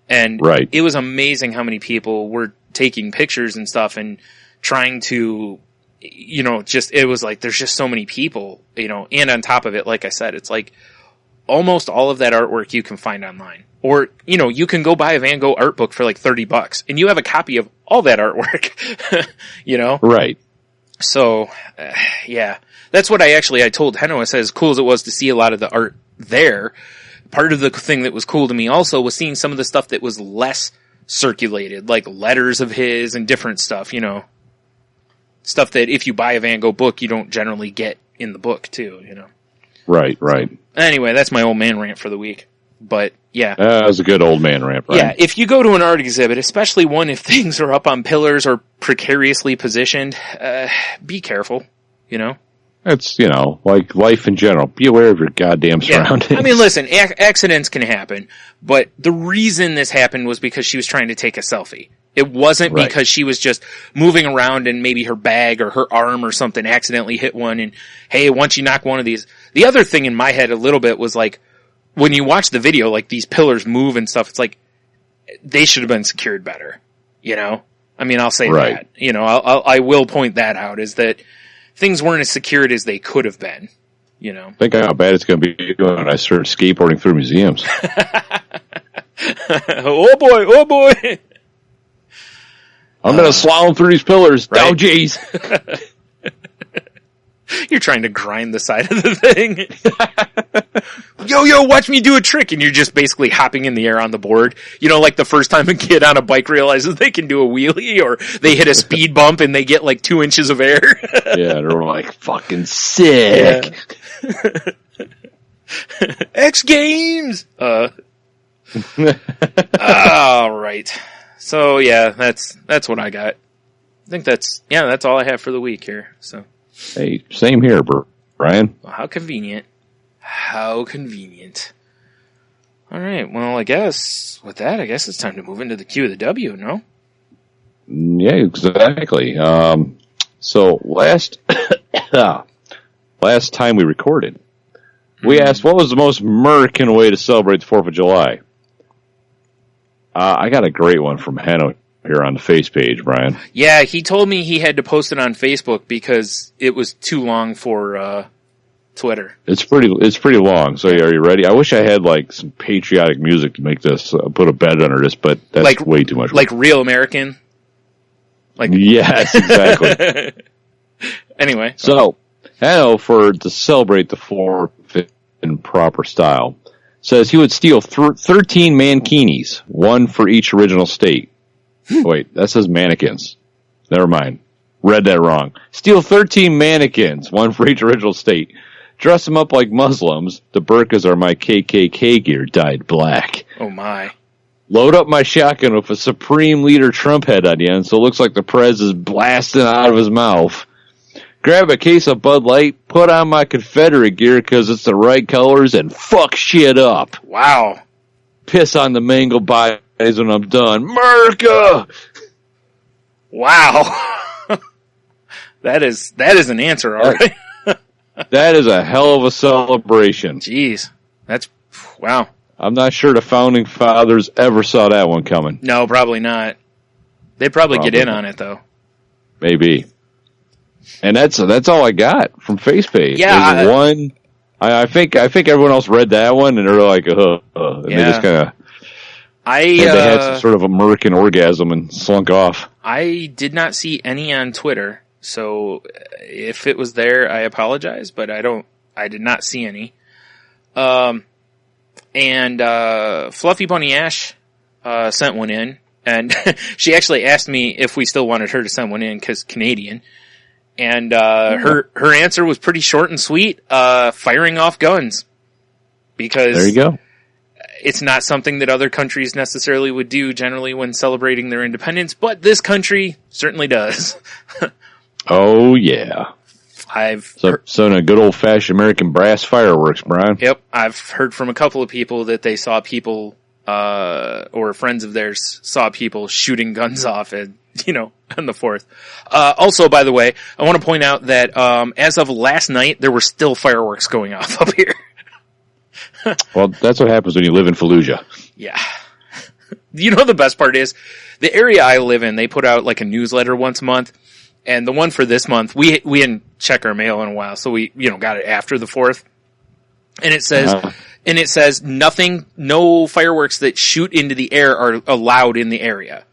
[SPEAKER 5] And it was amazing how many people were taking pictures and stuff and trying to, it was like, there's just so many people, and on top of it, like I said, it's like almost all of that artwork you can find online. Or, you can go buy a Van Gogh art book for like $30 and you have a copy of all that artwork,
[SPEAKER 6] Right.
[SPEAKER 5] So, yeah, that's what I told Heno. I said, as cool as it was to see a lot of the art there, part of the thing that was cool to me also was seeing some of the stuff that was less circulated, like letters of his and different stuff, stuff that if you buy a Van Gogh book, you don't generally get in the book too,
[SPEAKER 6] Right.
[SPEAKER 5] Anyway, that's my old man rant for the week. But yeah.
[SPEAKER 6] That was a good old man rant, right?
[SPEAKER 5] Yeah, if you go to an art exhibit, especially one if things are up on pillars or precariously positioned, be careful,
[SPEAKER 6] It's, like life in general. Be aware of your goddamn surroundings.
[SPEAKER 5] I mean, listen, accidents can happen, but the reason this happened was because she was trying to take a selfie. It wasn't because she was just moving around and maybe her bag or her arm or something accidentally hit one and, hey, once you knock one of these. The other thing in my head a little bit was like, when you watch the video, like these pillars move and stuff, it's like, they should have been secured better, I mean, I'll say that, I will point that out, is that things weren't as secured as they could have been,
[SPEAKER 6] Think how bad it's going to be when I start skateboarding through museums.
[SPEAKER 5] Oh boy.
[SPEAKER 6] I'm going to slalom through these pillars. Right? Oh, jeez.
[SPEAKER 5] You're trying to grind the side of the thing. Yo, watch me do a trick. And you're just basically hopping in the air on the board. Like the first time a kid on a bike realizes they can do a wheelie, or they hit a speed bump and they get like 2 inches of air.
[SPEAKER 6] Yeah, they're like fucking sick.
[SPEAKER 5] Yeah. X Games! All right. So yeah, that's what I got. I think that's all I have for the week here. So.
[SPEAKER 6] Hey, same here, Brian.
[SPEAKER 5] Well, how convenient. How convenient. All right. Well, with that, it's time to move into the Q of the W, no?
[SPEAKER 6] Yeah, exactly. So last time we recorded, we asked what was the most American way to celebrate the 4th of July. I got a great one from Heno here on the face page, Brian.
[SPEAKER 5] Yeah, he told me he had to post it on Facebook because it was too long for Twitter.
[SPEAKER 6] It's pretty long. So are you ready? I wish I had like some patriotic music to make this put a bed under this, but that's like, way too much.
[SPEAKER 5] Like Real American. Like
[SPEAKER 6] yes, exactly.
[SPEAKER 5] Anyway,
[SPEAKER 6] so Heno, to celebrate the 4th in proper style, says he would steal 13 mankinis, one for each original state. Wait, that says mannequins. Never mind. Read that wrong. Steal 13 mannequins, one for each original state. Dress them up like Muslims. The burqas are my KKK gear dyed black.
[SPEAKER 5] Oh my.
[SPEAKER 6] Load up my shotgun with a Supreme Leader Trump head on the end so it looks like the Prez is blasting out of his mouth. grab a case of Bud Light, put on my Confederate gear because it's the right colors, and fuck shit up.
[SPEAKER 5] Wow.
[SPEAKER 6] Piss on the mango pies when I'm done. America!
[SPEAKER 5] Wow. That is an answer, all right.
[SPEAKER 6] That is a hell of a celebration.
[SPEAKER 5] Jeez. That's, wow.
[SPEAKER 6] I'm not sure the founding fathers ever saw that one coming.
[SPEAKER 5] No, probably not. They'd probably get in on it, though.
[SPEAKER 6] Maybe. And that's all I got from FacePage.
[SPEAKER 5] Yeah.
[SPEAKER 6] There's one. I think everyone else read that one and they're like, and they just kind of. They had some sort of American orgasm and slunk off.
[SPEAKER 5] I did not see any on Twitter, so if it was there, I apologize, but I did not see any. And Fluffy Bunny Ash sent one in, and she actually asked me if we still wanted her to send one in because Canadian. And her answer was pretty short and sweet, firing off guns. Because
[SPEAKER 6] there you go.
[SPEAKER 5] It's not something that other countries necessarily would do generally when celebrating their independence, but this country certainly does.
[SPEAKER 6] Oh yeah. So in a good old fashioned American brass fireworks, Brian.
[SPEAKER 5] Yep. I've heard from a couple of people that they saw people, or friends of theirs saw people shooting guns off at, on the 4th. Also, by the way, I want to point out that, as of last night, there were still fireworks going off up here.
[SPEAKER 6] Well, that's what happens when you live in Fallujah.
[SPEAKER 5] Yeah. The best part is, the area I live in, they put out like a newsletter once a month, and the one for this month, we didn't check our mail in a while, so we, got it after the 4th. And it says, no fireworks that shoot into the air are allowed in the area.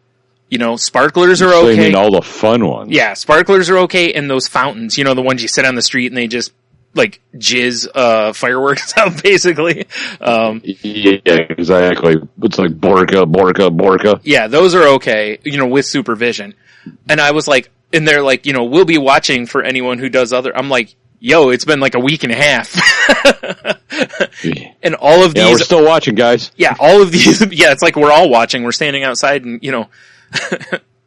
[SPEAKER 5] Sparklers are okay.
[SPEAKER 6] So you mean all the fun ones?
[SPEAKER 5] Yeah, sparklers are okay, and those fountains, the ones you sit on the street and they just, jizz, fireworks out, basically.
[SPEAKER 6] Yeah, exactly. It's like Borka.
[SPEAKER 5] Yeah, those are okay, with supervision. And I was like, and they're like, we'll be watching for anyone who does other, I'm like, yo, it's been like a week and a half. And all of these.
[SPEAKER 6] Yeah, we're still watching, guys.
[SPEAKER 5] Yeah, all of these, it's like we're all watching. We're standing outside and,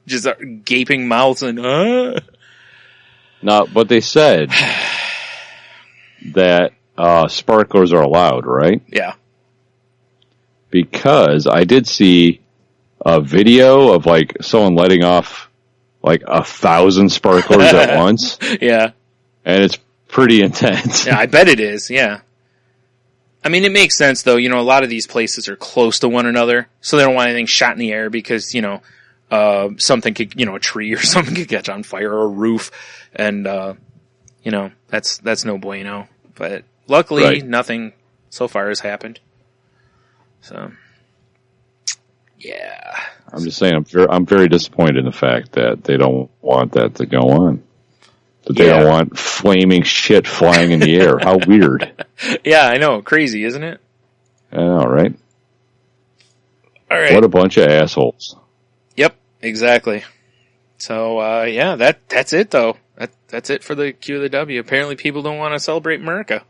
[SPEAKER 5] just gaping mouths and,
[SPEAKER 6] No, but they said that sparklers are allowed, right?
[SPEAKER 5] Yeah.
[SPEAKER 6] Because I did see a video of someone letting off 1,000 sparklers at once.
[SPEAKER 5] Yeah.
[SPEAKER 6] And it's pretty intense.
[SPEAKER 5] Yeah, I bet it is, yeah. I mean, it makes sense though, a lot of these places are close to one another, so they don't want anything shot in the air because, something could, a tree or something could catch on fire or a roof, and, that's no bueno. But luckily, nothing so far has happened. So, yeah.
[SPEAKER 6] I'm just saying, I'm very disappointed in the fact that they don't want that to go on. That they don't want flaming shit flying in the air. How weird.
[SPEAKER 5] Yeah, I know. Crazy, isn't it?
[SPEAKER 6] I know, right?
[SPEAKER 5] All right.
[SPEAKER 6] What a bunch of assholes.
[SPEAKER 5] Yep, exactly. So, that's it though. That's it for the Q of the W. Apparently people don't want to celebrate America.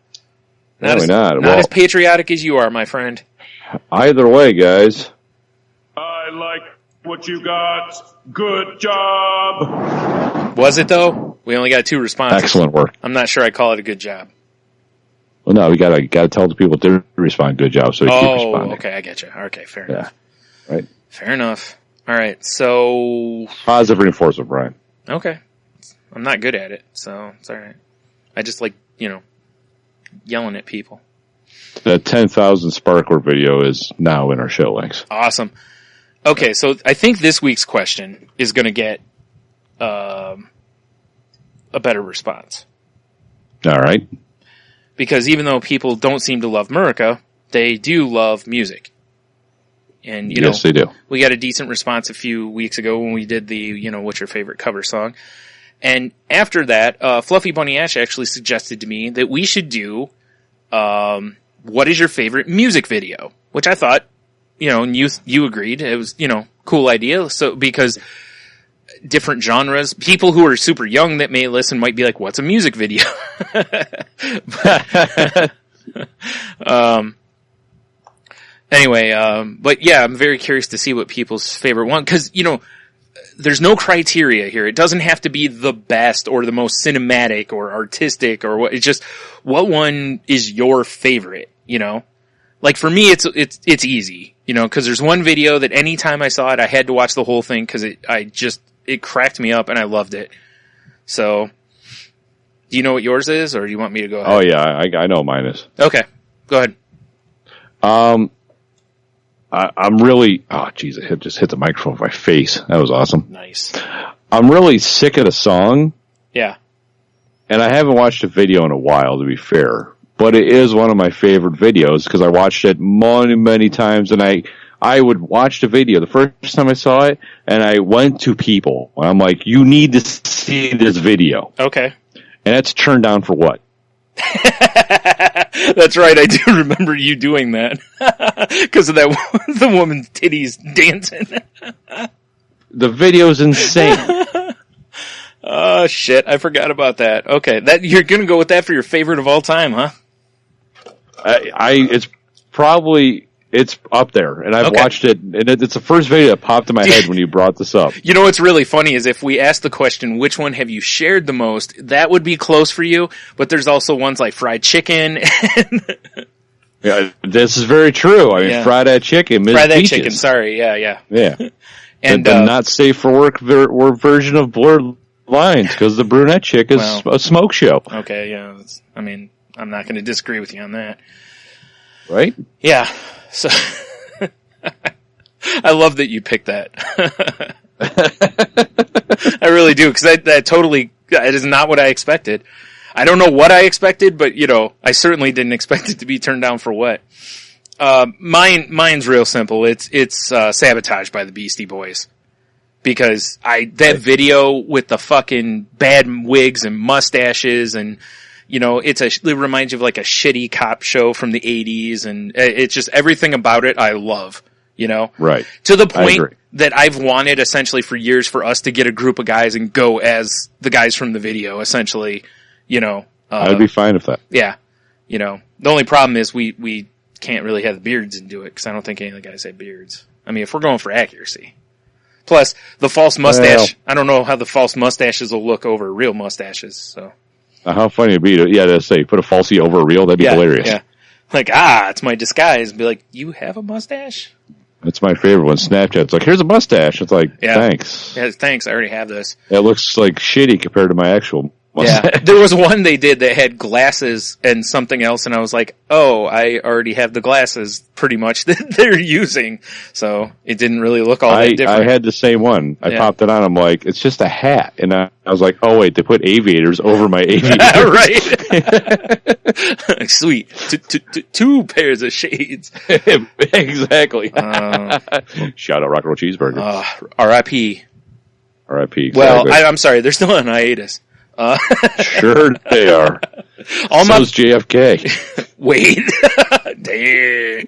[SPEAKER 5] Not as patriotic as you are, my friend.
[SPEAKER 6] Either way, guys.
[SPEAKER 4] I like what you got. Good job.
[SPEAKER 5] Was it though? We only got 2 responses.
[SPEAKER 6] Excellent work.
[SPEAKER 5] I'm not sure I call it a good job.
[SPEAKER 6] Well, no, we gotta tell the people to respond. Good job, so they keep responding.
[SPEAKER 5] Okay, I get you. Okay, fair enough.
[SPEAKER 6] Right.
[SPEAKER 5] Fair enough. All right, so
[SPEAKER 6] positive reinforcement, Brian.
[SPEAKER 5] Okay, I'm not good at it, so it's all right. I just like yelling at people.
[SPEAKER 6] The 10,000 sparkler video is now in our show links.
[SPEAKER 5] Awesome. Okay, so I think this week's question is going to get a better response.
[SPEAKER 6] All right.
[SPEAKER 5] Because even though people don't seem to love America, they do love music. And,
[SPEAKER 6] yes, they do.
[SPEAKER 5] We got a decent response a few weeks ago when we did the, what's your favorite cover song. And after that, Fluffy Bunny Ash actually suggested to me that we should do, what is your favorite music video? Which I thought, and you agreed. It was, cool idea. So, because different genres, people who are super young that may listen might be like, what's a music video? Anyway, but yeah, I'm very curious to see what people's favorite one, cause, there's no criteria here. It doesn't have to be the best or the most cinematic or artistic or what. It's just what one is your favorite, you know? Like for me, it's easy, you know, cause there's one video that anytime I saw it, I had to watch the whole thing cause it cracked me up and I loved it. So do you know what yours is or do you want me to go ahead?
[SPEAKER 6] Oh yeah, I know mine is.
[SPEAKER 5] Okay. Go ahead.
[SPEAKER 6] I'm really, oh geez, it just hit the microphone with my face. That was awesome.
[SPEAKER 5] Nice. I'm
[SPEAKER 6] really sick of the song.
[SPEAKER 5] Yeah.
[SPEAKER 6] And I haven't watched a video in a while, to be fair. But it is one of my favorite videos because I watched it many, many times. And I would watch the video the first time I saw it and I went to people. And I'm like, you need to see this video.
[SPEAKER 5] Okay.
[SPEAKER 6] And that's Turned Down for What?
[SPEAKER 5] That's right. I do remember you doing that because of that the woman's titties dancing.
[SPEAKER 6] The video's insane.
[SPEAKER 5] Oh shit! I forgot about that. Okay, that you're gonna go with that for your favorite of all time, huh?
[SPEAKER 6] It's up there, and I've watched it, and it's the first video that popped in my head when you brought this up.
[SPEAKER 5] You know what's really funny is if we ask the question, which one have you shared the most, that would be close for you, but there's also ones like fried chicken.
[SPEAKER 6] Yeah, this is very true. I mean, fried that chicken,
[SPEAKER 5] Fried that chicken, sorry, yeah.
[SPEAKER 6] Yeah. And the not safe for work version of Blurred Lines, because the brunette chick is a smoke show.
[SPEAKER 5] Okay, yeah. I mean, I'm not going to disagree with you on that.
[SPEAKER 6] Right?
[SPEAKER 5] Yeah. So, I love that you picked that. I really do, because that is not what I expected. I don't know what I expected, but, you know, I certainly didn't expect it to be Turned Down for What. Mine's real simple. It's Sabotage by the Beastie Boys. Because that video with the fucking bad wigs and mustaches and, you know, it reminds you of like a shitty cop show from the 80s, and it's just everything about it I love, you know?
[SPEAKER 6] Right.
[SPEAKER 5] To the point that I've wanted essentially for years for us to get a group of guys and go as the guys from the video, essentially, you know.
[SPEAKER 6] I'd be fine with that.
[SPEAKER 5] Yeah. You know, the only problem is we can't really have the beards and do it, because I don't think any of the guys have beards. I mean, if we're going for accuracy. Plus, the false mustache, I don't know how the false mustaches will look over real mustaches, so.
[SPEAKER 6] How funny it'd be to say, put a falsie over a real, that'd be hilarious.
[SPEAKER 5] Yeah. Like, it's my disguise. Be like, you have a mustache?
[SPEAKER 6] That's my favorite one. Snapchat's like, here's a mustache. It's like, thanks.
[SPEAKER 5] Yeah, thanks, I already have this.
[SPEAKER 6] It looks like shitty compared to my actual mustache.
[SPEAKER 5] Yeah. There was one they did that had glasses and something else, and I was like, I already have the glasses pretty much that they're using. So it didn't really look all that different.
[SPEAKER 6] I had the same one. I popped it on. I'm like, it's just a hat. And I was like, oh wait, they put aviators over my aviators.
[SPEAKER 5] Right. Sweet. Two pairs of shades.
[SPEAKER 6] Exactly. Shout out Rock and Roll Cheeseburger.
[SPEAKER 5] R.I.P.
[SPEAKER 6] R.I.P. Exactly.
[SPEAKER 5] Well, I'm sorry, they're still on hiatus.
[SPEAKER 6] Sure they are. So's JFK.
[SPEAKER 5] Wait. Dang.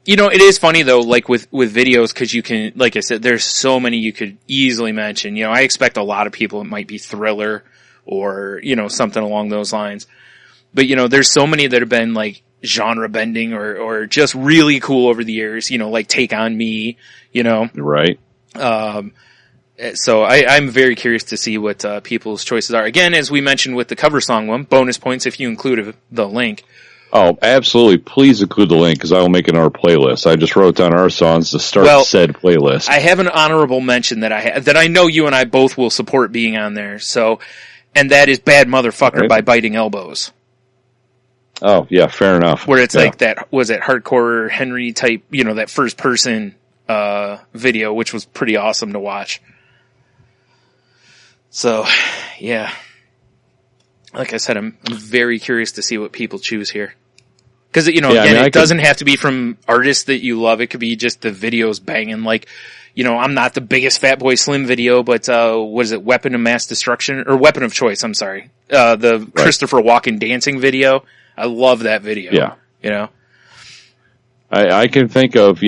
[SPEAKER 5] You know, it is funny though, like with videos, cause you can, like I said, there's so many you could easily mention. You know, I expect a lot of people, it might be Thriller or, you know, something along those lines. But, you know, there's so many that have been like genre bending or just really cool over the years, you know, like Take On Me, you know.
[SPEAKER 6] Right.
[SPEAKER 5] So I'm very curious to see what people's choices are. Again, as we mentioned with the cover song one, bonus points if you include the link.
[SPEAKER 6] Oh, absolutely. Please include the link, because I will make another playlist. I just wrote down our songs to start said playlist.
[SPEAKER 5] I have an honorable mention that I know you and I both will support being on there. So, and that is Bad Motherfucker by Biting Elbows.
[SPEAKER 6] Oh, yeah, fair enough.
[SPEAKER 5] Where it's like that, was it hardcore Henry type, you know, that first person video, which was pretty awesome to watch. So, yeah. Like I said, I'm very curious to see what people choose here. Because, you know, it doesn't have to be from artists that you love. It could be just the videos banging. Like, you know, I'm not the biggest Fatboy Slim video, but what is it, Weapon of Mass Destruction? Or Weapon of Choice, I'm sorry. The Christopher Walken dancing video. I love that video.
[SPEAKER 6] Yeah.
[SPEAKER 5] You know?
[SPEAKER 6] I can think of,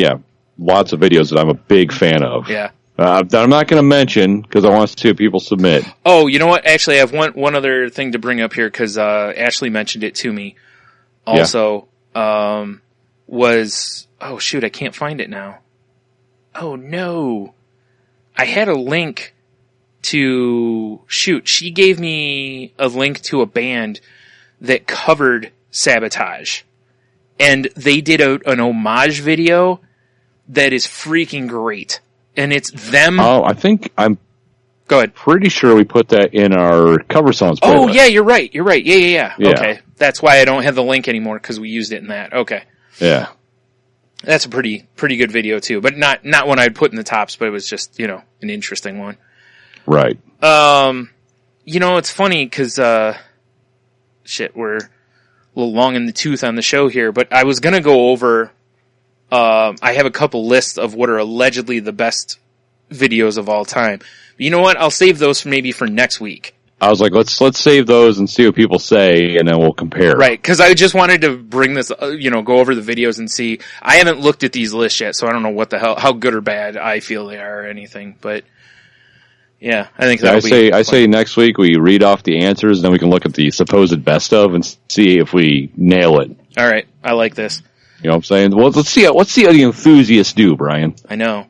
[SPEAKER 6] lots of videos that I'm a big fan of.
[SPEAKER 5] Yeah.
[SPEAKER 6] That I'm not going to mention because I want to see what people submit.
[SPEAKER 5] Oh, you know what? Actually, I have one other thing to bring up here because Ashley mentioned it to me. Also, I can't find it now. Oh no. I had a link to, she gave me a link to a band that covered Sabotage. And they did an homage video that is freaking great. And it's them.
[SPEAKER 6] Oh, I think
[SPEAKER 5] Go ahead.
[SPEAKER 6] Pretty sure we put that in our cover songs playlist.
[SPEAKER 5] Oh, yeah, you're right. Yeah. Okay. That's why I don't have the link anymore, because we used it in that. Okay.
[SPEAKER 6] Yeah.
[SPEAKER 5] That's a pretty good video too, but not one I'd put in the tops, but it was just, an interesting one.
[SPEAKER 6] Right.
[SPEAKER 5] It's funny because, we're a little long in the tooth on the show here, but I was going to go over, I have a couple lists of what are allegedly the best videos of all time. But you know what? I'll save those maybe for next week.
[SPEAKER 6] I was like, let's save those and see what people say, and then we'll compare.
[SPEAKER 5] Right, because I just wanted to bring this, go over the videos and see. I haven't looked at these lists yet, so I don't know what the hell, how good or bad I feel they are or anything. But yeah, I think that'll be.
[SPEAKER 6] I say next week we read off the answers, and then we can look at the supposed best of and see if we nail it.
[SPEAKER 5] All right, I like this.
[SPEAKER 6] You know what I'm saying? Well, let's see how the enthusiasts do, Brian.
[SPEAKER 5] I know.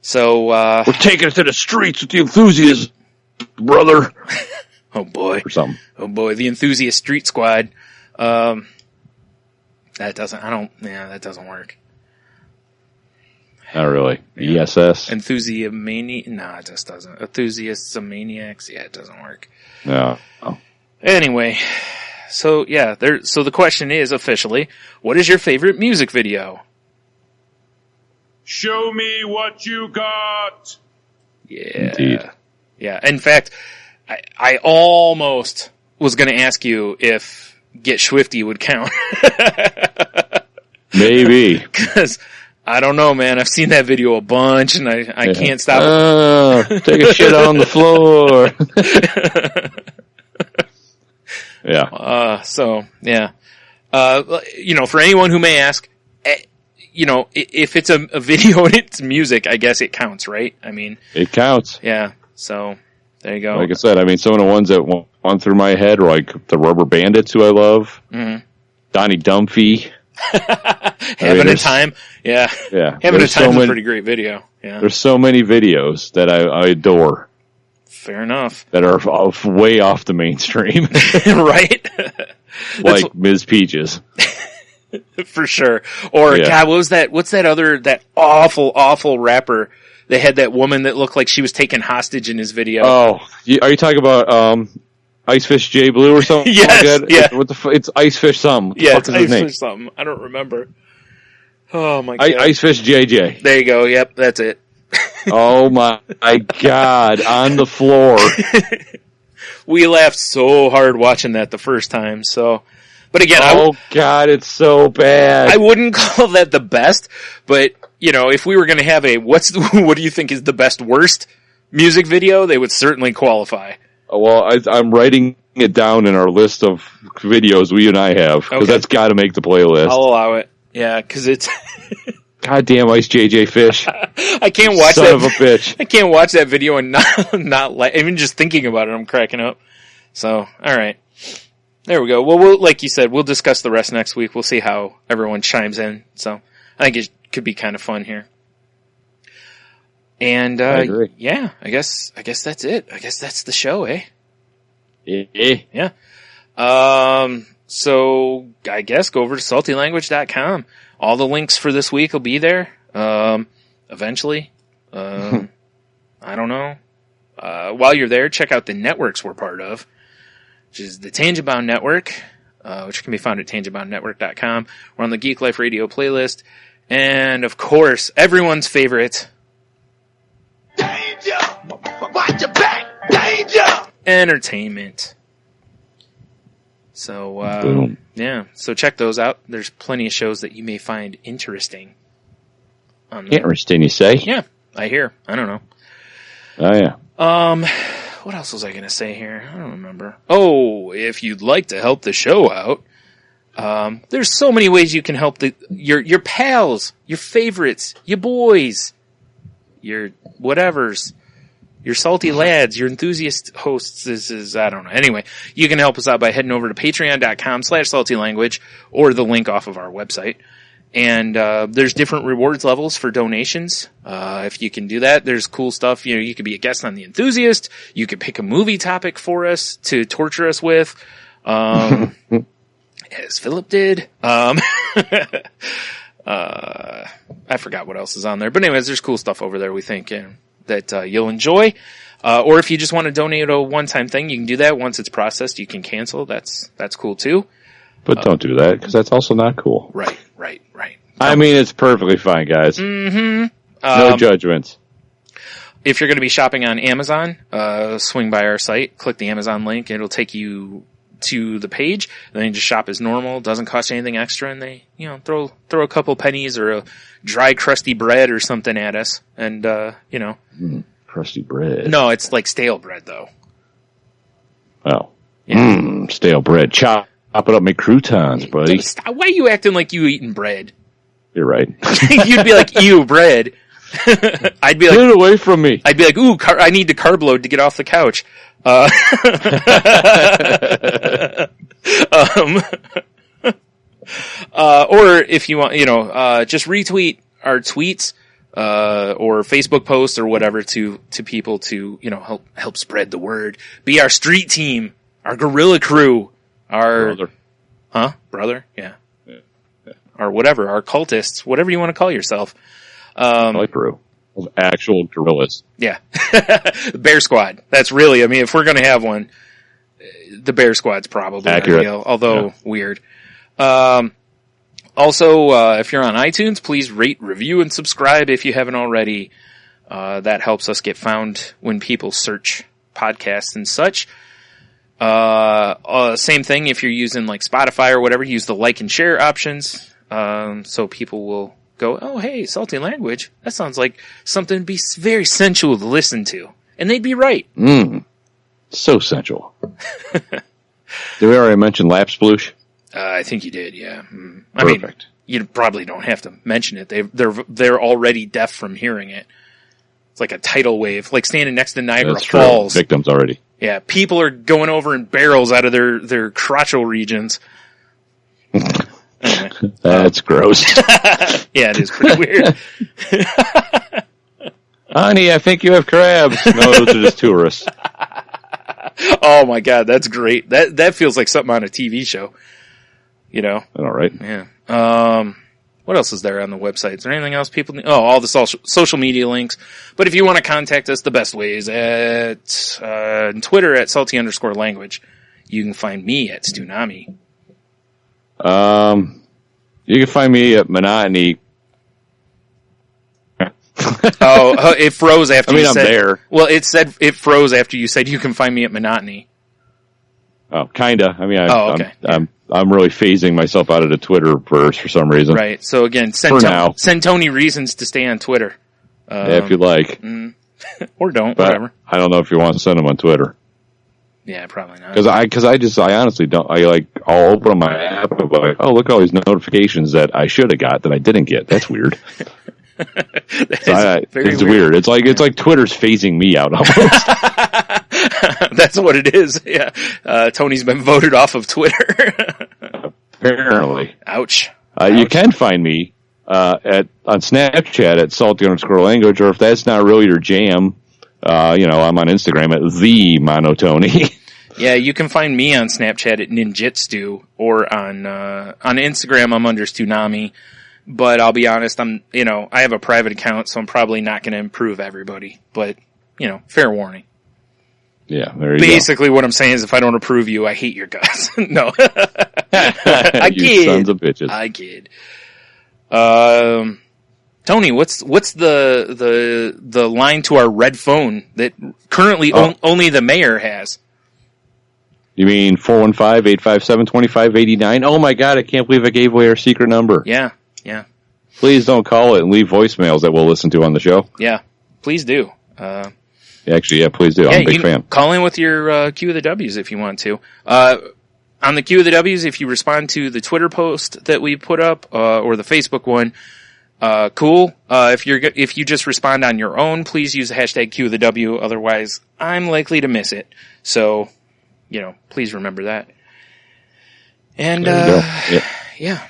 [SPEAKER 5] So
[SPEAKER 6] we're taking it to the streets with the enthusiasts, brother.
[SPEAKER 5] Oh boy.
[SPEAKER 6] Or something.
[SPEAKER 5] Oh boy, the Enthusiast Street Squad. That doesn't work.
[SPEAKER 6] Not really.
[SPEAKER 5] Yeah.
[SPEAKER 6] ESS.
[SPEAKER 5] Enthusiamania. No, it just doesn't. Enthusiasts and Maniacs. Yeah, it doesn't work.
[SPEAKER 6] No. Oh.
[SPEAKER 5] Anyway, so yeah, so the question is officially, what is your favorite music video?
[SPEAKER 8] Show me what you got.
[SPEAKER 5] Yeah.
[SPEAKER 6] Indeed.
[SPEAKER 5] Yeah. In fact, I almost was going to ask you if Get Swifty would count.
[SPEAKER 6] Maybe.
[SPEAKER 5] Because I don't know, man. I've seen that video a bunch, and I can't stop.
[SPEAKER 6] Take a shit on the floor. Yeah.
[SPEAKER 5] So yeah. For anyone who may ask, if it's a video and it's music, I guess it counts, right? I mean,
[SPEAKER 6] it counts.
[SPEAKER 5] Yeah. So there you go.
[SPEAKER 6] Like I said, some of the ones that went through my head were like the Rubber Bandits, who I love.
[SPEAKER 5] Mm-hmm.
[SPEAKER 6] Donnie Dumphy.
[SPEAKER 5] Having a time. Yeah.
[SPEAKER 6] Yeah.
[SPEAKER 5] Having a time is a pretty great video. Yeah.
[SPEAKER 6] There's so many videos that I adore.
[SPEAKER 5] Fair enough.
[SPEAKER 6] That are way off the mainstream.
[SPEAKER 5] Right?
[SPEAKER 6] Like Ms. Peaches.
[SPEAKER 5] For sure. Or, God, what's that awful rapper that had that woman that looked like she was taken hostage in his video?
[SPEAKER 6] Oh, are you talking about, Icefish J Blue or something?
[SPEAKER 5] Yes,
[SPEAKER 6] like
[SPEAKER 5] yeah.
[SPEAKER 6] It's Icefish something. What the fuck is his name?
[SPEAKER 5] Icefish something. I don't remember. Oh my God.
[SPEAKER 6] Icefish JJ.
[SPEAKER 5] There you go. Yep, that's it.
[SPEAKER 6] Oh my God. On the floor.
[SPEAKER 5] We laughed so hard watching that the first time, so. But again,
[SPEAKER 6] God, it's so bad.
[SPEAKER 5] I wouldn't call that the best, but, if we were going to have what do you think is the best worst music video, they would certainly qualify.
[SPEAKER 6] Well, I'm writing it down in our list of videos we and I have, because that's got to make the playlist.
[SPEAKER 5] I'll allow it. Yeah, because it's...
[SPEAKER 6] Goddamn Ice JJ Fish.
[SPEAKER 5] I can't watch
[SPEAKER 6] Son of a bitch.
[SPEAKER 5] I can't watch that video and not even just thinking about it, I'm cracking up. So, alright. There we go. Well, like you said, we'll discuss the rest next week. We'll see how everyone chimes in. So, I think it could be kind of fun here. And,
[SPEAKER 6] I agree.
[SPEAKER 5] Yeah, I guess that's it. I guess that's the show, eh?
[SPEAKER 6] Yeah.
[SPEAKER 5] So, I guess go over to saltylanguage.com. All the links for this week will be there. Eventually. I don't know. While you're there, check out the networks we're part of, which is the Tangent Bound Network, which can be found at tangentboundnetwork.com. We're on the Geek Life Radio playlist. And, of course, everyone's favorite...
[SPEAKER 4] Danger! Watch your back! Danger!
[SPEAKER 5] Entertainment. So, yeah. So check those out. There's plenty of shows that you may find interesting.
[SPEAKER 6] Interesting, you say?
[SPEAKER 5] Yeah, I hear. I don't know.
[SPEAKER 6] Oh, yeah.
[SPEAKER 5] What else was I going to say here? I don't remember. Oh, if you'd like to help the show out, there's so many ways you can help your pals, your favorites, your boys, your whatevers, your salty lads, your enthusiast hosts. This is, I don't know. Anyway, you can help us out by heading over to patreon.com/saltylanguage or the link off of our website. And there's different rewards levels for donations. If you can do that, there's cool stuff. You know, you could be a guest on The Enthusiast. You could pick a movie topic for us to torture us with, as Philip did. I forgot what else is on there. But anyways, there's cool stuff over there, we think, that you'll enjoy. Or if you just want to donate a one-time thing, you can do that. Once it's processed, you can cancel. That's cool too.
[SPEAKER 6] But don't do that, because that's also not cool.
[SPEAKER 5] Right.
[SPEAKER 6] I mean, it's perfectly fine, guys.
[SPEAKER 5] Mm-hmm.
[SPEAKER 6] No judgments.
[SPEAKER 5] If you're going to be shopping on Amazon, swing by our site, click the Amazon link, it'll take you to the page, and then you just shop as normal. Doesn't cost you anything extra, and they, you know, throw a couple pennies or a dry, crusty bread or something at us, and, you know.
[SPEAKER 6] Crusty bread.
[SPEAKER 5] No, it's like stale bread, though.
[SPEAKER 6] Oh.
[SPEAKER 5] Yeah.
[SPEAKER 6] Stale bread. Chop it up, make croutons, buddy.
[SPEAKER 5] Stop. Why are you acting like you eating bread?
[SPEAKER 6] You're right.
[SPEAKER 5] You'd be like, ew, bread. I'd be like,
[SPEAKER 6] get it away from me.
[SPEAKER 5] I'd be like, ooh, I need to carb load to get off the couch. Or if you want, you know, just retweet our tweets, or Facebook posts or whatever to people to, you know, help spread the word. Be our street team, our guerrilla crew, our brother, yeah. Or whatever, our cultists, whatever you want to call yourself.
[SPEAKER 6] Like crew of actual gorillas.
[SPEAKER 5] Yeah. The Bear Squad. That's really, I mean, if we're going to have one, the Bear Squad's probably
[SPEAKER 6] accurate.
[SPEAKER 5] Ideal, although weird. Also, if you're on iTunes, please rate, review, and subscribe if you haven't already. That helps us get found when people search podcasts and such. Same thing if you're using like Spotify or whatever, use the like and share options. So people will go, oh, hey, Salty Language. That sounds like something to be very sensual to listen to. And they'd be right.
[SPEAKER 6] So sensual. Did we already mention Lap Sploosh?
[SPEAKER 5] I think you did, yeah.
[SPEAKER 6] Perfect.
[SPEAKER 5] I mean, you probably don't have to mention it. They're already deaf from hearing it. It's like a tidal wave, like standing next to Niagara
[SPEAKER 6] That's
[SPEAKER 5] Falls.
[SPEAKER 6] True. Victims already.
[SPEAKER 5] Yeah, people are going over in barrels out of their crotchal regions. Anyway.
[SPEAKER 6] That's gross.
[SPEAKER 5] Yeah, it is pretty weird.
[SPEAKER 6] Honey, I think you have crabs. No, those are just tourists.
[SPEAKER 5] Oh my god, that's great. That feels like something on a TV show. You know?
[SPEAKER 6] All right.
[SPEAKER 5] Yeah. What else is there on the website? Is there anything else people need? Oh, all the social media links. But if you want to contact us, the best way is at Twitter at salty_language. You can find me at Stunami.
[SPEAKER 6] You can find me at Monotony.
[SPEAKER 5] It froze after you said.
[SPEAKER 6] I'm there.
[SPEAKER 5] Well, it froze after you said you can find me at Monotony.
[SPEAKER 6] Oh, kinda. I mean,
[SPEAKER 5] okay.
[SPEAKER 6] I'm really phasing myself out of the Twitterverse for some reason.
[SPEAKER 5] Right. So again, send Tony reasons to stay on Twitter.
[SPEAKER 6] Yeah, if you like.
[SPEAKER 5] Or don't,
[SPEAKER 6] but
[SPEAKER 5] whatever.
[SPEAKER 6] I don't know if you want to send them on Twitter.
[SPEAKER 5] Yeah, probably not.
[SPEAKER 6] Because I honestly don't. I'll open my app and be like, oh, look at all these notifications that I should have got that I didn't get. That's weird. It's weird. It's like Twitter's phasing me out almost.
[SPEAKER 5] That's what it is. Yeah. Tony's been voted off of Twitter.
[SPEAKER 6] Apparently.
[SPEAKER 5] Ouch.
[SPEAKER 6] You can find me on Snapchat at salty_language, or if that's not really your jam, I'm on Instagram at the Monotony.
[SPEAKER 5] Yeah, you can find me on Snapchat at Ninjitsu, or on Instagram I'm under Stunami. But I'll be honest, I have a private account, so I'm probably not going to improve everybody. But, fair warning.
[SPEAKER 6] Yeah, there you go.
[SPEAKER 5] Basically, what I'm saying is if I don't approve you, I hate your guts. No. I
[SPEAKER 6] you
[SPEAKER 5] kid.
[SPEAKER 6] Sons of bitches.
[SPEAKER 5] I kid. Tony, what's the line to our red phone that currently only the mayor has?
[SPEAKER 6] You mean 415-857-2589? Oh my god, I can't believe I gave away our secret number.
[SPEAKER 5] Yeah.
[SPEAKER 6] Please don't call it and leave voicemails that we'll listen to on the show.
[SPEAKER 5] Yeah, please do.
[SPEAKER 6] Actually, yeah, please do. I'm a big fan.
[SPEAKER 5] Call in with your Q of the W's if you want to. On the Q of the W's, if you respond to the Twitter post that we put up, or the Facebook one, cool. If you just respond on your own, please use the hashtag Q of the W. Otherwise, I'm likely to miss it. So, please remember that. And, yeah.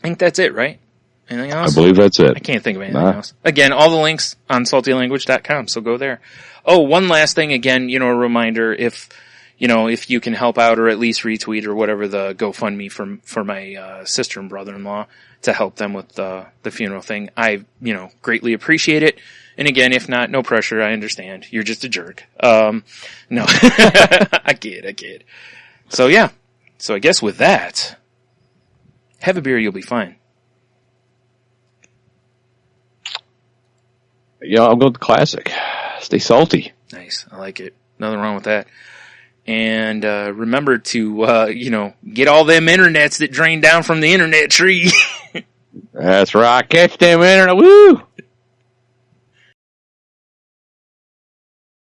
[SPEAKER 5] think that's it, right? Anything else?
[SPEAKER 6] I believe that's it.
[SPEAKER 5] I can't think of anything else. Again, all the links on saltylanguage.com, so go there. Oh, one last thing, again, a reminder, if you can help out or at least retweet or whatever the GoFundMe for my sister and brother-in-law to help them with the funeral thing, I, greatly appreciate it. And again, if not, no pressure, I understand. You're just a jerk. No. I kid. So yeah. So I guess with that, have a beer, you'll be fine.
[SPEAKER 6] Yeah, I'll go with the classic. Stay salty.
[SPEAKER 5] Nice. I like it. Nothing wrong with that. And remember to, get all them internets that drain down from the internet tree.
[SPEAKER 6] That's right. Catch them internet. Woo!